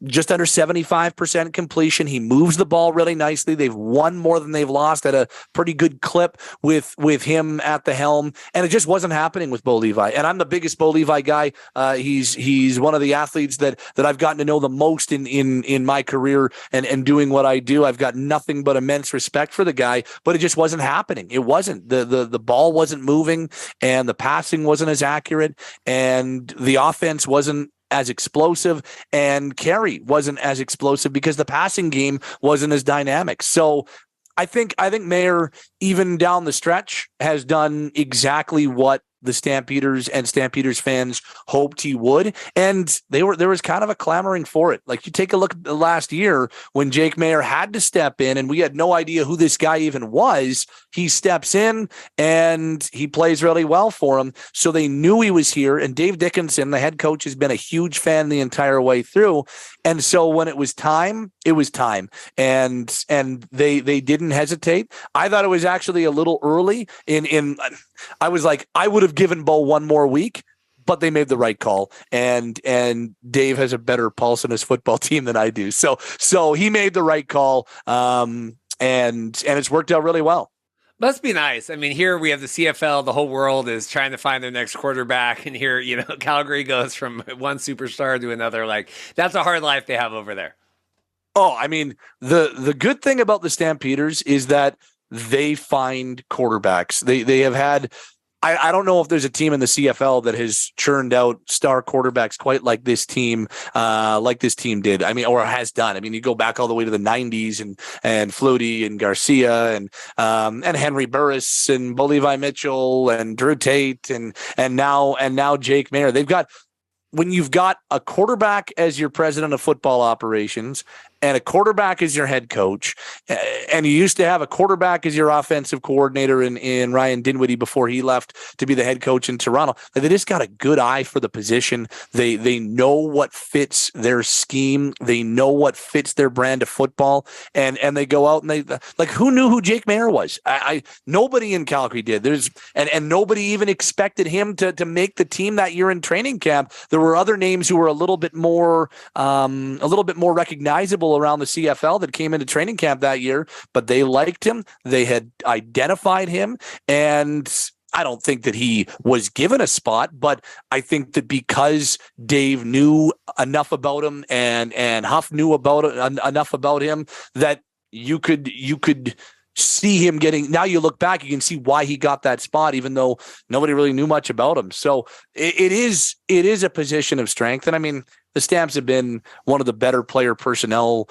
just under 75% completion. He moves the ball really nicely. They've won more than they've lost at a pretty good clip with him at the helm. And it just wasn't happening with Bo Levi. And I'm the biggest Bo Levi guy. He's one of the athletes that I've gotten to know the most in my career and doing what I do. I've got nothing but immense respect for the guy, but it just wasn't happening. It wasn't. The ball wasn't moving, and the passing wasn't as accurate, and the offense wasn't as explosive, and Carey wasn't as explosive because the passing game wasn't as dynamic. So I think Maier, even down the stretch, has done exactly what the Stampeders and Stampeders fans hoped he would. And there was kind of a clamoring for it. Like, you take a look at the last year when Jake Maier had to step in and we had no idea who this guy even was. He steps in and he plays really well for him. So they knew he was here. And Dave Dickinson, the head coach, has been a huge fan the entire way through. And so when it was time, it was time. And they didn't hesitate. I thought it was actually a little early I was like, I would have given Bo one more week, but they made the right call. And Dave has a better pulse in his football team than I do. So he made the right call. And it's worked out really well. Must be nice. I mean, here we have the CFL. The whole world is trying to find their next quarterback, and here, Calgary goes from one superstar to another. Like, that's a hard life they have over there. Oh, I mean, the good thing about the Stampeders is that they find quarterbacks. They have had. I don't know if there's a team in the CFL that has churned out star quarterbacks quite like this team did. I mean, or has done. I mean, you go back all the way to the '90s and Flutie and Garcia and Henry Burris and Bo Levi Mitchell and Drew Tate and now Jake Mayer. When you've got a quarterback as your president of football operations and a quarterback as your head coach, and you used to have a quarterback as your offensive coordinator in Ryan Dinwiddie before he left to be the head coach in Toronto, they just got a good eye for the position. They know what fits their scheme. They know what fits their brand of football, and they go out and they like, who knew who Jake Mayer was? Nobody in Calgary did. And nobody even expected him to make the team that year in training camp. There were other names who were a little bit more recognizable around the CFL that came into training camp that year, but they liked him. They had identified him, and I don't think that he was given a spot, but I think that because Dave knew enough about him and Huff knew enough about him that you could see him getting. Now you look back, you can see why he got that spot, even though nobody really knew much about him. So it is a position of strength, and I mean, the Stamps have been one of the better player personnel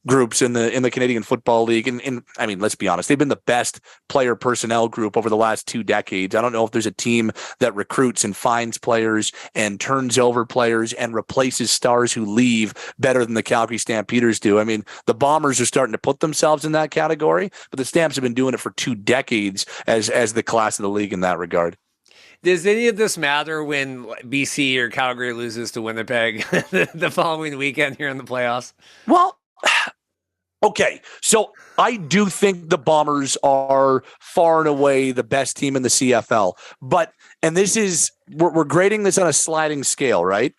groups in the Canadian Football League. And I mean, let's be honest, they've been the best player personnel group over the last 2 decades. I don't know if there's a team that recruits and finds players and turns over players and replaces stars who leave better than the Calgary Stampeders do. I mean, the Bombers are starting to put themselves in that category, but the Stamps have been doing it for 2 decades as the class of the league in that regard. Does any of this matter when BC or Calgary loses to Winnipeg the following weekend here in the playoffs? Well, okay. So I do think the Bombers are far and away the best team in the CFL. And this is, we're grading this on a sliding scale, right?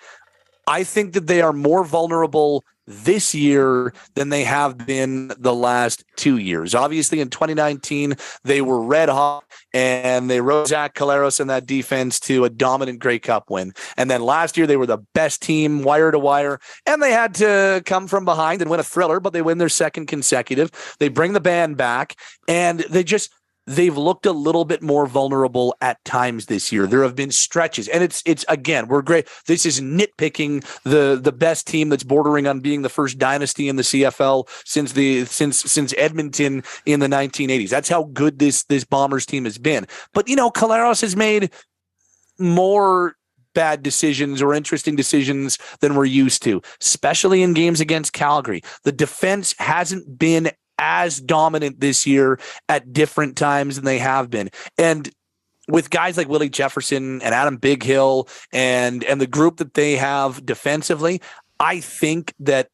I think that they are more vulnerable this year than they have been the last 2 years. Obviously, in 2019, they were red hot, and they rode Zach Collaros and that defense to a dominant Grey Cup win. And then last year, they were the best team wire to wire, and they had to come from behind and win a thriller, but they win their second consecutive. They bring the band back, and they've looked a little bit more vulnerable at times this year. There have been stretches, and it's again, we're great. This is nitpicking the best team that's bordering on being the first dynasty in the CFL since Edmonton in the 1980s. That's how good this Bombers team has been. But Collaros has made more bad decisions or interesting decisions than we're used to, especially in games against Calgary. The defense hasn't been as dominant this year at different times than they have been. And with guys like Willie Jefferson and Adam Bighill and the group that they have defensively, I think that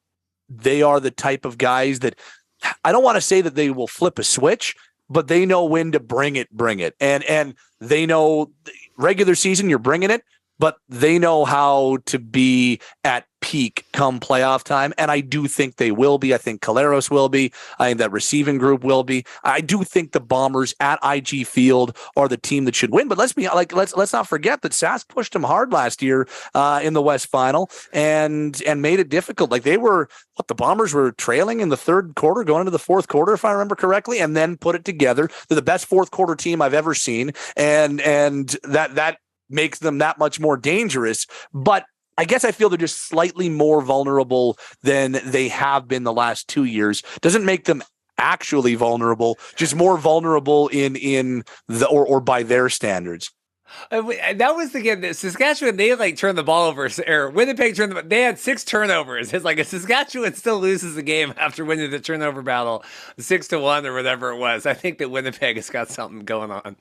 they are the type of guys that, I don't want to say that they will flip a switch, but they know when to bring it. And they know regular season, you're bringing it, but they know how to be at peak come playoff time. And I do think they will be. I think Collaros will be. I think that receiving group will be. I do think the Bombers at IG Field are the team that should win. But let's not forget that Sask pushed them hard last year in the West Final and made it difficult. Like the Bombers were trailing in the third quarter, going into the fourth quarter, if I remember correctly, and then put it together. They're the best fourth quarter team I've ever seen. And that makes them that much more dangerous. But I guess I feel they're just slightly more vulnerable than they have been the last 2 years. Doesn't make them actually vulnerable, just more vulnerable in or by their standards. That was the game that Saskatchewan, they turned the ball over, or Winnipeg they had 6 turnovers. It's like if Saskatchewan still loses the game after winning the turnover battle 6-1 or whatever it was. I think that Winnipeg has got something going on.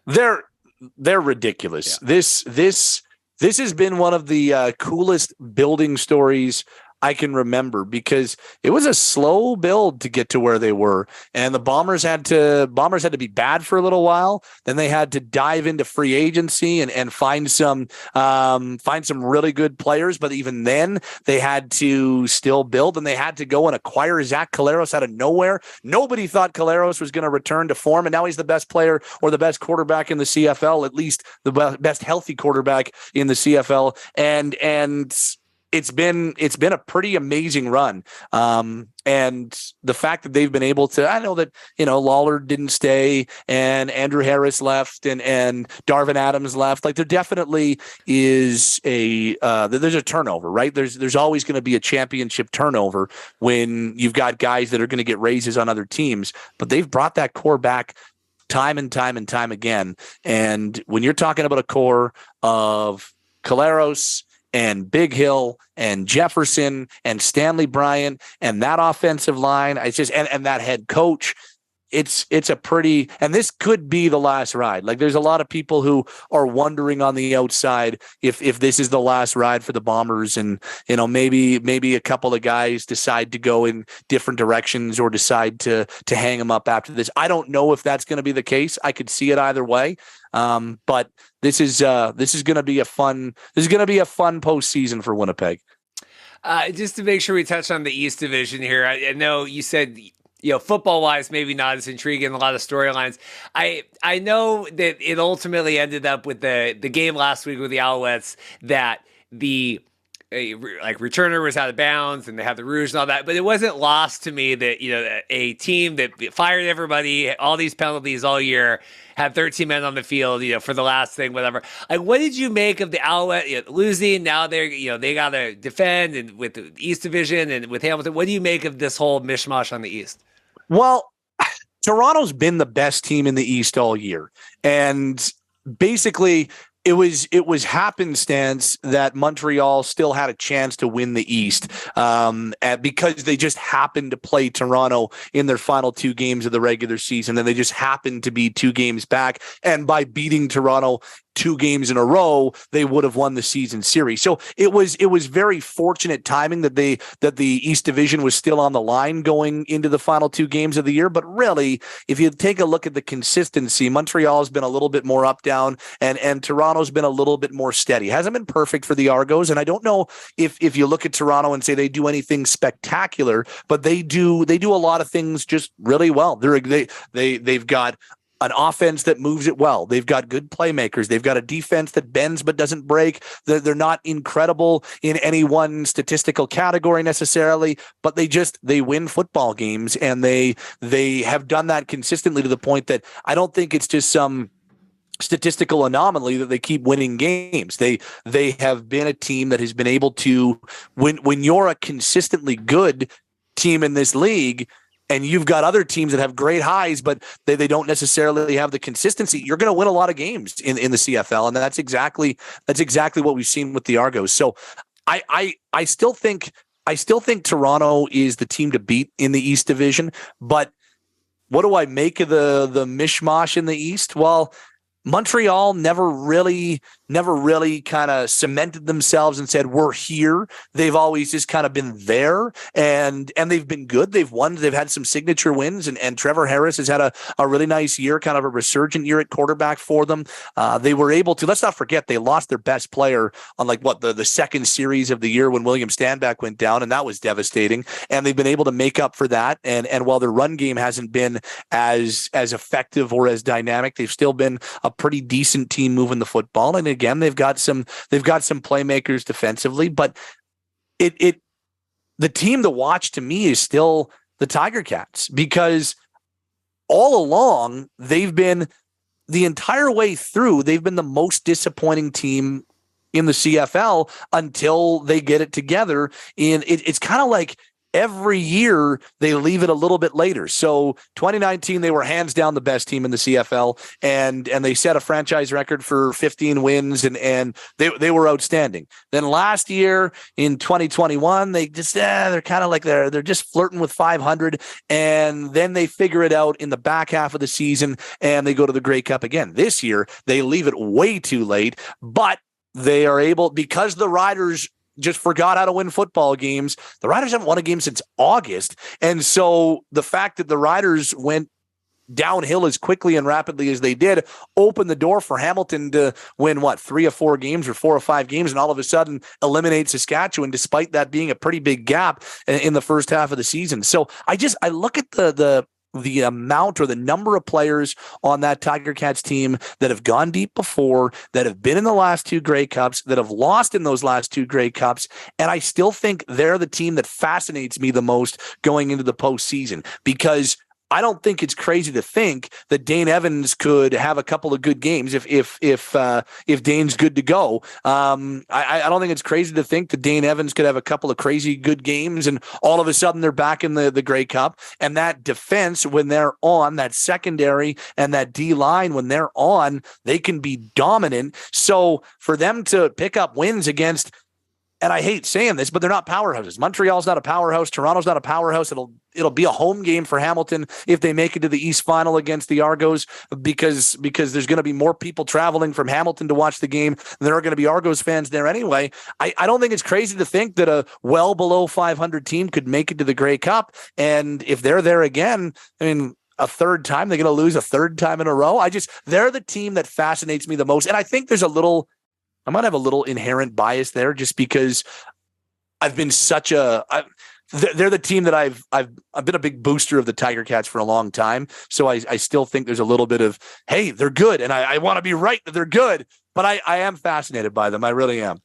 They're ridiculous. Yeah. This has been one of the coolest building stories I can remember, because it was a slow build to get to where they were, and the Bombers had to be bad for a little while. Then they had to dive into free agency and find some really good players. But even then, they had to still build, and they had to go and acquire Zach Collaros out of nowhere. Nobody thought Collaros was going to return to form, and now he's the best player or the best quarterback in the CFL, at least the best healthy quarterback in the CFL, and it's been a pretty amazing run. And the fact that they've been able to, I know that, Lawler didn't stay and Andrew Harris left and Darvin Adams left. Like, there definitely is there's a turnover, right? There's always going to be a championship turnover when you've got guys that are going to get raises on other teams, but they've brought that core back time and time and time again. And when you're talking about a core of Collaros and Big Hill and Jefferson and Stanley Bryant and that offensive line, it's just and that head coach, it's a pretty, and this could be the last ride. Like, there's a lot of people who are wondering on the outside if this is the last ride for the Bombers, and maybe a couple of guys decide to go in different directions or decide to hang them up after this. I don't know if that's going to be the case. I could see it either way. But this is going to be a fun postseason for Winnipeg. Just to make sure we touch on the East Division here, I know you said, football wise, maybe not as intriguing, a lot of storylines. I know that it ultimately ended up with the game last week with the Alouettes, that the returner was out of bounds and they had the Rouge and all that, but it wasn't lost to me that, a team that fired everybody, all these penalties all year, had 13 men on the field, for the last thing, whatever. Like, what did you make of the Alouettes losing? Now they're, they got to defend, and with the East Division and with Hamilton, what do you make of this whole mishmash on the East? Well, Toronto's been the best team in the East all year, and basically it was happenstance that Montreal still had a chance to win the East, because they just happened to play Toronto in their final two games of the regular season, and they just happened to be 2 games back. And by beating Toronto 2 games in a row, they would have won the season series. So it was very fortunate timing that the East Division was still on the line going into the final 2 games of the year. But really, if you take a look at the consistency, Montreal has been a little bit more up down, and Toronto's been a little bit more steady. Hasn't been perfect for the Argos, and I don't know if you look at Toronto and say they do anything spectacular, but they do a lot of things just really well. They've got an offense that moves it well. They've got good playmakers. They've got a defense that bends but doesn't break. They're not incredible in any one statistical category necessarily, but they win football games, and they have done that consistently to the point that I don't think it's just some statistical anomaly that they keep winning games. They have been a team that has been able to, when you're a consistently good team in this league, and you've got other teams that have great highs, but they don't necessarily have the consistency, you're going to win a lot of games in the CFL. And that's exactly what we've seen with the Argos. So I still think Toronto is the team to beat in the East Division. But what do I make of the mishmash in the East? Well, Montreal never really kind of cemented themselves and said, we're here. They've always just kind of been there, and they've been good. They've won. They've had some signature wins, and Trevor Harris has had a really nice year, kind of a resurgent year at quarterback for them. They were able to, let's not forget, they lost their best player on the second series of the year when William Stanback went down, and that was devastating. And they've been able to make up for that. And while their run game hasn't been as effective or as dynamic, they've still been a pretty decent team moving the football. And again, they've got some playmakers defensively, but the team to watch to me is still the Tiger Cats, because all along they've been, the entire way through, they've been the most disappointing team in the CFL until they get it together. And it's kind of like every year they leave it a little bit later. So 2019, they were hands down the best team in the CFL, and they set a franchise record for 15 wins, and they were outstanding. Then last year in 2021, they just they're kind of like they're just flirting with 500, and then they figure it out in the back half of the season and they go to the Grey Cup again. This year they leave it way too late, but they are able, because the Riders just forgot how to win football games. The Riders haven't won a game since August. And so the fact that the Riders went downhill as quickly and rapidly as they did opened the door for Hamilton to win 3 or 4 games or 4 or 5 games, and all of a sudden eliminate Saskatchewan, despite that being a pretty big gap in the first half of the season. So I look at the amount or the number of players on that Tiger Cats team that have gone deep before, that have been in the last 2 Grey Cups, that have lost in those last 2 Grey Cups. And I still think they're the team that fascinates me the most going into the postseason, because I don't think it's crazy to think that Dane Evans could have a couple of good games if Dane's good to go. I don't think it's crazy to think that Dane Evans could have a couple of crazy good games, and all of a sudden they're back in the Grey Cup. And that defense, when they're on, that secondary and that D line, when they're on, they can be dominant. So for them to pick up wins against, and I hate saying this, but they're not powerhouses. Montreal's not a powerhouse. Toronto's not a powerhouse. It'll be a home game for Hamilton if they make it to the East Final against the Argos, because there's going to be more people traveling from Hamilton to watch the game than there are going to be Argos fans there anyway. I don't think it's crazy to think that a well below 500 team could make it to the Grey Cup. And if they're there again, I mean, a third time, they're going to lose a third time in a row. They're the team that fascinates me the most. And I think I might have a little inherent bias there, just because I've been they're the team that I've been a big booster of the Tiger Cats for a long time. So I still think there's a little bit of, hey, they're good. And I want to be right that they're good, but I am fascinated by them. I really am.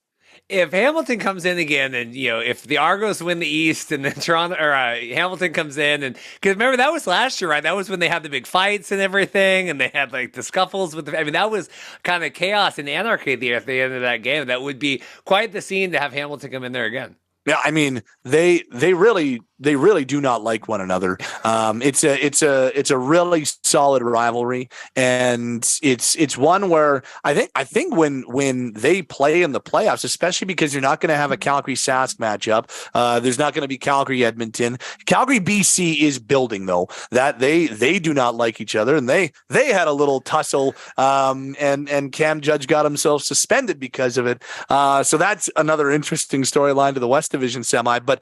If Hamilton comes in again, and if the Argos win the East, and then Toronto or Hamilton comes in, and because remember that was last year, right? That was when they had the big fights and everything, and they had like the scuffles with that was kind of chaos and anarchy at the end of that game. That would be quite the scene to have Hamilton come in there again. Yeah, I mean, they really do not like one another. It's a really solid rivalry, and it's one where I think when they play in the playoffs, especially because you're not going to have a Calgary Sask matchup, there's not going to be Calgary Edmonton. Calgary BC is building, though, that they do not like each other, and they had a little tussle, and Cam Judge got himself suspended because of it. So that's another interesting storyline to the West Division semi, but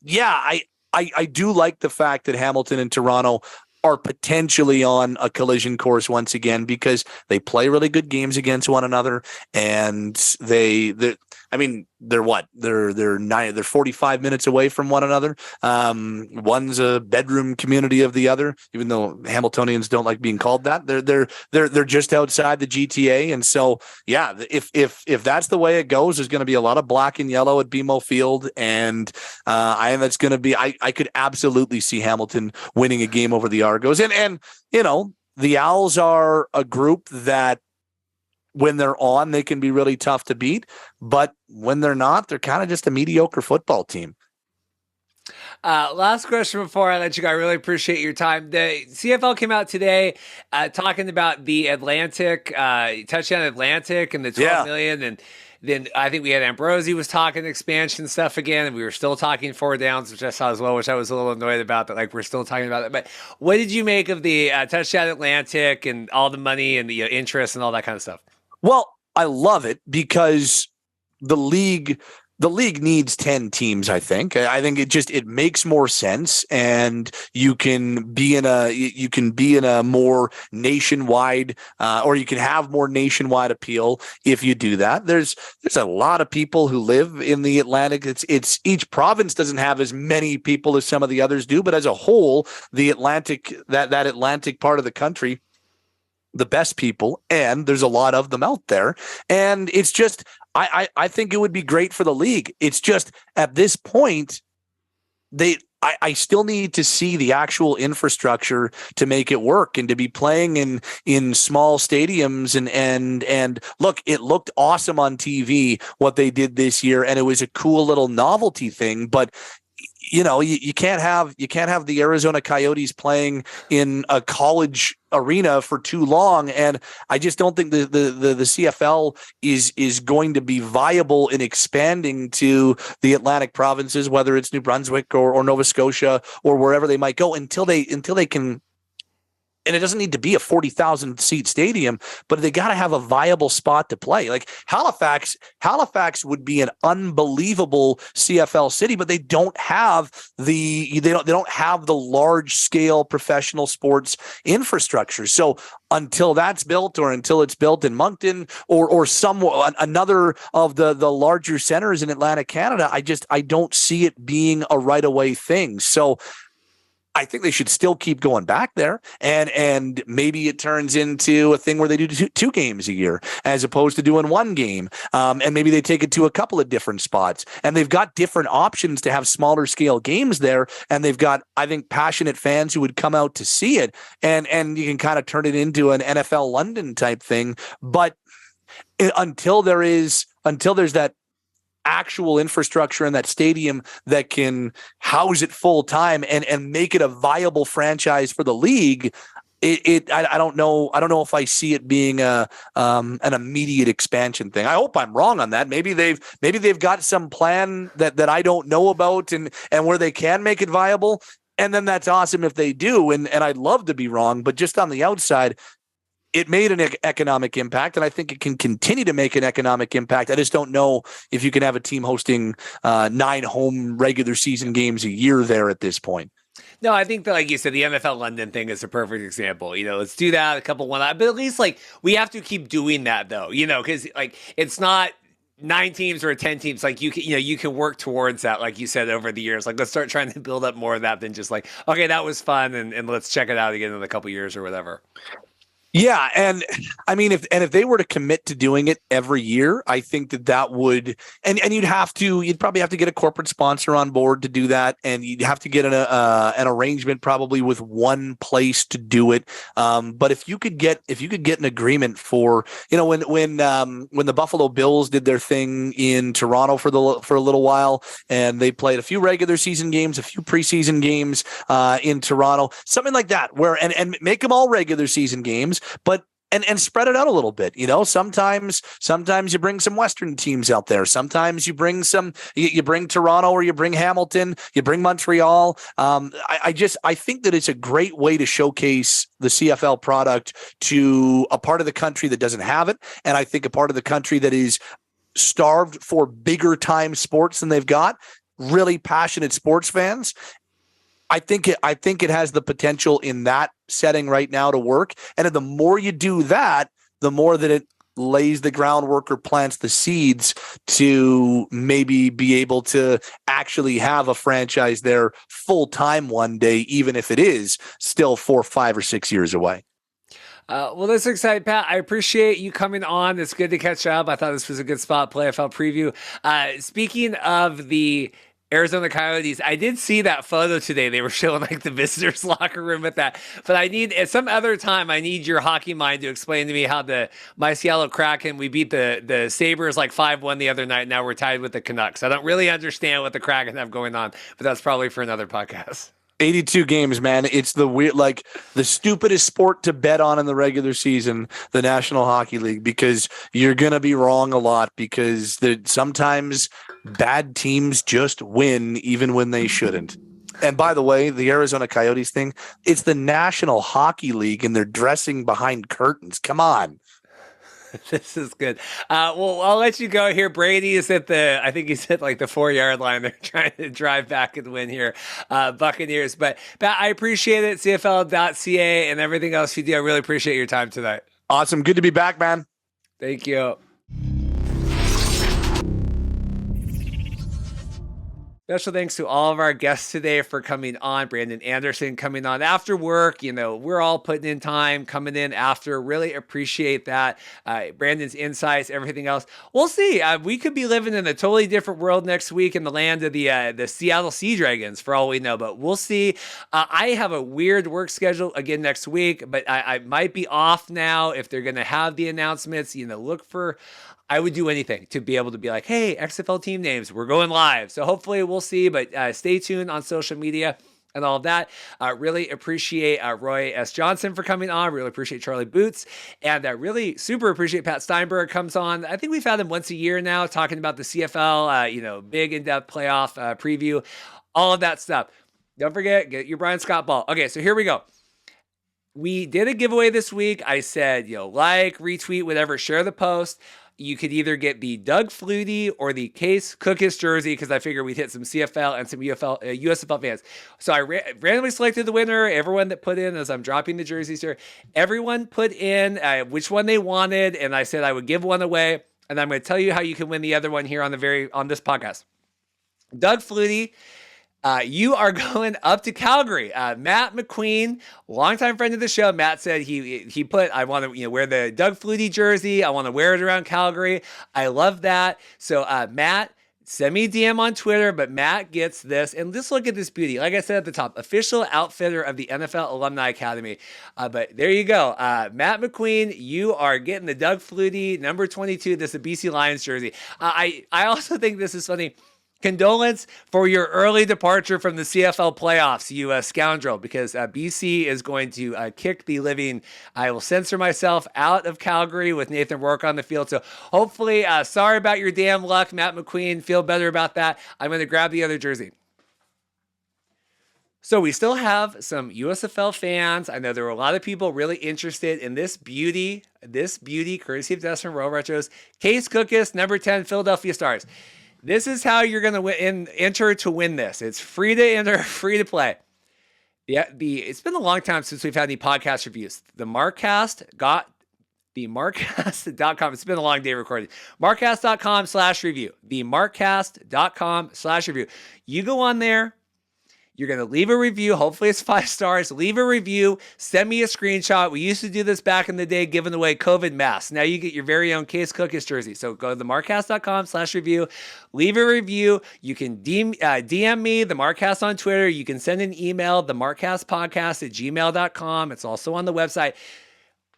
yeah, I do like the fact that Hamilton and Toronto are potentially on a collision course once again, because they play really good games against one another, and they're 45 minutes away from one another. One's a bedroom community of the other, even though Hamiltonians don't like being called that. They're just outside the GTA, and so yeah, if that's the way it goes, there's going to be a lot of black and yellow at BMO Field, and that's going to be. I could absolutely see Hamilton winning a game over the Argos, and the Owls are a group that, when they're on, they can be really tough to beat, but when they're not, they're kind of just a mediocre football team. Last question before I let you go. I really appreciate your time. The CFL came out today talking about the Atlantic, touchdown Atlantic, and the 12 million. And then I think we had Ambrosi was talking expansion stuff again, and we were still talking 4 downs, which I saw as well, which I was a little annoyed about, that like we're still talking about it. But what did you make of the touchdown Atlantic and all the money and the interest and all that kind of stuff? Well, I love it because the league needs 10 teams. I think it makes more sense, and you can be in a more nationwide, or you can have more nationwide appeal if you do that. There's a lot of people who live in the Atlantic. It's each province doesn't have as many people as some of the others do, but as a whole, the Atlantic, that Atlantic part of the country, the best people, and there's a lot of them out there. And it's just, I think it would be great for the league. It's just at this point, I still need to see the actual infrastructure to make it work, and to be playing in small stadiums. And look, it looked awesome on TV what they did this year, and it was a cool little novelty thing, but you can't have the Arizona Coyotes playing in a college arena for too long, and I just don't think the CFL is going to be viable in expanding to the Atlantic provinces, whether it's New Brunswick or Nova Scotia or wherever they might go, until they can and it doesn't need to be a 40,000 seat stadium, but they got to have a viable spot to play. Like Halifax would be an unbelievable CFL city, but they don't have the large scale professional sports infrastructure. So until that's built, or until it's built in Moncton or another of the larger centers in Atlantic Canada, I don't see it being a right away thing. So I think they should still keep going back there, and maybe it turns into a thing where they do two games a year as opposed to doing one game, and maybe they take it to a couple of different spots, and they've got different options to have smaller scale games there, and they've got, I think, passionate fans who would come out to see it, and you can kind of turn it into an NFL London type thing. But until there's that actual infrastructure in that stadium that can house it full time and make it a viable franchise for the league, I don't know if I see it being an immediate expansion thing. I hope I'm wrong on that. Maybe they've got some plan that I don't know about and where they can make it viable. And then that's awesome if they do. And I'd love to be wrong, but just on the outside, it made an economic impact, and I think it can continue to make an economic impact. I just don't know if you can have a team hosting 9 home regular season games a year there at this point. No, I think that, like you said, the NFL London thing is a perfect example. Let's do that, a couple one, but at least like we have to keep doing that though, because like it's not 9 teams or 10 teams. Like you can work towards that, like you said, over the years. Like let's start trying to build up more of that than just like, okay, that was fun, and let's check it out again in a couple years or whatever. Yeah, and I mean, if they were to commit to doing it every year, I think that would, and you'd probably have to get a corporate sponsor on board to do that, and you'd have to get an arrangement probably with one place to do it. But if you could get an agreement for, when the Buffalo Bills did their thing in Toronto for a little while, and they played a few regular season games, a few preseason games in Toronto, something like that, where and make them all regular season games. But and spread it out a little bit. Sometimes you bring some Western teams out there. Sometimes you bring you bring Toronto, or you bring Hamilton, you bring Montreal. I think that it's a great way to showcase the CFL product to a part of the country that doesn't have it, and I think a part of the country that is starved for bigger time sports than they've got. Really passionate sports fans. I think it has the potential in that setting right now to work. And the more you do that, the more that it lays the groundwork or plants the seeds to maybe be able to actually have a franchise there full time one day, even if it is still 4, 5, or 6 years away. Well, that's exciting, Pat. I appreciate you coming on. It's good to catch up. I thought this was a good spot play NFL preview. Speaking of the Arizona Coyotes, I did see that photo today. They were showing like the visitors locker room with that. But at some other time, I need your hockey mind to explain to me how my Seattle Kraken, we beat the Sabres like 5-1 the other night. Now we're tied with the Canucks. I don't really understand what the Kraken have going on, but that's probably for another podcast. 82 games, man. It's the weird, like the stupidest sport to bet on in the regular season, the National Hockey League, because you're going to be wrong a lot, because sometimes bad teams just win even when they shouldn't. And by the way, the Arizona Coyotes thing, it's the National Hockey League and they're dressing behind curtains. Come on. This is good. Well, I'll let you go here. Brady is I think he's at like the 4-yard line. They're trying to drive back and win here. Buccaneers. But Pat, I appreciate it. CFL.ca and everything else you do. I really appreciate your time tonight. Awesome. Good to be back, man. Thank you. Special thanks to all of our guests today for coming on. Brandon Anderson coming on after work. We're all putting in time, coming in after. Really appreciate that. Brandon's insights, everything else. We'll see. We could be living in a totally different world next week in the land of the Seattle Sea Dragons, for all we know. But we'll see. I have a weird work schedule again next week, but I might be off now if they're going to have the announcements. I would do anything to be able to be like, hey, XFL team names, we're going live. So hopefully we'll see, but stay tuned on social media and all of that. Really appreciate Roy S. Johnson for coming on. Really appreciate Charlie Boots. And really super appreciate Pat Steinberg comes on. I think we've had him once a year now talking about the CFL, big in-depth playoff preview, all of that stuff. Don't forget, get your Brian Scott ball. Okay, so here we go. we did a giveaway this week. I said, like, retweet, whatever, share the post. You could either get the Doug Flutie or the Case Cookus jersey, because I figured we'd hit some CFL and some USFL fans. So I randomly selected the winner. Everyone that put in, as I'm dropping the jerseys here, everyone put in which one they wanted, and I said I would give one away, and I'm going to tell you how you can win the other one here on this podcast. Doug Flutie, you are going up to Calgary. Matt McQueen, longtime friend of the show. Matt said he put, I want to wear the Doug Flutie jersey. I want to wear it around Calgary. I love that. So Matt, send me a DM on Twitter, but Matt gets this. And just look at this beauty. Like I said at the top, official outfitter of the NFL Alumni Academy. But there you go. Matt McQueen, you are getting the Doug Flutie number 22. This is a BC Lions jersey. I also think this is funny. Condolence for your early departure from the CFL playoffs, you scoundrel, because BC is going to kick the living. I will censor myself out of Calgary with Nathan Rourke on the field. So hopefully, sorry about your damn luck, Matt McQueen. Feel better about that. I'm going to grab the other jersey. So we still have some USFL fans. I know there were a lot of people really interested in this beauty, courtesy of Destin Row Retros. Case Cookus, number 10, Philadelphia Stars. This is how you're going to enter to win this. It's free to enter, free to play. It's been a long time since we've had any podcast reviews. The Markcast.com. It's been a long day recording. Markcast.com/review. The Markcast.com/review. You go on there. You're going to leave a review. Hopefully it's 5 stars. Leave a review. Send me a screenshot. We used to do this back in the day, giving away COVID masks. Now you get your very own Case Cookus jersey. So go to the Markcast.com/review. Leave a review. You can DM me, the Markcast, on Twitter. You can send an email, the markcastpodcast@gmail.com. It's also on the website.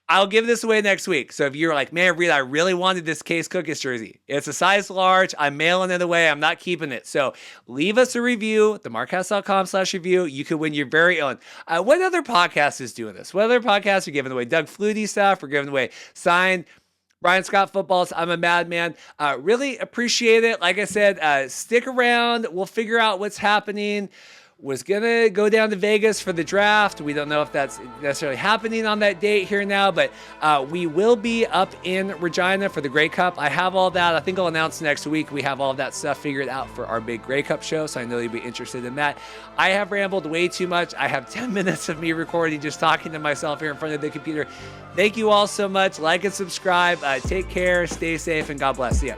I'll give this away next week. So if you're like, man, Reed, I really wanted this Case Cookus jersey. It's a size large. I'm mailing it away. I'm not keeping it. So leave us a review, themarkcast.com/review. You could win your very own. What other podcast is doing this? What other podcasts are giving away Doug Flutie stuff? We're giving away signed Brian Scott footballs. I'm a madman. Really appreciate it. Like I said, stick around. We'll figure out what's happening. Was going to go down to Vegas for the draft. We don't know if that's necessarily happening on that date here now, but we will be up in Regina for the Grey Cup. I have all that. I think I'll announce next week. We have all of that stuff figured out for our big Grey Cup show, so I know you'll be interested in that. I have rambled way too much. I have 10 minutes of me recording, just talking to myself here in front of the computer. Thank you all so much. Like and subscribe. Take care, stay safe, and God bless. See ya.